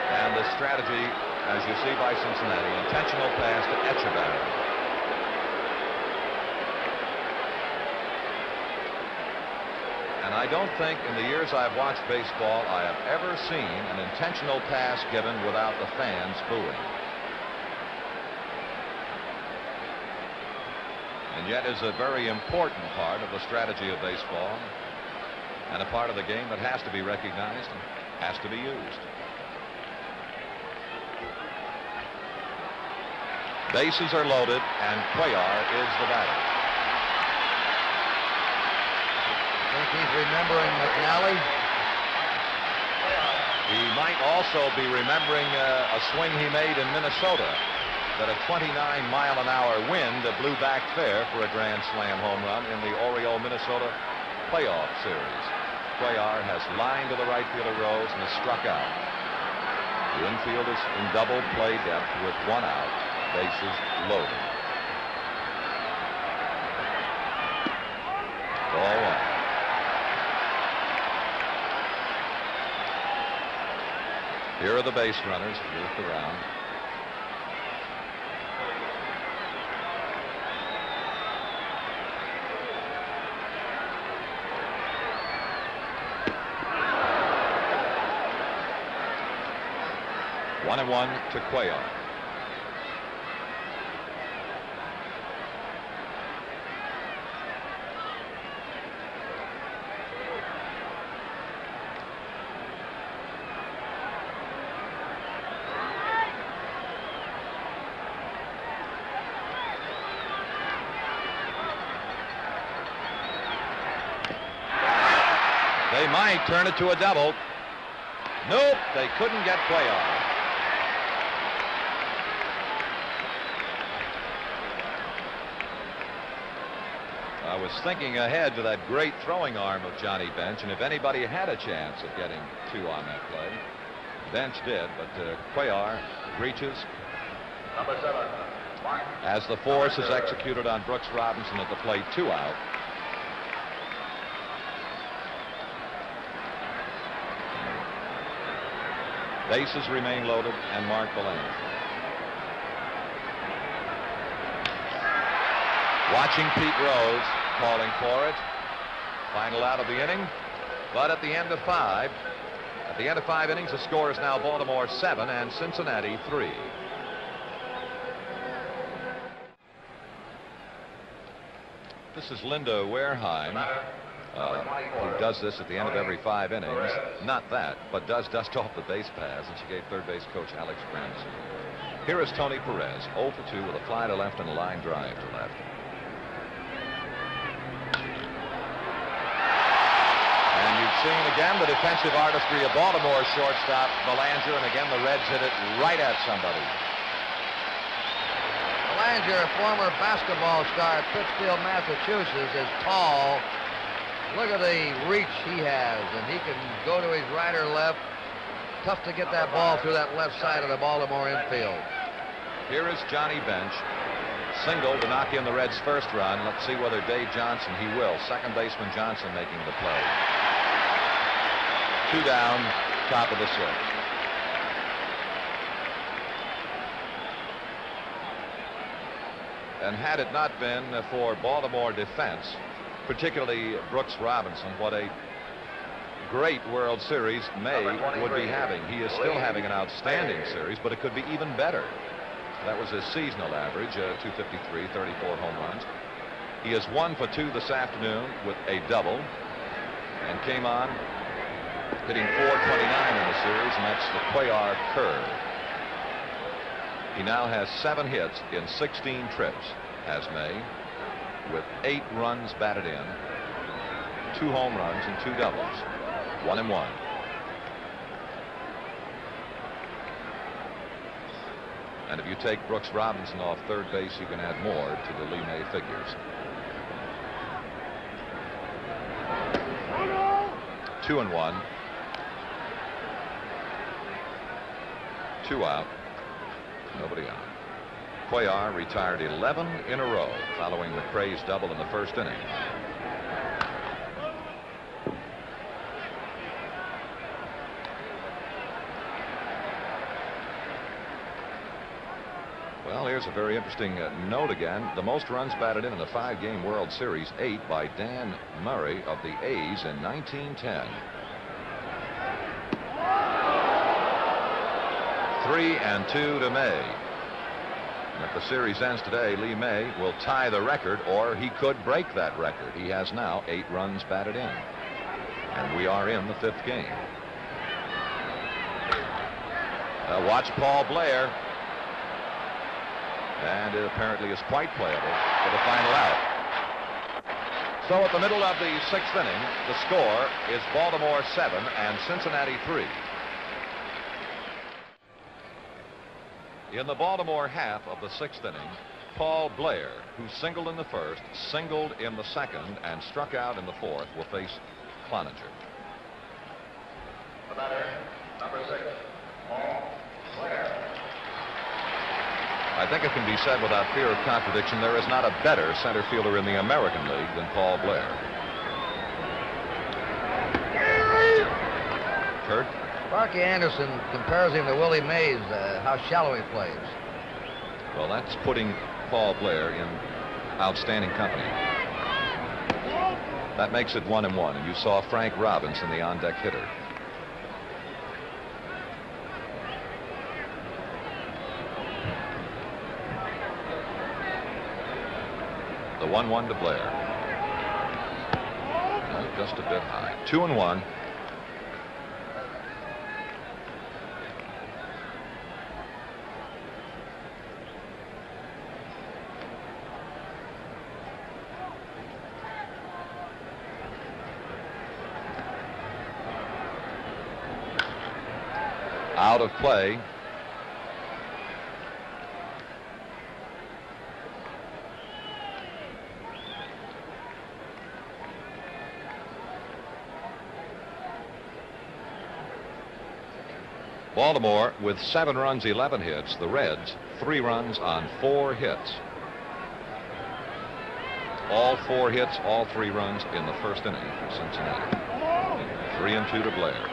And the strategy, as you see by Cincinnati, intentional pass to Etchebarren. And I don't think in the years I've watched baseball I have ever seen an intentional pass given without the fans booing. And yet is a very important part of the strategy of baseball and a part of the game that has to be recognized and has to be used. Bases are loaded and Cuellar is the batter. I think he's remembering McNally. He might also be remembering a swing he made in Minnesota that a 29-mile-an-hour wind blew back fair for a grand slam home run in the Oriole-Minnesota playoff series. Cuellar has lined to the right fielder Rose and has struck out. The infield is in double play depth with 1 out, bases loaded. Ball 1. Here are the base runners. Look around. One and 1 to Cuellar. They might turn it to a double. Nope, they couldn't get Cuellar. I was thinking ahead to that great throwing arm of Johnny Bench, and if anybody had a chance of getting 2 on that play, Bench did, but Cuellar reaches. Number 7. As the force is executed on Brooks Robinson at the plate, 2 out. Bases remain loaded and Mark Belanger. Watching Pete Rose calling for it. Final out of the inning. But at the end of 5 innings, the score is now Baltimore 7 and Cincinnati 3. This is Linda Wareheim, who does this at the end of every 5 innings. Not that, but does dust off the base paths, and she gave third base coach Alex Branson. Here is Tony Perez, 0 for 2 with a fly to left and a line drive to left. And you've seen again the defensive artistry of Baltimore shortstop Belanger, and again the Reds hit it right at somebody. Belanger, a former basketball star at Pittsfield, Massachusetts, is tall. Look at the reach he has, and he can go to his right or left. Tough to get that ball through that left side of the Baltimore infield. Here is Johnny Bench. Single to knock in the Reds' first run. Let's see whether Dave Johnson, he will. Second baseman Johnson making the play. 2 down, top of the 6th. And had it not been for Baltimore defense, particularly Brooks Robinson, what a great World Series May would be having. He is still having an outstanding series, but it could be even better. That was his seasonal average, 253, 34 home runs. He is 1 for 2 this afternoon with a double, and came on hitting .429 in the series, and that's the Cuellar curve. He now has 7 hits in 16 trips as May, with 8 runs batted in, 2 home runs and 2 doubles, 1 and 1. And if you take Brooks Robinson off third base, you can add more to the Lee May figures. 2 and 1. 2 out. Nobody out. Cuellar retired 11 in a row following McRae's double in the first inning. Well, here's a very interesting note again. The most runs batted in the 5-game World Series, 8 by Dan Murray of the A's in 1910. 3-2 to May. And if the series ends today, Lee May will tie the record, or he could break that record. He has now 8 runs batted in. And we are in the 5th game. Watch Paul Blair. And it apparently is quite playable for the final out. So at the middle of the 6th inning, the score is Baltimore 7 and Cincinnati 3. In the Baltimore half of the 6th inning, Paul Blair, who singled in the first, singled in the second, and struck out in the fourth, will face Cloninger. The batter, number 6, Paul Blair. I think it can be said without fear of contradiction, there is not a better center fielder in the American League than Paul Blair. Kurt? Sparky Anderson compares him to Willie Mays, how shallow he plays. Well, that's putting Paul Blair in outstanding company. That makes it 1-1, and you saw Frank Robinson, the on-deck hitter. The 1-1 to Blair. No, just a bit high. 2-1. Out of play. Baltimore with 7 runs, 11 hits. The Reds 3 runs on 4 hits. All 4 hits, all 3 runs in the first inning for Cincinnati. 3-2 to Blair.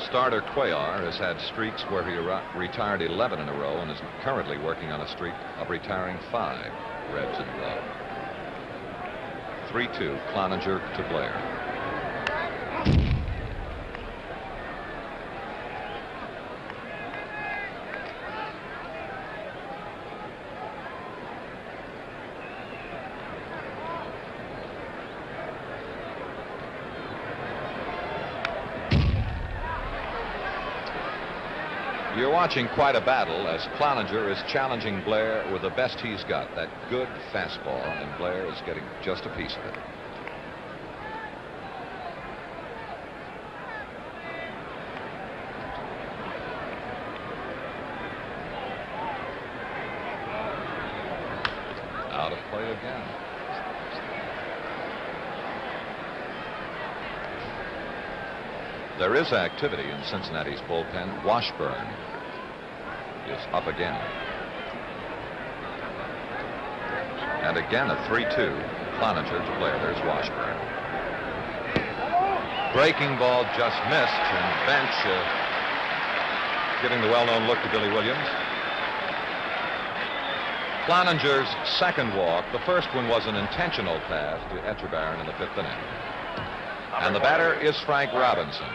Starter Cuellar has had streaks where he retired 11 in a row and is currently working on a streak of retiring 5 Reds in a row. 3-2, Cloninger to Blair. You're watching quite a battle as Cloninger is challenging Blair with the best he's got, that good fastball, and Blair is getting just a piece of it. Out of play again. There is activity in Cincinnati's bullpen. Washburn is up again. And again a 3-2. Cloninger to Blair. There's Washburn. Breaking ball just missed, and Bench giving the well-known look to Billy Williams. Cloninger's second walk. The first one was an intentional pass to Etchebarren in the 5th inning. And the batter is Frank Robinson.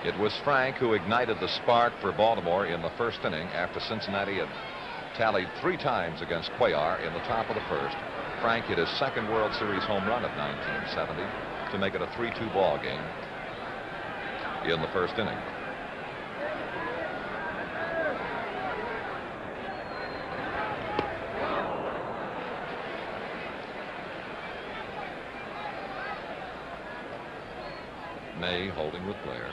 It was Frank who ignited the spark for Baltimore in the 1st inning after Cincinnati had tallied 3 times against Cuellar in the top of the 1st. Frank hit his 2nd World Series home run of 1970 to make it a 3-2 ball game in the 1st inning. May holding with Blair.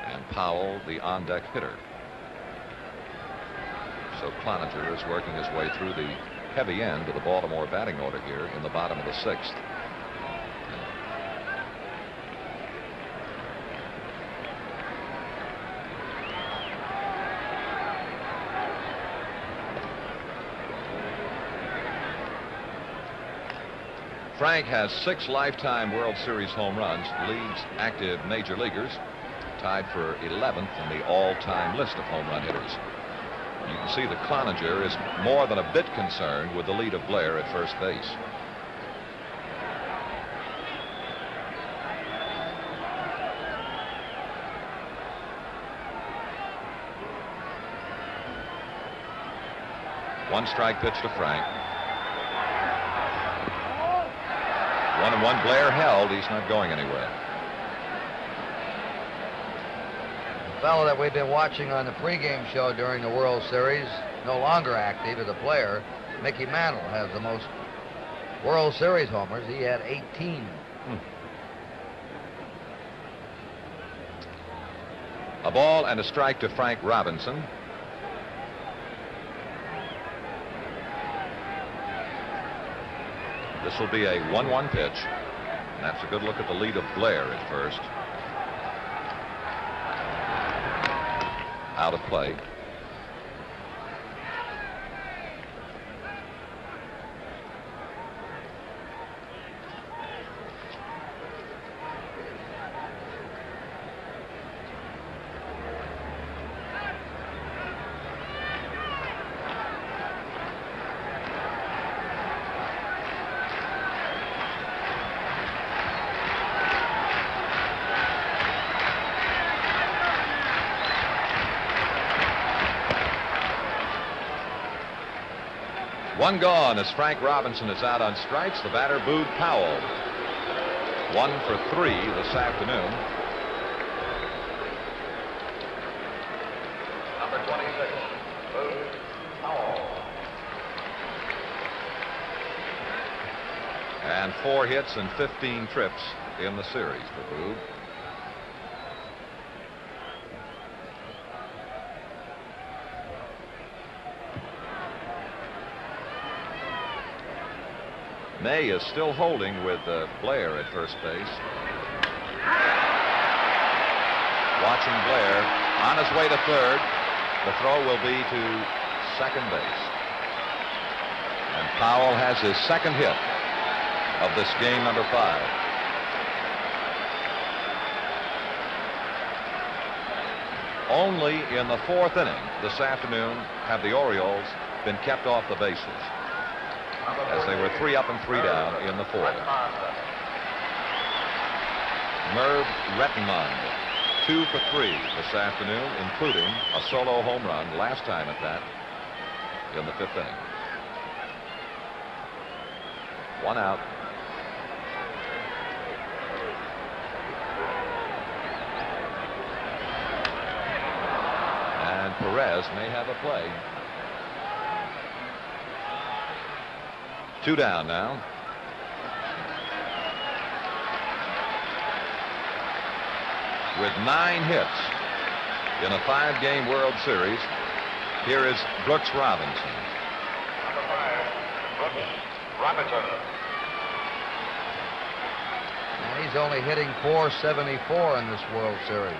And Powell, the on-deck hitter. So Cloninger is working his way through the heavy end of the Baltimore batting order here in the bottom of the 6th. Frank has 6 lifetime World Series home runs, leads active major leaguers, tied for 11th in the all-time list of home run hitters. You can see that Cloninger is more than a bit concerned with the lead of Blair at first base. One strike pitch to Frank. 1-1. Blair held. He's not going anywhere. The fellow that we've been watching on the pregame show during the World Series, no longer active as a player, Mickey Mantle, has the most World Series homers. He had 18. A ball and a strike to Frank Robinson. This will be a 1-1 pitch. And that's a good look at the lead of Blair at first. Out of play. One gone as Frank Robinson is out on strikes. The batter, Boog Powell. 1 for 3 this afternoon. Number 26, Boog Powell. And 4 hits and 15 trips in the series for Boog. May is still holding with Blair at first base. Watching Blair on his way to third. The throw will be to second base. And Powell has his 2nd hit of this game, number 5. Only in the 4th inning this afternoon have the Orioles been kept off the bases, as they were 3 up and 3 down in the 4th. Merv Rettenmund, 2 for 3 this afternoon, including a solo home run, last time at that, in the 5th inning. 1 out. And Perez may have a play. 2 down now. With 9 hits in a 5-game World Series, here is Brooks Robinson. Number 5, Brooks Robinson. And he's only hitting .474 in this World Series.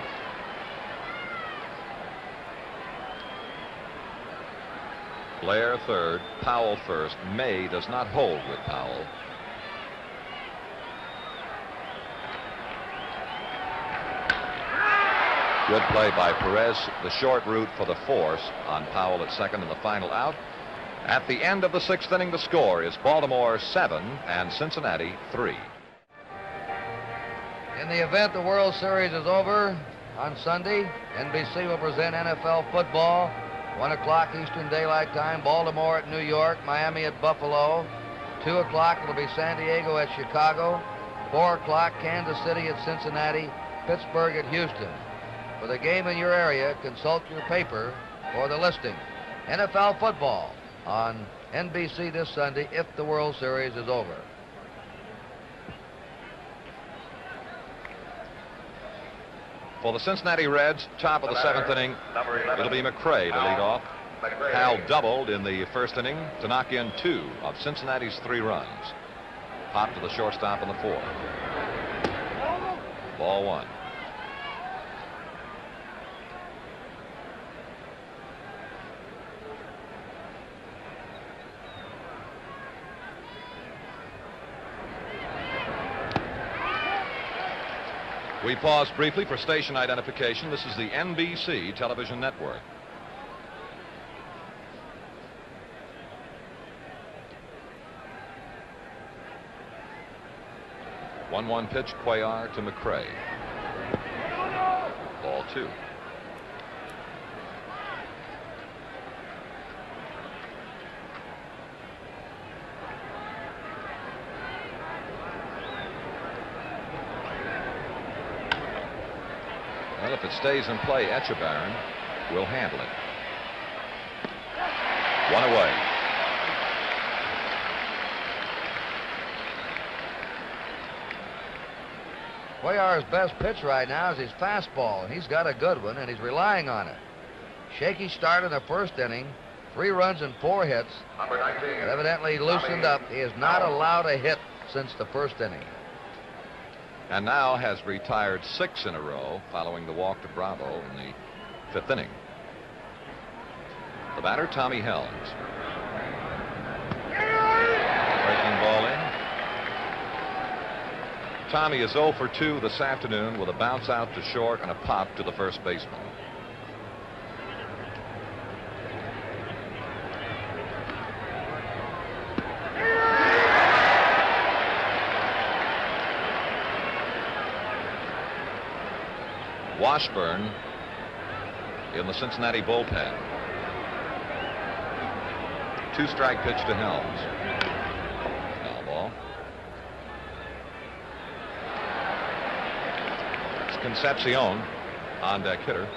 Blair third, Powell first. May does not hold with Powell. Good play by Perez, the short route for the force on Powell at second and the final out. At the end of the 6th inning, the score is Baltimore 7 and Cincinnati 3. In the event the World Series is over on Sunday, NBC will present NFL football. 1 o'clock Eastern Daylight Time, Baltimore at New York, Miami at Buffalo. 2 o'clock it'll be San Diego at Chicago. 4 o'clock Kansas City at Cincinnati, Pittsburgh at Houston. For the game in your area, consult your paper for the listing. NFL football on NBC this Sunday if the World Series is over. For the Cincinnati Reds, top of the 7th inning, it'll be McRae to lead off. Hal doubled in the 1st inning to knock in 2 of Cincinnati's 3 runs. Pop to the shortstop in the 4th. Ball 1. We pause briefly for station identification. This is the NBC television network. One pitch, Cuellar to McRae. Ball 2. Well, if it stays in play, Echebarren will handle it. 1 away. Cuellar's best pitch right now is his fastball, and he's got a good one, and he's relying on it. Shaky start in the 1st inning, 3 runs and 4 hits. But evidently loosened up. He is not allowed a hit since the 1st inning. And now has retired 6 in a row following the walk to Bravo in the 5th inning. The batter, Tommy Helms. Breaking ball in. Tommy is 0 for 2 this afternoon with a bounce out to short and a pop to the first baseman. Washburn in the Cincinnati bullpen. 2-strike pitch to Helms. Foul ball. It's Concepcion, on deck hitter.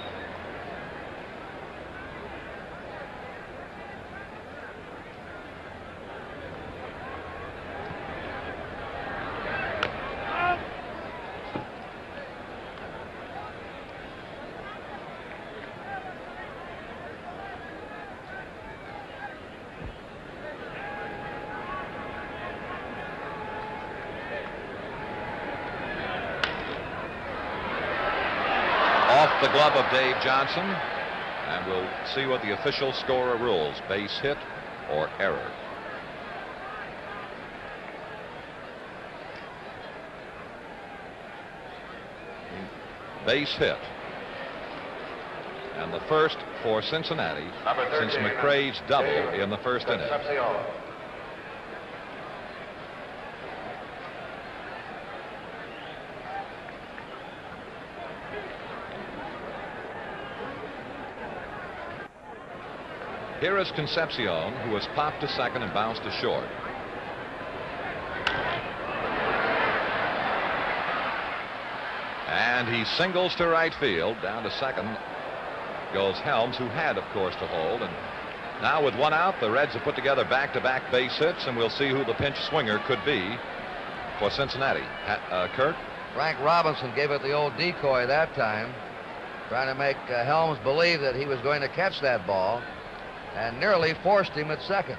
The glove of Dave Johnson, and we'll see what the official scorer rules. Base hit or error. Base hit. And the first for Cincinnati since McRae's double in the 1st inning. Here is Concepcion, who has popped to second and bounced to short. And he singles to right field. Down to second goes Helms, who had, of course, to hold. And now with 1 out, the Reds have put together back-to-back base hits, and we'll see who the pinch swinger could be for Cincinnati. Kurt? Frank Robinson gave it the old decoy that time, trying to make Helms believe that he was going to catch that ball, and nearly forced him at second.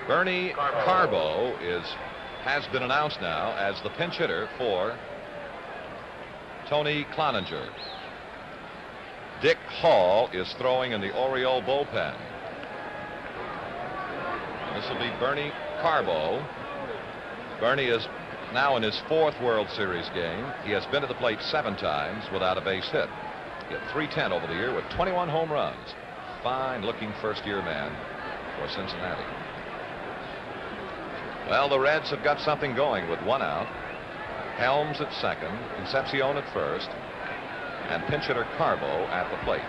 Bernie Carbo is has been announced now as the pinch hitter for Tony Cloninger. Dick Hall is throwing in the Oriole bullpen. This will be Bernie Carbo. Bernie is now in his 4th World Series game. He has been to the plate 7 times without a base hit. He hit .310 over the year with 21 home runs. Fine-looking first-year man for Cincinnati. Well, the Reds have got something going with 1 out. Helms at second, Concepcion at first, and pinch hitter Carbo at the plate.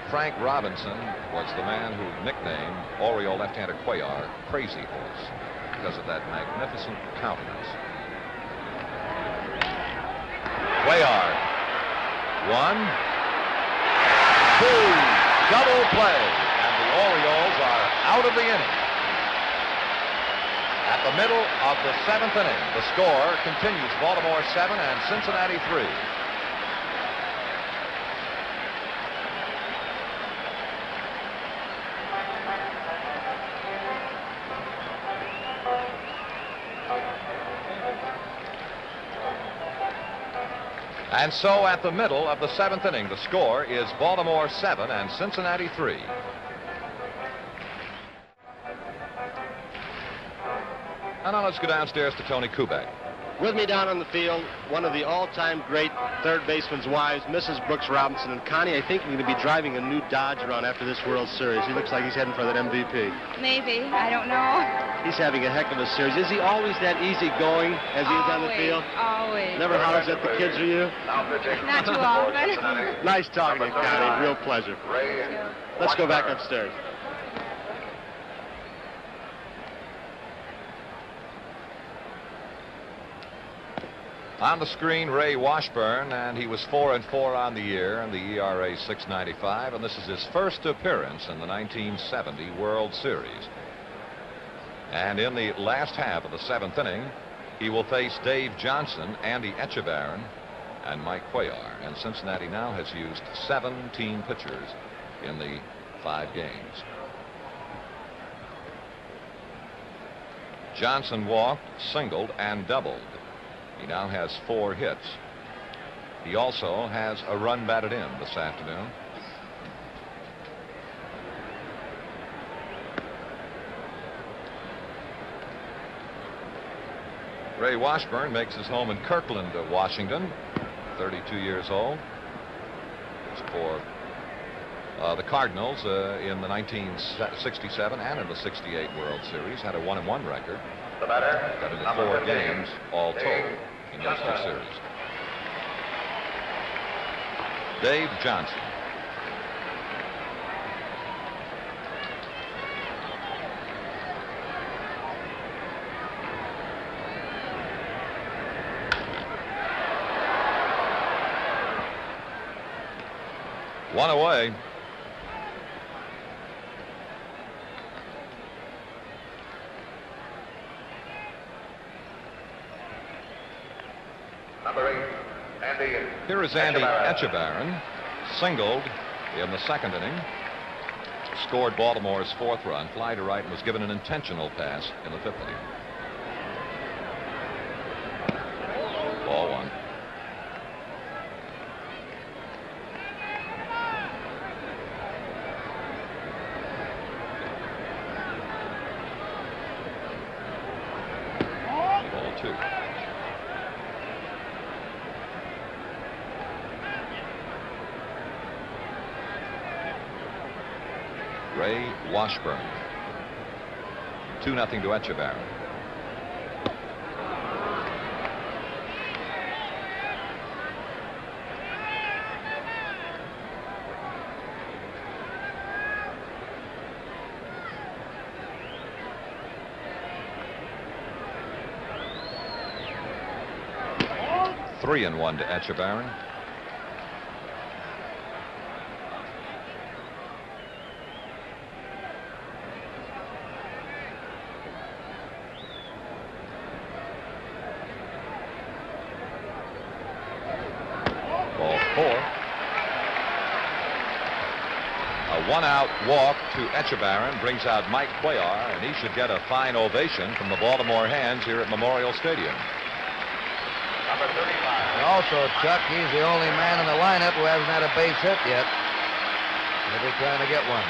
Frank Robinson was the man who nicknamed Oriole left-hander Cuellar Crazy Horse because of that magnificent countenance. Cuellar, 1, 2, double play, and the Orioles are out of the inning. At the middle of the 7th inning, the score continues: Baltimore 7 and Cincinnati 3. And so at the middle of the 7th inning, the score is Baltimore 7 and Cincinnati 3. And now let's go downstairs to Tony Kubek. With me down on the field, one of the all-time great third baseman's wives, Mrs. Brooks Robinson. And Connie, I think you're going to be driving a new Dodge around after this World Series. He looks like he's heading for that MVP. Maybe. I don't know. He's having a heck of a series. Is he always that easygoing as he is on the field? Always. Never hollers at the kids, are you? Not too often. Nice talking to you, Connie. Real pleasure. Let's go back upstairs. On the screen, Ray Washburn, and he was 4-4 on the year, and the ERA 6.95, and this is his first appearance in the 1970 World Series. And in the last half of the 7th inning, he will face Dave Johnson, Andy Etchebarren, and Mike Cuellar. And Cincinnati now has used 17 pitchers in the 5 games. Johnson walked, singled, and doubled. He now has 4 hits. He also has a run batted in this afternoon. Ray Washburn makes his home in Kirkland, Washington, 32 years old. It's for the Cardinals in the 1967 and in the 68 World Series. Had a 1-1 record. The batter, got into 4 games all told in those 2 series. Dave Johnson. One away. Here is Andy Etchebarren, singled in the 2nd inning, scored Baltimore's 4th run, fly to right, and was given an intentional pass in the 5th inning. Ball 1. Ball 2. Ray Washburn. 2-0 to Etchebarren. Three and 1 to Etchebarren. Ball 4. A one-out walk to Echebarren brings out Mike Cuellar, and he should get a fine ovation from the Baltimore hands here at Memorial Stadium. And also, Chuck, he's the only man in the lineup who hasn't had a base hit yet. He'll be trying to get one.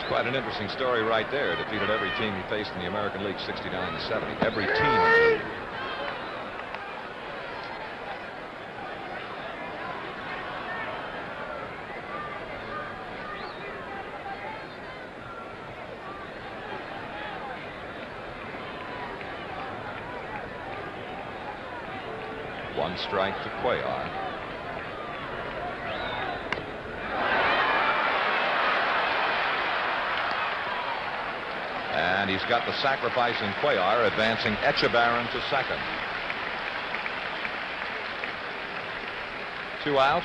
Quite an interesting story right there. Defeated every team he faced in the American League 69 to 70. Every team in the league. One strike to Cuellar. And he's got the sacrificing Cuellar, advancing Echebarren to second. 2 out,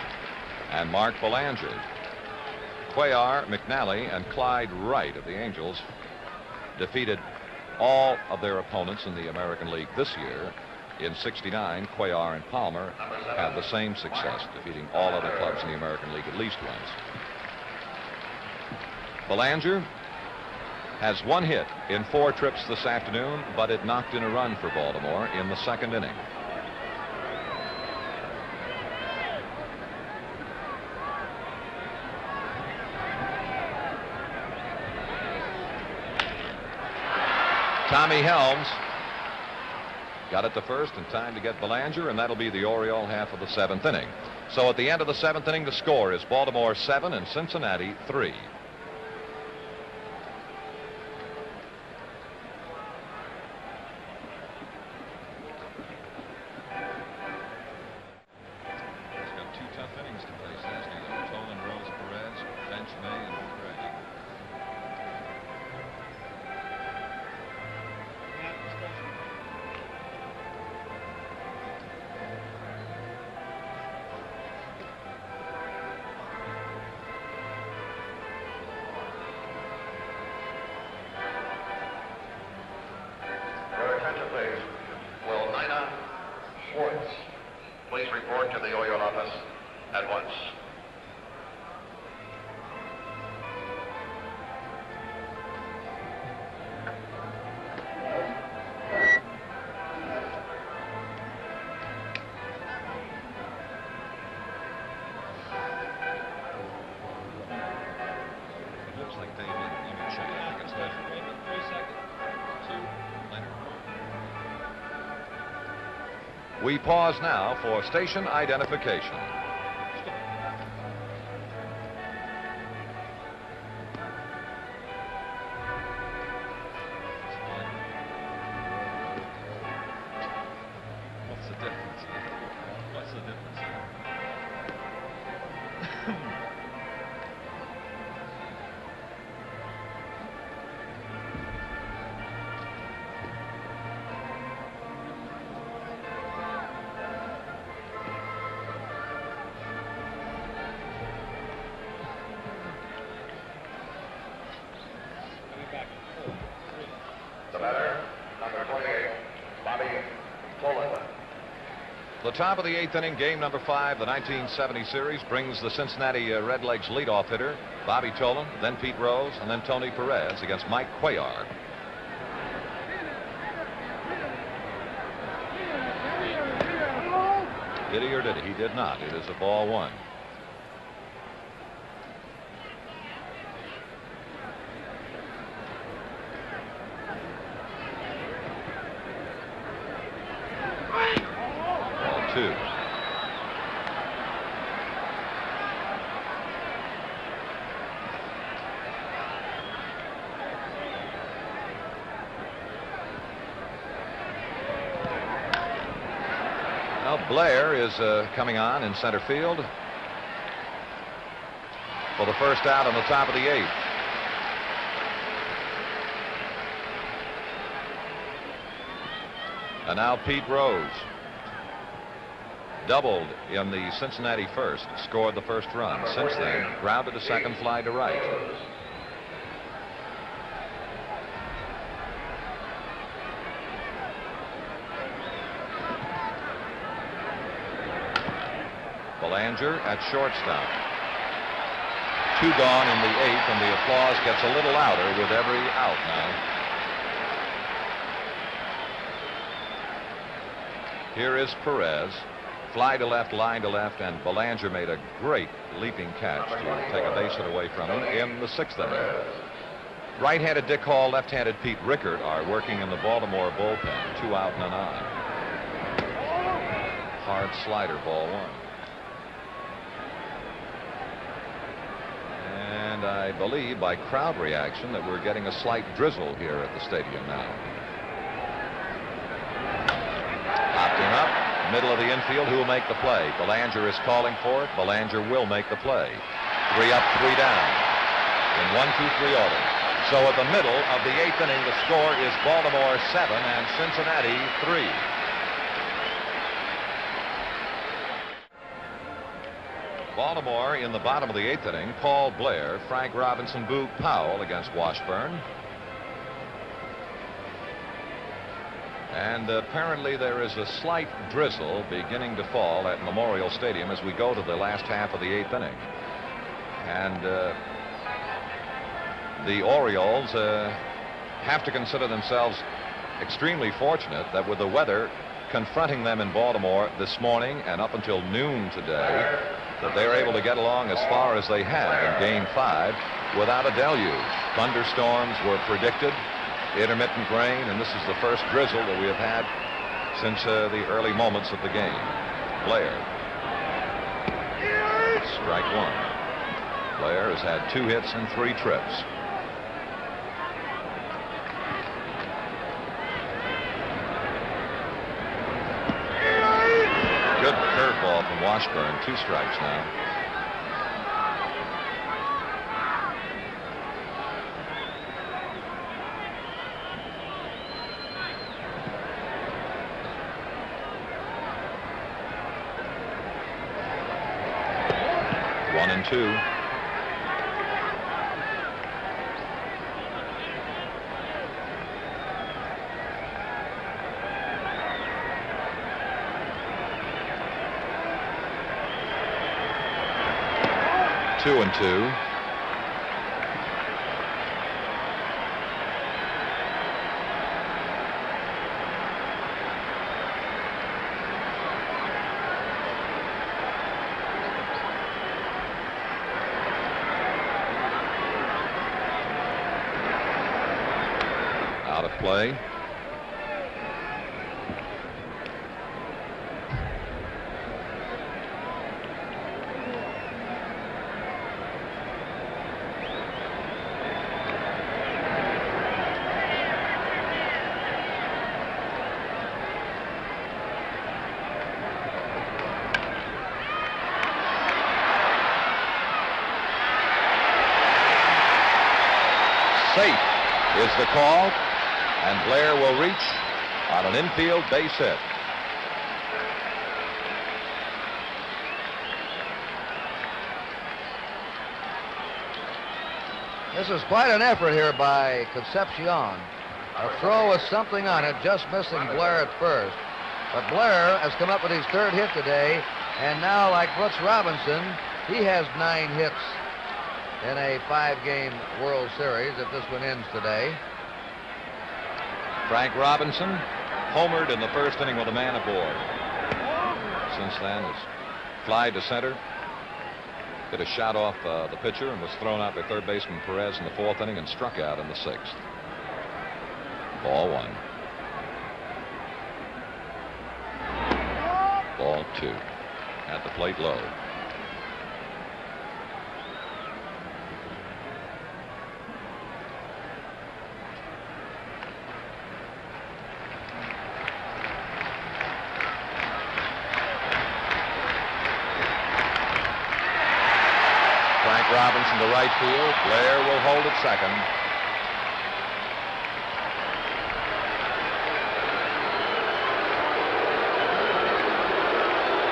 and Mark Belanger. Cuellar, McNally, and Clyde Wright of the Angels defeated all of their opponents in the American League this year. In '69, Cuellar and Palmer had the same success, defeating all other clubs in the American League at least once. Belanger has 1 hit in 4 trips this afternoon, but it knocked in a run for Baltimore in the second inning. Tommy Helms got it to first in time to get Belanger, and that'll be the Oriole half of the 7th inning. So at the end of the 7th inning, the score is Baltimore 7 and Cincinnati 3. Please report to the Oriole office at once. It looks like David, let me check. I think it's measured. 3 seconds. 2, later. We pause now for station identification. What's the difference? What's the difference? The batter, number 28, Bobby Tolan. The top of the 8th inning, game number 5, the 1970 series, brings the Cincinnati Redlegs leadoff hitter, Bobby Tolan, then Pete Rose, and then Tony Perez against Mike Cuellar. Did he or did he? He did not. It is a ball 1. Ball 2. Now Blair is coming on in center field for the first out on the top of the 8th. And now Pete Rose doubled in the Cincinnati first, scored the first run. Since then, grounded a second fly to right. Belanger at shortstop. 2 gone in the 8th, and the applause gets a little louder with every out now. Here is Perez. Fly to left, line to left, and Belanger made a great leaping catch to take a base hit away from him in the 6th inning. Right-handed Dick Hall, left-handed Pete Rickard are working in the Baltimore bullpen. 2 out and an on. Hard slider, ball 1. And I believe by crowd reaction that we're getting a slight drizzle here at the stadium now. Opting up, middle of the infield, who will make the play? Belanger is calling for it. Belanger will make the play. 3 up, 3 down in 1-2-3 order. So at the middle of the 8th inning, the score is Baltimore 7 and Cincinnati 3. Baltimore in the bottom of the 8th inning. Paul Blair, Frank Robinson, Boog Powell against Washburn. And apparently there is a slight drizzle beginning to fall at Memorial Stadium as we go to the last half of the 8th inning. And the Orioles have to consider themselves extremely fortunate that with the weather confronting them in Baltimore this morning and up until noon today, that they were able to get along as far as they had in Game 5 without a deluge. Thunderstorms were predicted, intermittent rain, and this is the first drizzle that we have had since the early moments of the game. Blair. Strike 1. Blair has had 2 hits and 3 trips. Good curveball from Washburn. 2 strikes now. One and 2. Two and 2. Out of play. Safe is the call, and Blair will reach on an infield base hit. This is quite an effort here by Concepcion. A throw with something on it, just missing Blair at first. But Blair has come up with his 3rd hit today, and now, like Brooks Robinson, he has 9 hits in a 5-game World Series if this one ends today. Frank Robinson homered in the 1st inning with a man aboard. Since then, has fly to center, hit a shot off the pitcher, and was thrown out by 3rd baseman Perez in the 4th inning and struck out in the 6th. Ball 1. Ball 2. At the plate low. Robinson to right field. Blair will hold at second.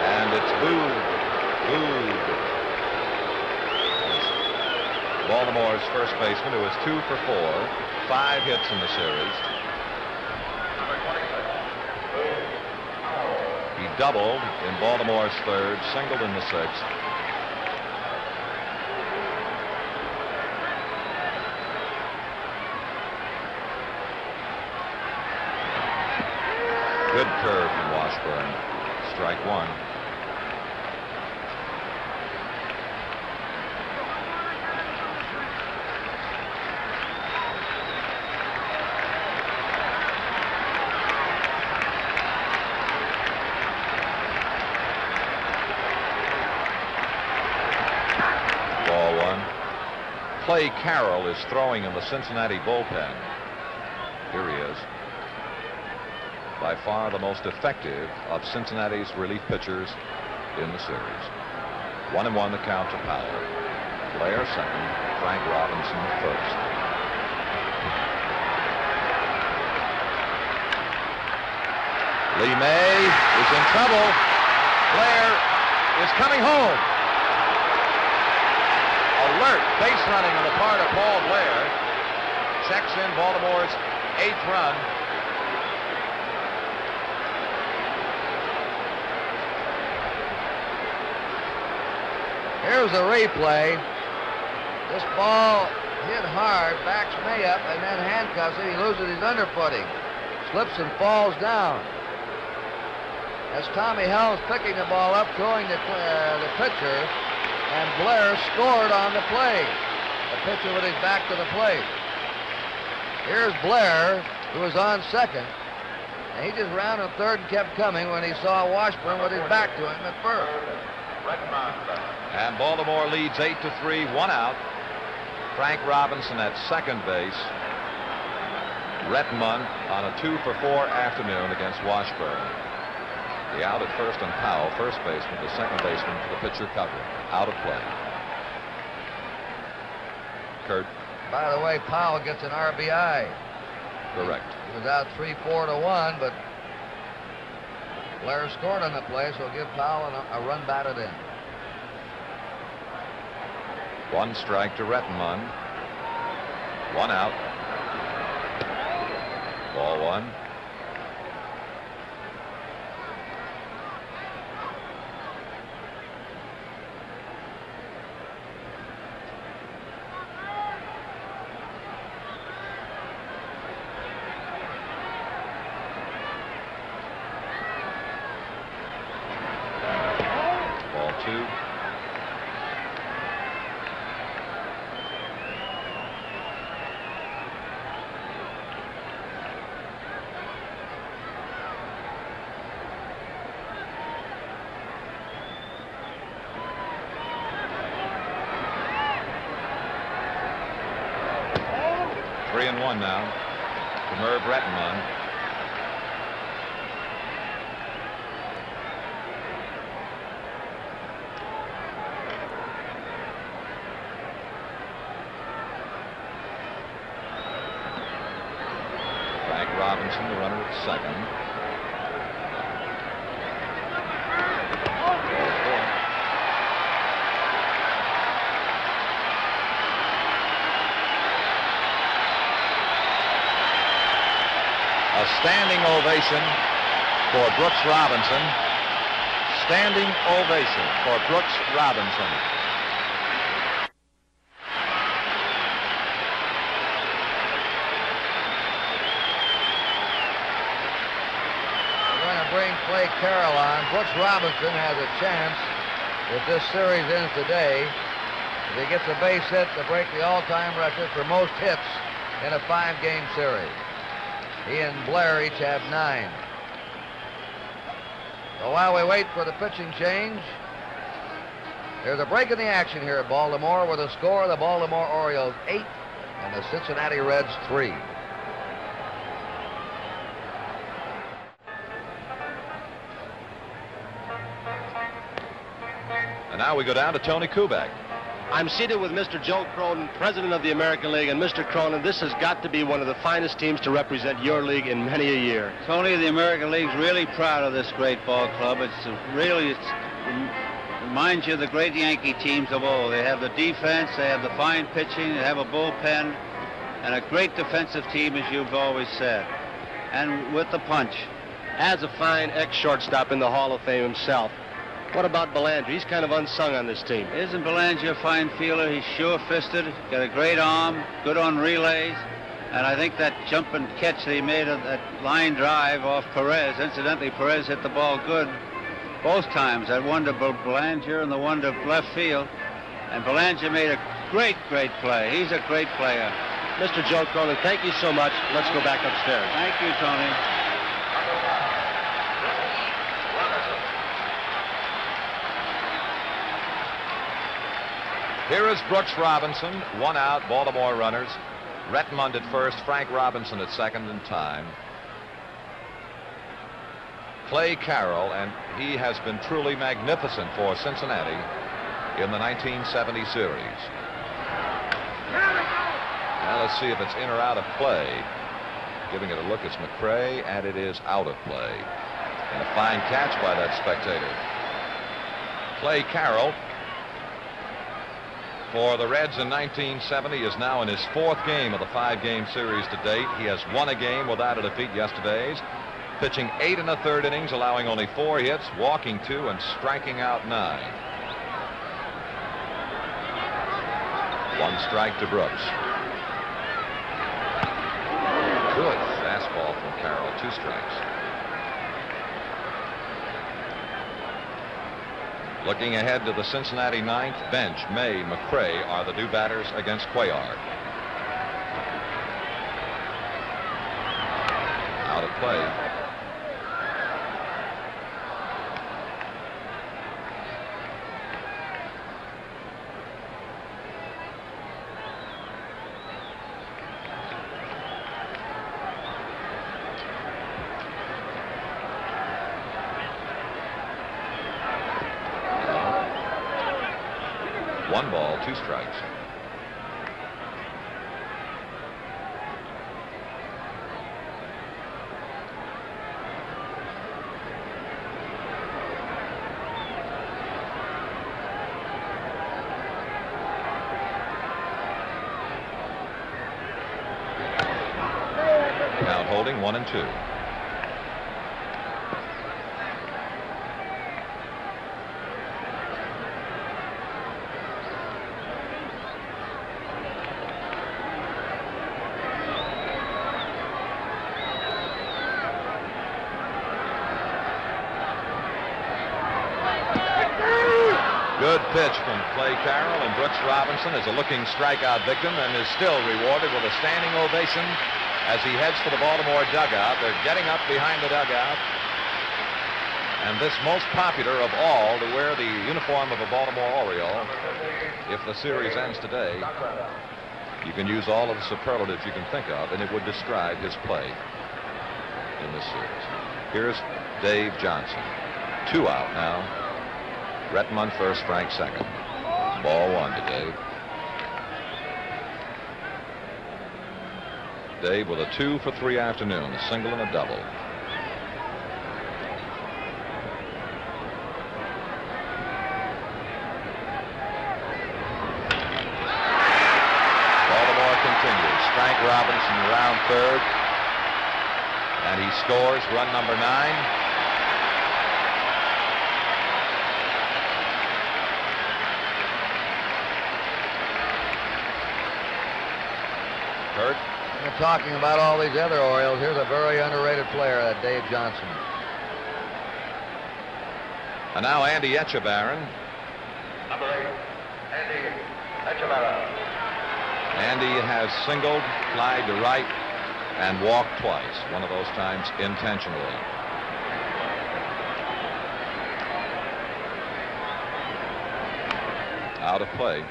And it's Boog. Baltimore's first baseman, who is 2 for 4, 5 hits in the series. He doubled in Baltimore's third, singled in the sixth. Good curve from Washburn. Strike one. Ball one. Clay Carroll is throwing in the Cincinnati bullpen. Here he is. By far the most effective of Cincinnati's relief pitchers in the series. 1-1 the count to Powell. Blair second, Frank Robinson first. Lee May is in trouble. Blair is coming home. Alert base running on the part of Paul Blair. Checks in Baltimore's 8th run. Here's the replay. This ball hit hard, backs May up, and then handcuffs him. He loses his underfooting. Slips and falls down. As Tommy Helms picking the ball up, throwing the pitcher, and Blair scored on the play. The pitcher with his back to the plate. Here's Blair, who was on second, and he just rounded third and kept coming when he saw Washburn with his back to him at first. And Baltimore leads 8-3, 1 out. Frank Robinson at second base. Rettenmund on a 2-for-4 afternoon against Washburn. The out at first on Powell, first baseman, the second baseman for the pitcher cover. Out of play. Kurt. By the way, Powell gets an RBI. Correct. He was out 3-4 to 1, but Blair scored on the play, so give Powell a run batted in. 1 strike to Rettenmund. 1 out. Ball one. Ball two. Three and one now to Merv Rettenmund. Frank Robinson, the runner at second. A standing ovation for Brooks Robinson. Standing ovation for Brooks Robinson. We're going to bring Clay Carroll on. Brooks Robinson has a chance, if this series ends today, if he gets a base hit, to break the all-time record for most hits in a 5-game series. He and Blair each have 9. So while we wait for the pitching change, there's a break in the action here at Baltimore with a score of the Baltimore Orioles 8 and the Cincinnati Reds 3. And now we go down to Tony Kubek. I'm seated with Mr. Joe Cronin, president of the American League. And Mr. Cronin, this has got to be one of the finest teams to represent your league in many a year. Tony, the American League's really proud of this great ball club. It reminds you of the great Yankee teams of old. They have the defense, they have the fine pitching, they have a bullpen, and a great defensive team, as you've always said. And with the punch. as a fine ex-shortstop in the Hall of Fame himself. What about Belanger? He's kind of unsung on this team. Isn't Belanger a fine fielder? He's sure-fisted, got a great arm, good on relays, and I think that jump and catch that he made of that line drive off Perez, incidentally, Perez hit the ball good both times, that one to Belanger and the one to left field, and Belanger made a great play. He's a great player. Mr. Joe Cronin, thank you so much. Let's go back upstairs. Thank you, Tony. Here is Brooks Robinson, 1 out, Baltimore runners. Retmund at first, Frank Robinson at second in time. Clay Carroll, and he has been truly magnificent for Cincinnati in the 1970 series. Now let's see if it's in or out of play. Giving it a look, it's McRae, and it is out of play. And a fine catch by that spectator. Clay Carroll, for the Reds in 1970, is now in his 4th game of the 5-game series to date. He has won a game without a defeat yesterday's, pitching 8 1/3 innings, allowing only 4 hits, walking 2, and striking out 9. 1 strike to Brooks. Good fastball from Carroll, 2 strikes. Looking ahead to the Cincinnati 9th bench, May, McRae are the 2 batters against Cuellar. Out of play. One ball, 2 strikes. Count holding 1 and 2. Good pitch from Clay Carroll, and Brooks Robinson is a looking strikeout victim and is still rewarded with a standing ovation as he heads for the Baltimore dugout. They're getting up behind the dugout. And this most popular of all to wear the uniform of a Baltimore Oriole, if the series ends today, you can use all of the superlatives you can think of, and it would describe his play in this series. Here's Dave Johnson. 2 out now. Retmund first, Frank second. Ball 1 to Dave. Dave with a 2 for 3 afternoon, a single and a double. Baltimore continues. Frank Robinson around third. And he scores run number 9. Kurt? We're talking about all these other Orioles. Here's a very underrated player, Dave Johnson. And now Andy Etchebarren. Number 8, Andy Etchebarren. Andy has singled, flied to right, and walked twice. One of those times intentionally. Out of play.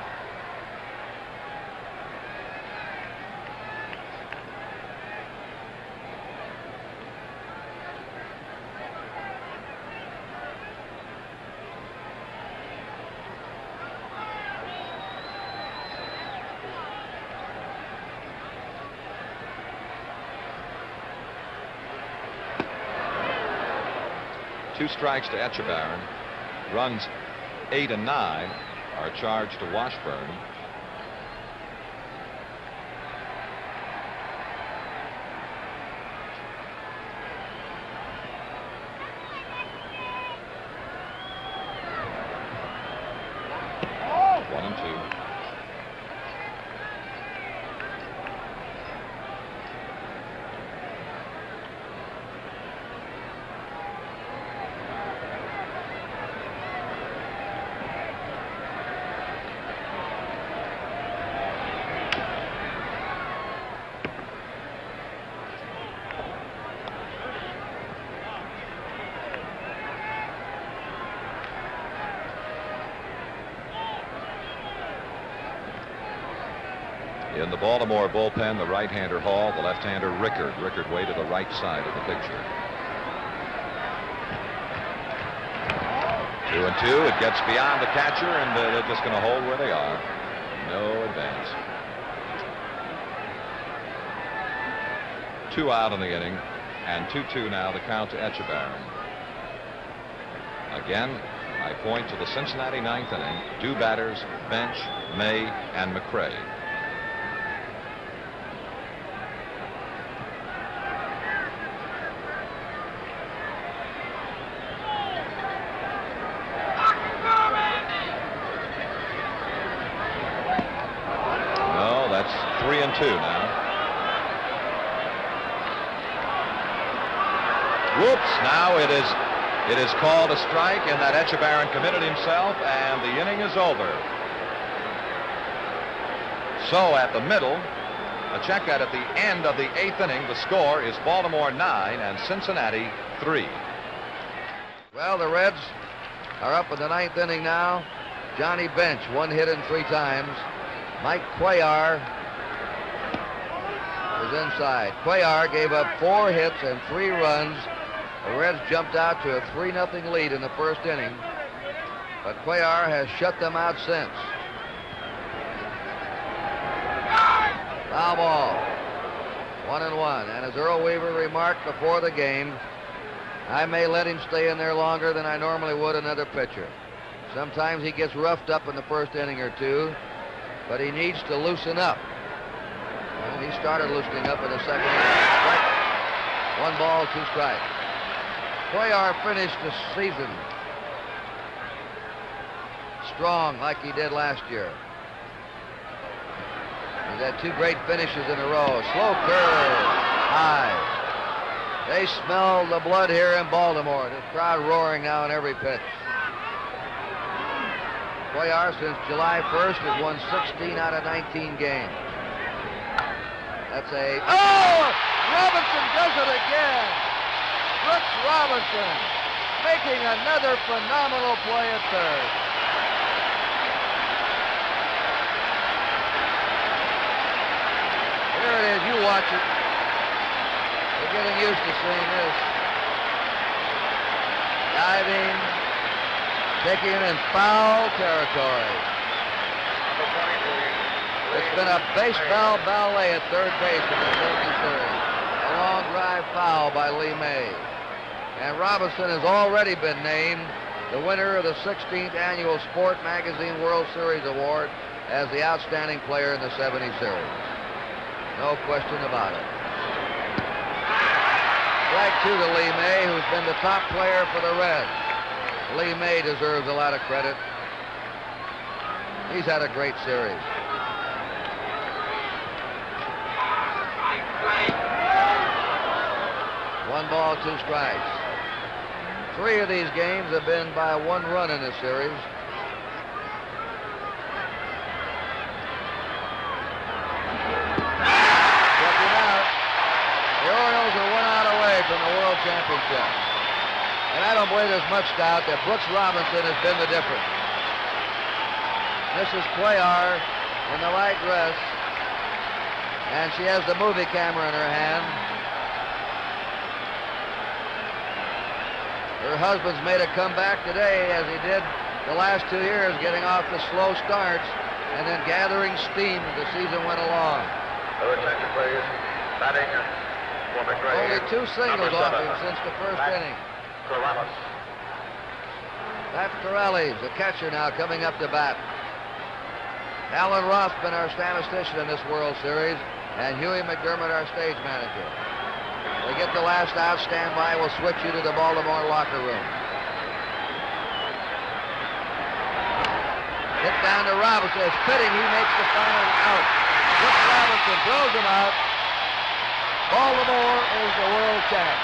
Two strikes to Etchebarren. Runs 8 and 9 are charged to Washburn. In the Baltimore bullpen, the right-hander Hall, the left-hander Rickard. Rickard way to the right side of the picture. 2-2. It gets beyond the catcher, and they're just going to hold where they are. No advance. 2 out in the inning, and 2-2 now the count to Etchebarren. Again, I point to the Cincinnati ninth inning. 2 batters, Bench, May, and McRae. No, that's 3-2 now. Whoops, now it is called a strike, and that Etchebarren committed himself, and the inning is over. So at the middle, a check that at the end of the 8th inning, the score is Baltimore 9 and Cincinnati 3. Well, the Reds are up in the 9th inning now. Johnny Bench, 1 hit in 3 times. Mike Cuellar is inside. Cuellar gave up 4 hits and 3 runs. The Reds jumped out to a 3-0 lead in the 1st inning, but Cuellar has shut them out since. Foul ball. 1-1. And as Earl Weaver remarked before the game, I may let him stay in there longer than I normally would another pitcher. Sometimes he gets roughed up in the 1st inning or 2, but he needs to loosen up. And he started loosening up in the 2nd inning. 1 ball, 2 strikes. Cuellar finished the season strong like he did last year. He's had 2 great finishes in a row. Slow curve, high. They smell the blood here in Baltimore. The crowd roaring now in every pitch. Cuellar, since July 1st, has won 16 out of 19 games. That's a... Oh! Robinson does it again! Brooks Robinson making another phenomenal play at third. Here it is. You watch it. We're getting used to seeing this. Diving, taking it in foul territory. It's been a baseball ballet at third base in the 70 series. A long drive foul by Lee May. And Robinson has already been named the winner of the 16th Annual Sport Magazine World Series Award as the outstanding player in the 70 series. No question about it. Strike 2 to Lee May, who's been the top player for the Reds. Lee May deserves a lot of credit. He's had a great series. One ball, 2 strikes. 3 of these games have been by 1 run in this series. Checking out. The Orioles are 1 out away from the World Championship. And I don't believe there's much doubt that Brooks Robinson has been the difference. Mrs. Cuellar in the white dress, and she has the movie camera in her hand. Her husband's made a comeback today, as he did the last 2 years, getting off the slow starts and then gathering steam as the season went along. Attention, please. Batting for McRae. Only 2 singles off him since the 1st inning. Corrales. Pat Corrales, the catcher, now coming up to bat. Alan Ruff been our statistician in this World Series, and Huey McDermott, our stage manager. We get the last out, stand by. We'll switch you to the Baltimore locker room. Hit down to Robinson. It's pitting. He makes the final out. Brooks Robinson throws him out. Baltimore is the world champ.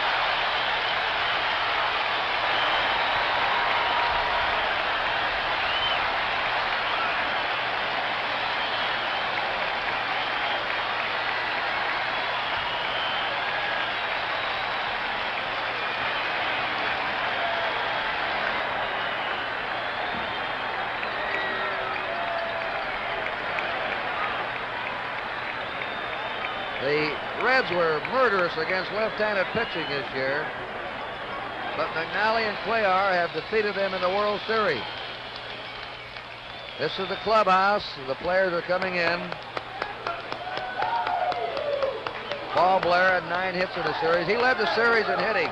The Reds were murderous against left-handed pitching this year, but McNally and Cuellar have defeated them in the World Series. This is the clubhouse. The players are coming in. Paul Blair had 9 hits in the series. He led the series in hitting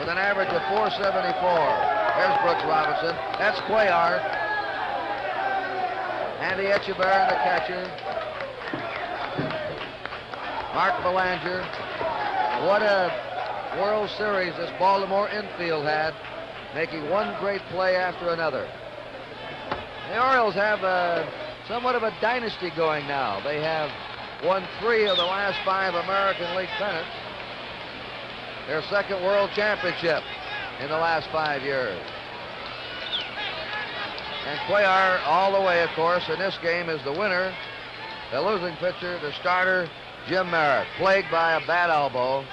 with an average of .474. There's Brooks Robinson. That's Cuellar. Andy Etchebarren, the catcher. Mark Belanger. What a World Series this Baltimore infield had, making one great play after another. The Orioles have somewhat of a dynasty going now. They have won 3 of the last 5 American League pennants. Their second World Championship in the last 5 years. And Cuellar all the way, of course, in this game is the winner. The losing pitcher, the starter, Jim Merritt, plagued by a bad elbow.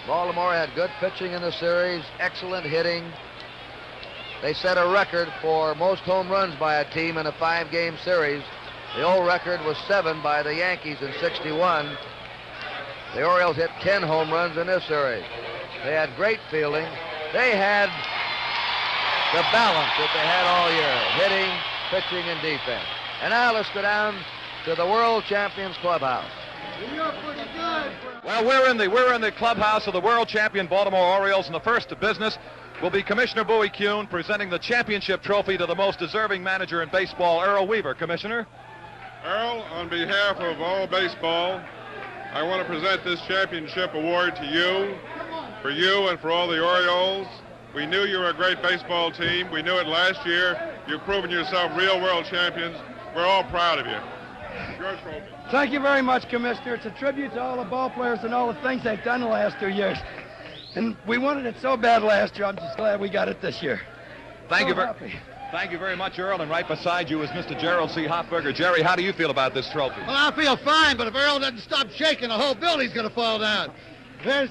Baltimore had good pitching in the series, excellent hitting. They set a record for most home runs by a team in a 5-game series. The old record was 7 by the Yankees in '61. The Orioles hit 10 home runs in this series. They had great fielding. They had the balance that they had all year, hitting, pitching, and defense. And now let's go down to the World Champions Clubhouse. Well, we're in the clubhouse of the world champion Baltimore Orioles, and the first to business will be Commissioner Bowie Kuhn presenting the championship trophy to the most deserving manager in baseball, Earl Weaver. Commissioner. Earl, on behalf of all baseball, I want to present this championship award to you, for you and for all the Orioles. We knew you were a great baseball team. We knew it last year. You've proven yourself real world champions. We're all proud of you. Your trophy. Thank you very much, Commissioner. It's a tribute to all the ball players and all the things they've done the last 2 years. And we wanted it so bad last year. I'm just glad we got it this year. Thank you very much, Earl. And right beside you is Mr. Gerald C. Hotberger. Jerry, how do you feel about this trophy? Well, I feel fine, but if Earl doesn't stop shaking, the whole building's going to fall down. There's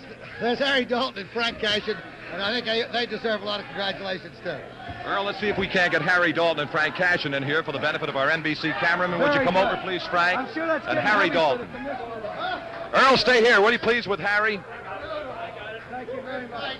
Harry Dalton and Frank Cashin, and I think they deserve a lot of congratulations, too. Earl, let's see if we can't get Harry Dalton and Frank Cashin in here for the benefit of our NBC cameraman. Would you come over, please, Frank? I'm sure that's and Harry Dalton. Earl, stay here. Will you please with Harry? Thank you very much.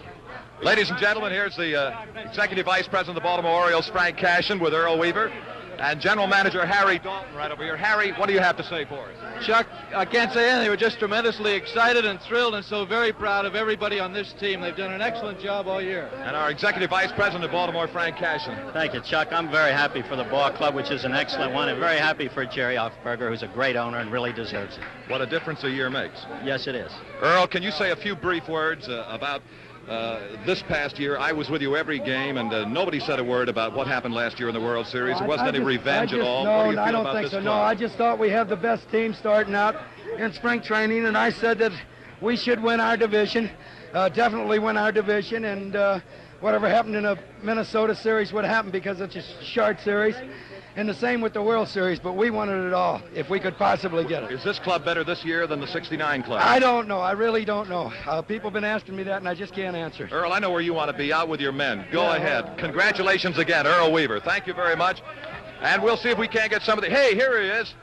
Ladies and gentlemen, here's the Executive Vice President of the Baltimore Orioles, Frank Cashin, with Earl Weaver, and General Manager Harry Dalton right over here. Harry, what do you have to say for us? Chuck, I can't say anything. We're just tremendously excited and thrilled and so very proud of everybody on this team. They've done an excellent job all year. And our Executive Vice President of Baltimore, Frank Cashin. Thank you, Chuck. I'm very happy for the ball club, which is an excellent one, and very happy for Jerry Hoffberger, who's a great owner and really deserves it. What a difference a year makes. Yes, it is. Earl, can you say a few brief words about this past year? I was with you every game, and nobody said a word about what happened last year in the World Series. There wasn't any revenge at all. No, what do you feel I don't about think this so. club? No, I just thought we had the best team starting out in spring training, and I said that we should win our division, definitely win our division, and whatever happened in a Minnesota series would happen because it's a short series. And the same with the World Series, but we wanted it all, if we could possibly get it. Is this club better this year than the '69 club? I don't know. I really don't know. People have been asking me that, and I just can't answer. Earl, I know where you want to be, out with your men. Go Yeah, ahead. Congratulations again, Earl Weaver. Thank you very much. And we'll see if we can't get somebody. Hey, here he is.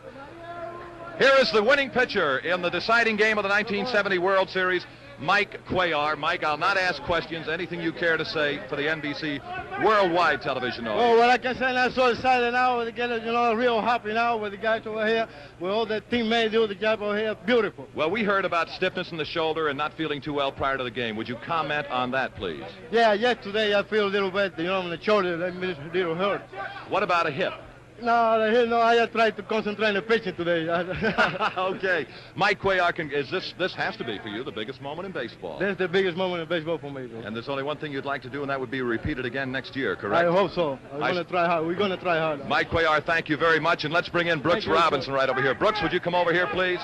Here is the winning pitcher in the deciding game of the 1970 World Series, Mike Cuellar. Mike, I'll not ask questions. Anything you care to say for the NBC worldwide television audience? Oh, well, like I said, I'm so excited now. We get, real happy now with the guys over here. With all the teammates do the job over here. Beautiful. Well, we heard about stiffness in the shoulder and not feeling too well prior to the game. Would you comment on that, please? Yeah, today I feel a little bit, on the shoulder, a little hurt. What about a hip? No, I just try to concentrate on the pitching today. Okay. Mike Cuellar, this has to be for you the biggest moment in baseball. This is the biggest moment in baseball for me. And there's only one thing you'd like to do, and that would be repeat it again next year, correct? I hope so. We're going to try hard. We're going to try hard. Mike Cuellar, thank you very much. And let's bring in Brooks Robinson right over here. Brooks, would you come over here, please?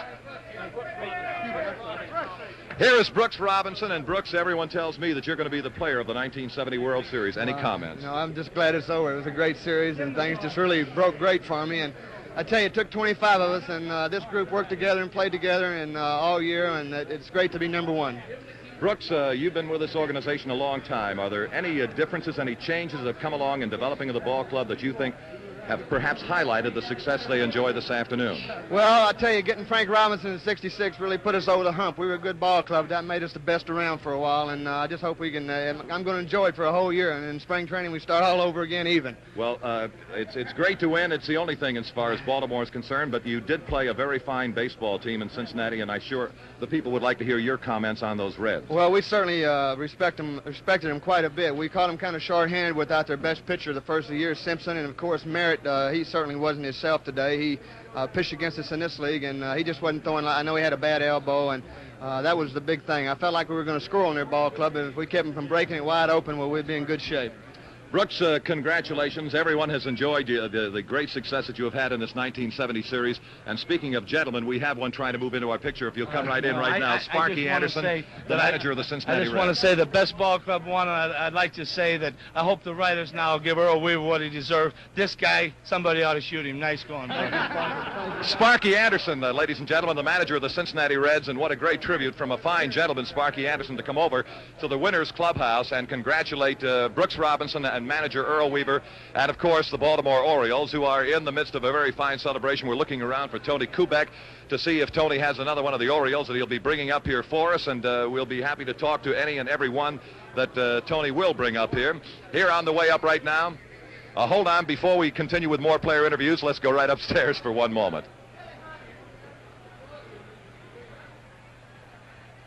Here is Brooks Robinson, and Brooks, everyone tells me that you're going to be the player of the 1970 World Series. Any comments? No, I'm just glad it's over. It was a great series, and things just really broke great for me. And I tell you, it took 25 of us, and this group worked together and played together and all year, and it's great to be number one. Brooks, you've been with this organization a long time. Are there any differences, any changes that have come along in developing of the ball club that you think have perhaps highlighted the success they enjoy this afternoon? Well, I tell you, getting Frank Robinson in '66 really put us over the hump. We were a good ball club. That made us the best around for a while, and I just hope we can. I'm going to enjoy it for a whole year, and in spring training we start all over again even. Well, it's great to win. It's the only thing as far as Baltimore is concerned, but you did play a very fine baseball team in Cincinnati, and I'm sure the people would like to hear your comments on those Reds. Well, we certainly respected them quite a bit. We caught them kind of short-handed without their best pitcher the first of the year, Simpson, and of course Merritt. He certainly wasn't himself today. He pitched against us in this league, and he just wasn't throwing. I know he had a bad elbow, and that was the big thing. I felt like we were going to score on their ball club, and if we kept them from breaking it wide open, well, we'd be in good shape. Brooks, congratulations. Everyone has enjoyed the great success that you have had in this 1970 series. And speaking of gentlemen, we have one trying to move into our picture. If you'll come right in right now. Sparky Anderson, the manager of the Cincinnati Reds. I just want to say the best ball club won, and I'd like to say that I hope the writers now give Earl Weaver what he deserves. This guy, somebody ought to shoot him. Nice going, bro. Sparky Anderson, ladies and gentlemen, the manager of the Cincinnati Reds, and what a great tribute from a fine gentleman, Sparky Anderson, to come over to the Winners Clubhouse and congratulate Brooks Robinson and manager Earl Weaver, and of course the Baltimore Orioles, who are in the midst of a very fine celebration. We're looking around for Tony Kubek to see if Tony has another one of the Orioles that he'll be bringing up here for us, and we'll be happy to talk to any and every one that Tony will bring up here. Here on the way up right now. Hold on, before we continue with more player interviews, let's go right upstairs for one moment.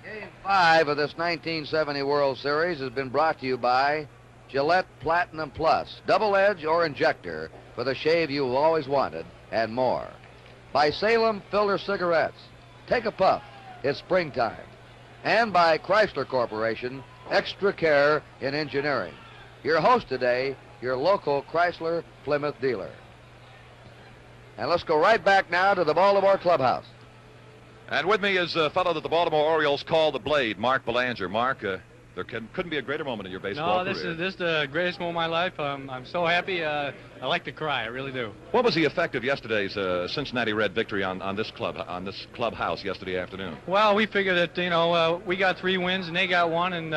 Game 5 of this 1970 World Series has been brought to you by Gillette Platinum Plus, double edge or injector for the shave you've always wanted, and more. By Salem Filter Cigarettes, take a puff, it's springtime. And by Chrysler Corporation, extra care in engineering. Your host today, your local Chrysler Plymouth dealer. And let's go right back now to the Baltimore clubhouse. And with me is a fellow that the Baltimore Orioles call the Blade, Mark Belanger. Mark, there couldn't be a greater moment in your baseball career. No, this is the greatest moment of my life. I'm so happy. I like to cry. I really do. What was the effect of yesterday's Cincinnati Red victory on this clubhouse yesterday afternoon? Well, we figured that we got 3 wins and they got 1, and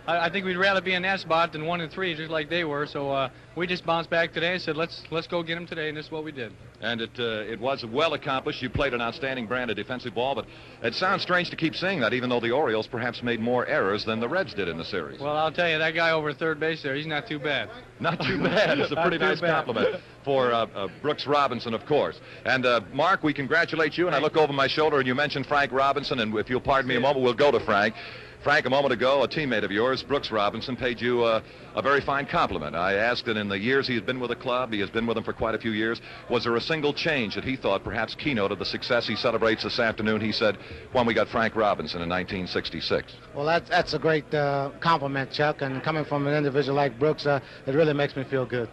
I think we'd rather be in that spot than 1 and 3, just like they were. So we just bounced back today and said, let's go get them today, and this is what we did. And it was well accomplished. You played an outstanding brand of defensive ball, but it sounds strange to keep saying that, even though the Orioles perhaps made more errors than the Reds did in the series. Well, I'll tell you, that guy over third base there, he's not too bad. Not too bad. It's a pretty nice compliment for Brooks Robinson, of course. And Mark, we congratulate you. And I look over my shoulder, and you mentioned Frank Robinson, and if you'll pardon me a moment, we'll go to Frank. Frank, a moment ago, a teammate of yours, Brooks Robinson, paid you a very fine compliment. I asked that in the years he has been with the club, he has been with them for quite a few years, was there a single change that he thought perhaps keynoted the success he celebrates this afternoon? He said, when we got Frank Robinson in 1966. Well, that's a great compliment, Chuck, and coming from an individual like Brooks, it really makes me feel good.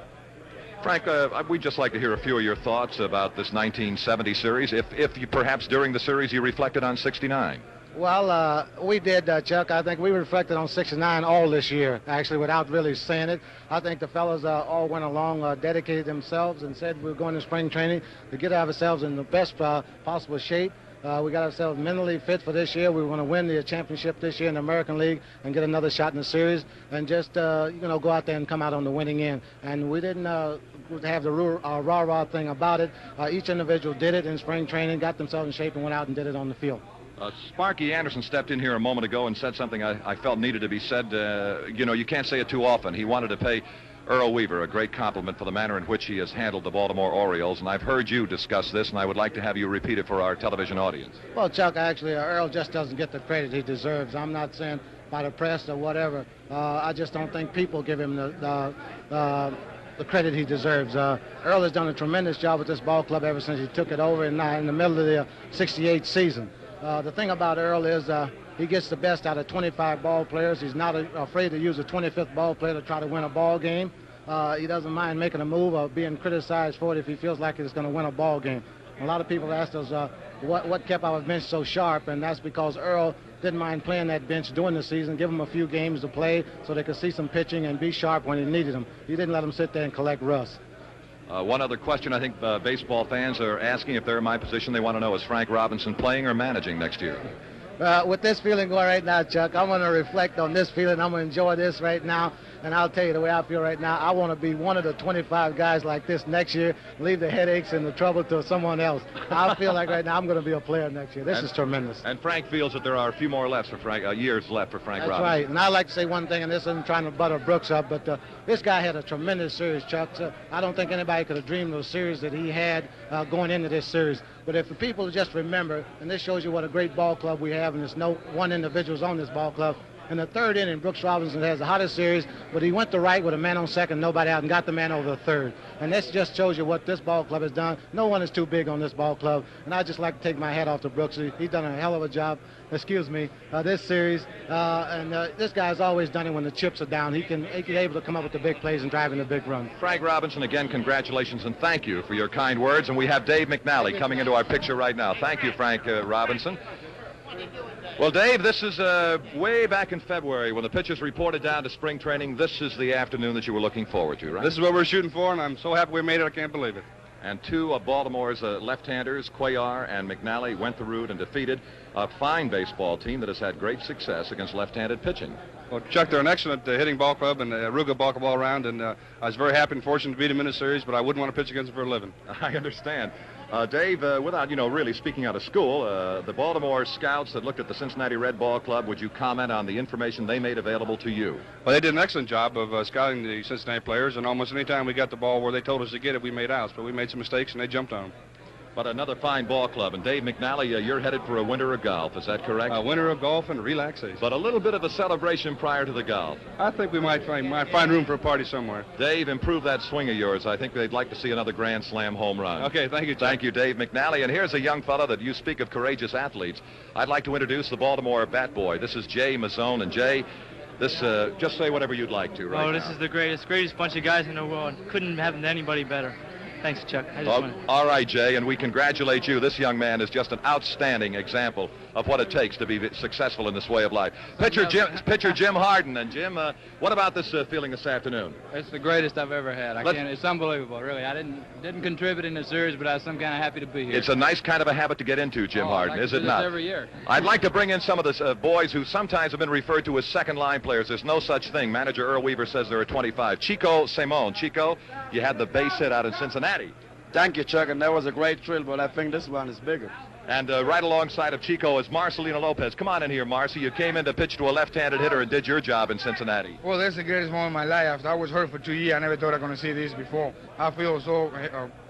Frank, we'd just like to hear a few of your thoughts about this 1970 series, if you perhaps during the series you reflected on 69. Well, we did, Chuck. I think we reflected on 69 all this year, actually, without really saying it. I think the fellas all went along, dedicated themselves, and said we were going to spring training to get ourselves in the best possible shape. We got ourselves mentally fit for this year. We want to win the championship this year in the American League and get another shot in the series, and just go out there and come out on the winning end. And we didn't have the rah-rah thing about it. Each individual did it in spring training, got themselves in shape, and went out and did it on the field. Sparky Anderson stepped in here a moment ago and said something I felt needed to be said. You can't say it too often. He wanted to pay Earl Weaver a great compliment for the manner in which he has handled the Baltimore Orioles, and I've heard you discuss this, and I would like to have you repeat it for our television audience. Well, Chuck, actually, Earl just doesn't get the credit he deserves. I'm not saying by the press or whatever. I just don't think people give him the credit he deserves. Earl has done a tremendous job with this ball club ever since he took it over in the middle of the 68 season. The thing about Earl is he gets the best out of 25 ball players. He's not afraid to use a 25th ball player to try to win a ball game. He doesn't mind making a move or being criticized for it if he feels like he's going to win a ball game. A lot of people asked us what kept our bench so sharp, and that's because Earl didn't mind playing that bench during the season, give them a few games to play so they could see some pitching and be sharp when he needed them. He didn't let them sit there and collect rust. One other question I think baseball fans are asking, if they're in my position, they want to know, is Frank Robinson playing or managing next year? With this feeling going right now, Chuck, I'm going to reflect on this feeling. I'm going to enjoy this right now. And I'll tell you the way I feel right now, I want to be one of the 25 guys like this next year, leave the headaches and the trouble to someone else. I feel like right now I'm going to be a player next year. This is tremendous. And Frank feels that there are a few more left for Frank, years left for Frank That's Robinson. right. And I'd like to say one thing, and this isn't trying to butter Brooks up, but this guy had a tremendous series, Chuck. So I don't think anybody could have dreamed of the series that he had going into this series. But if the people just remember, and this shows you what a great ball club we have, and there's no one individual's on this ball club. In the third inning, Brooks Robinson has the hottest series, but he went to right with a man on second, nobody out, and got the man over the third. And this just shows you what this ball club has done. No one is too big on this ball club, and I'd just like to take my hat off to Brooks. He's done a hell of a job, this series. This guy's always done it when the chips are down. He's able to come up with the big plays and drive in the big run. Frank Robinson, again, congratulations and thank you for your kind words. And we have Dave McNally coming into our picture right now. Thank you, Frank Robinson. Well, Dave, this is way back in February when the pitchers reported down to spring training. This is the afternoon that you were looking forward to, right? This is what we're shooting for, and I'm so happy we made it. I can't believe it. And two of Baltimore's left-handers, Cuellar and McNally, went the route and defeated a fine baseball team that has had great success against left-handed pitching. Well, Chuck, they're an excellent hitting ball club and a real good ball club all around, and I was very happy and fortunate to beat them in the series, but I wouldn't want to pitch against them for a living. I understand. Dave, without, really speaking out of school, the Baltimore scouts that looked at the Cincinnati Red Ball Club, would you comment on the information they made available to you? Well, they did an excellent job of scouting the Cincinnati players, and almost any time we got the ball where they told us to get it, we made outs, but we made some mistakes, and they jumped on them. But another fine ball club. And Dave McNally, you're headed for a winter of golf. Is that correct? A winter of golf and relaxation. But a little bit of a celebration prior to the golf. I think we might find room for a party somewhere. Dave, improve that swing of yours. I think they'd like to see another Grand Slam home run. Okay, thank you, Chuck. Thank you, Dave McNally. And here's a young fellow that you speak of courageous athletes. I'd like to introduce the Baltimore bat boy. This is Jay Mazzone. And Jay, this, just say whatever you'd like to right now. This is the greatest bunch of guys in the world. Couldn't have anybody better. Thanks, Chuck. All right, Jay, and we congratulate you. This young man is just an outstanding example of what it takes to be successful in this way of life. Pitcher Jim Harden. And Jim, what about this feeling this afternoon? It's the greatest I've ever had. It's unbelievable, really. I didn't contribute in the series, but I was some kind of happy to be here. It's a nice kind of a habit to get into, Jim Harden, is it not? Every year. I'd like to bring in some of the boys who sometimes have been referred to as second-line players. There's no such thing. Manager Earl Weaver says there are 25. Chico Simone. Chico, you had the base hit out in Cincinnati. Thank you, Chuck, and that was a great thrill, but I think this one is bigger. And right alongside of Chico is Marcelino Lopez. Come on in here, Marcy. You came in to pitch to a left-handed hitter and did your job in Cincinnati. Well, that's the greatest moment of my life. I was hurt for 2 years. I never thought I was going to see this before. I feel so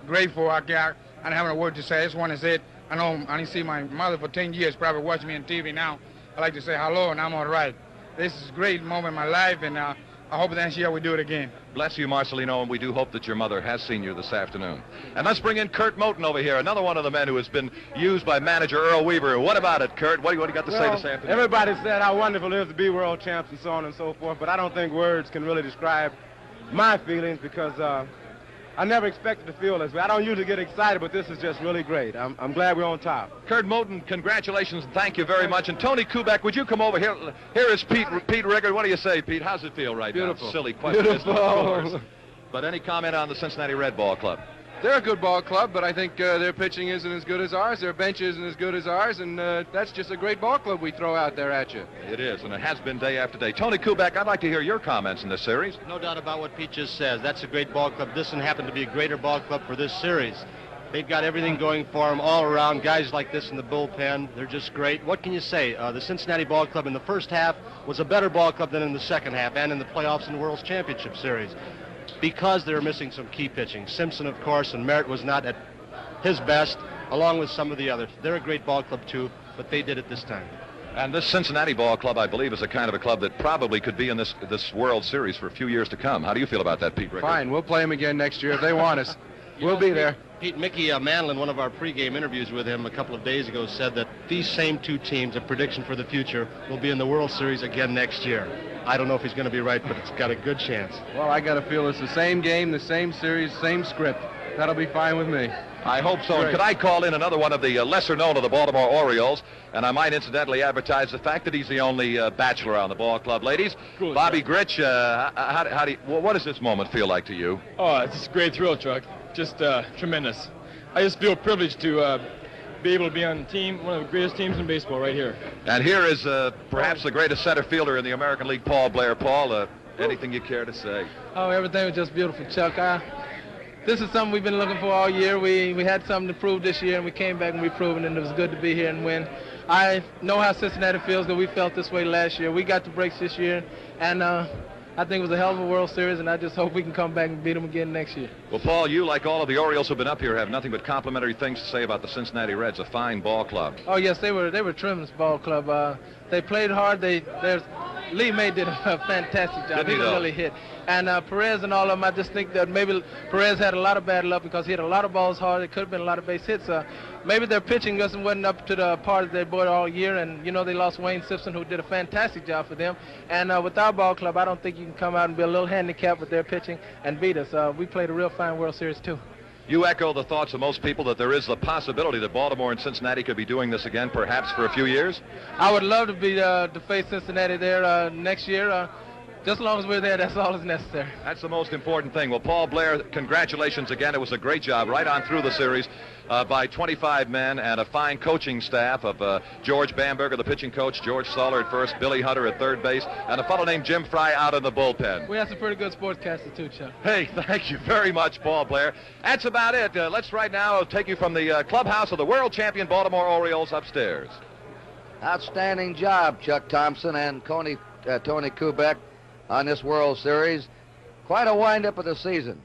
grateful. I don't have a word to say. This one is it. I know I didn't see my mother for 10 years, probably watching me on TV now. I like to say hello, and I'm all right. This is a great moment in my life, and I hope next year we do it again. Bless you, Marcelino, and we do hope that your mother has seen you this afternoon. And let's bring in Kurt Moten over here, another one of the men who has been used by manager Earl Weaver. What about it, Kurt? What do you got to say this afternoon? Everybody said how wonderful it is to be world champs and so on and so forth, but I don't think words can really describe my feelings because I never expected to feel this way. I don't usually get excited, but this is just really great. I'm glad we're on top. Kurt Moten, congratulations and thank you very much. And Tony Kubek, would you come over here? Here is Pete Riggard. What do you say, Pete? How's it feel right Beautiful. now? Silly question. Beautiful. Of course. But any comment on the Cincinnati Red Ball Club? They're a good ball club, but I think their pitching isn't as good as ours. Their bench isn't as good as ours, and that's just a great ball club we throw out there at you. It is, and it has been day after day. Tony Kubek, I'd like to hear your comments in this series. No doubt about what Pete just says. That's a great ball club. This one happened to be a greater ball club for this series. They've got everything going for them all around. Guys like this in the bullpen, they're just great. What can you say? The Cincinnati ball club in the first half was a better ball club than in the second half and in the playoffs in the World Championship Series, because they were missing some key pitching. Simpson, of course, and Merritt was not at his best, along with some of the others. They're a great ball club, too, but they did it this time. And this Cincinnati ball club, I believe, is a kind of a club that probably could be in this World Series for a few years to come. How do you feel about that, Pete Rickard? Fine. We'll play them again next year if they want us. We'll be there. Pete, Mickey Manlin, one of our pregame interviews with him a couple of days ago, said that these same two teams, a prediction for the future, will be in the World Series again next year. I don't know if he's going to be right, but it's got a good chance. Well, I got to feel it's the same game, the same series, same script. That'll be fine with me. I hope so. And could I call in another one of the lesser known of the Baltimore Orioles? And I might incidentally advertise the fact that he's the only bachelor on the ball club. Ladies, cool, Bobby Grich, what does this moment feel like to you? Oh, it's a great thrill, Chuck. Just tremendous. I just feel privileged to be able to be on the team, one of the greatest teams in baseball right here. And here is perhaps the greatest center fielder in the American League, Paul Blair. Paul, Anything you care to say? Oh, everything was just beautiful, Chuck. This is something we've been looking for all year. We had something to prove this year, and we came back and we proved it, and it was good to be here and win. I know how Cincinnati feels, that we felt this way last year. We got the breaks this year, and I think it was a hell of a World Series, and I just hope we can come back and beat them again next year. Well, Paul, you, like all of the Orioles who've been up here, have nothing but complimentary things to say about the Cincinnati Reds, a fine ball club. Oh, yes, they were a tremendous ball club. They played hard. Lee May did a fantastic job. He really hit. And Perez and all of them, I just think that maybe Perez had a lot of bad luck because he hit a lot of balls hard. It could have been a lot of base hits. Maybe their pitching wasn't up to the par that they brought all year. And, they lost Wayne Simpson, who did a fantastic job for them. And with our ball club, I don't think you can come out and be a little handicapped with their pitching and beat us. We played a real fine World Series, too. You echo the thoughts of most people that there is the possibility that Baltimore and Cincinnati could be doing this again, perhaps for a few years? I would love to be to face Cincinnati there next year. Just as long as we're there, that's all that's necessary. That's the most important thing. Well, Paul Blair, congratulations again. It was a great job right on through the series by 25 men and a fine coaching staff of George Bamberger, the pitching coach, George Soller at first, Billy Hunter at third base, and a fellow named Jim Fry out in the bullpen. We have some pretty good sportscasters too, Chuck. Hey, thank you very much, Paul Blair. That's about it. Let's right now take you from the clubhouse of the world champion Baltimore Orioles upstairs. Outstanding job, Chuck Thompson and Tony Kubek on this World Series. Quite a wind-up of the season.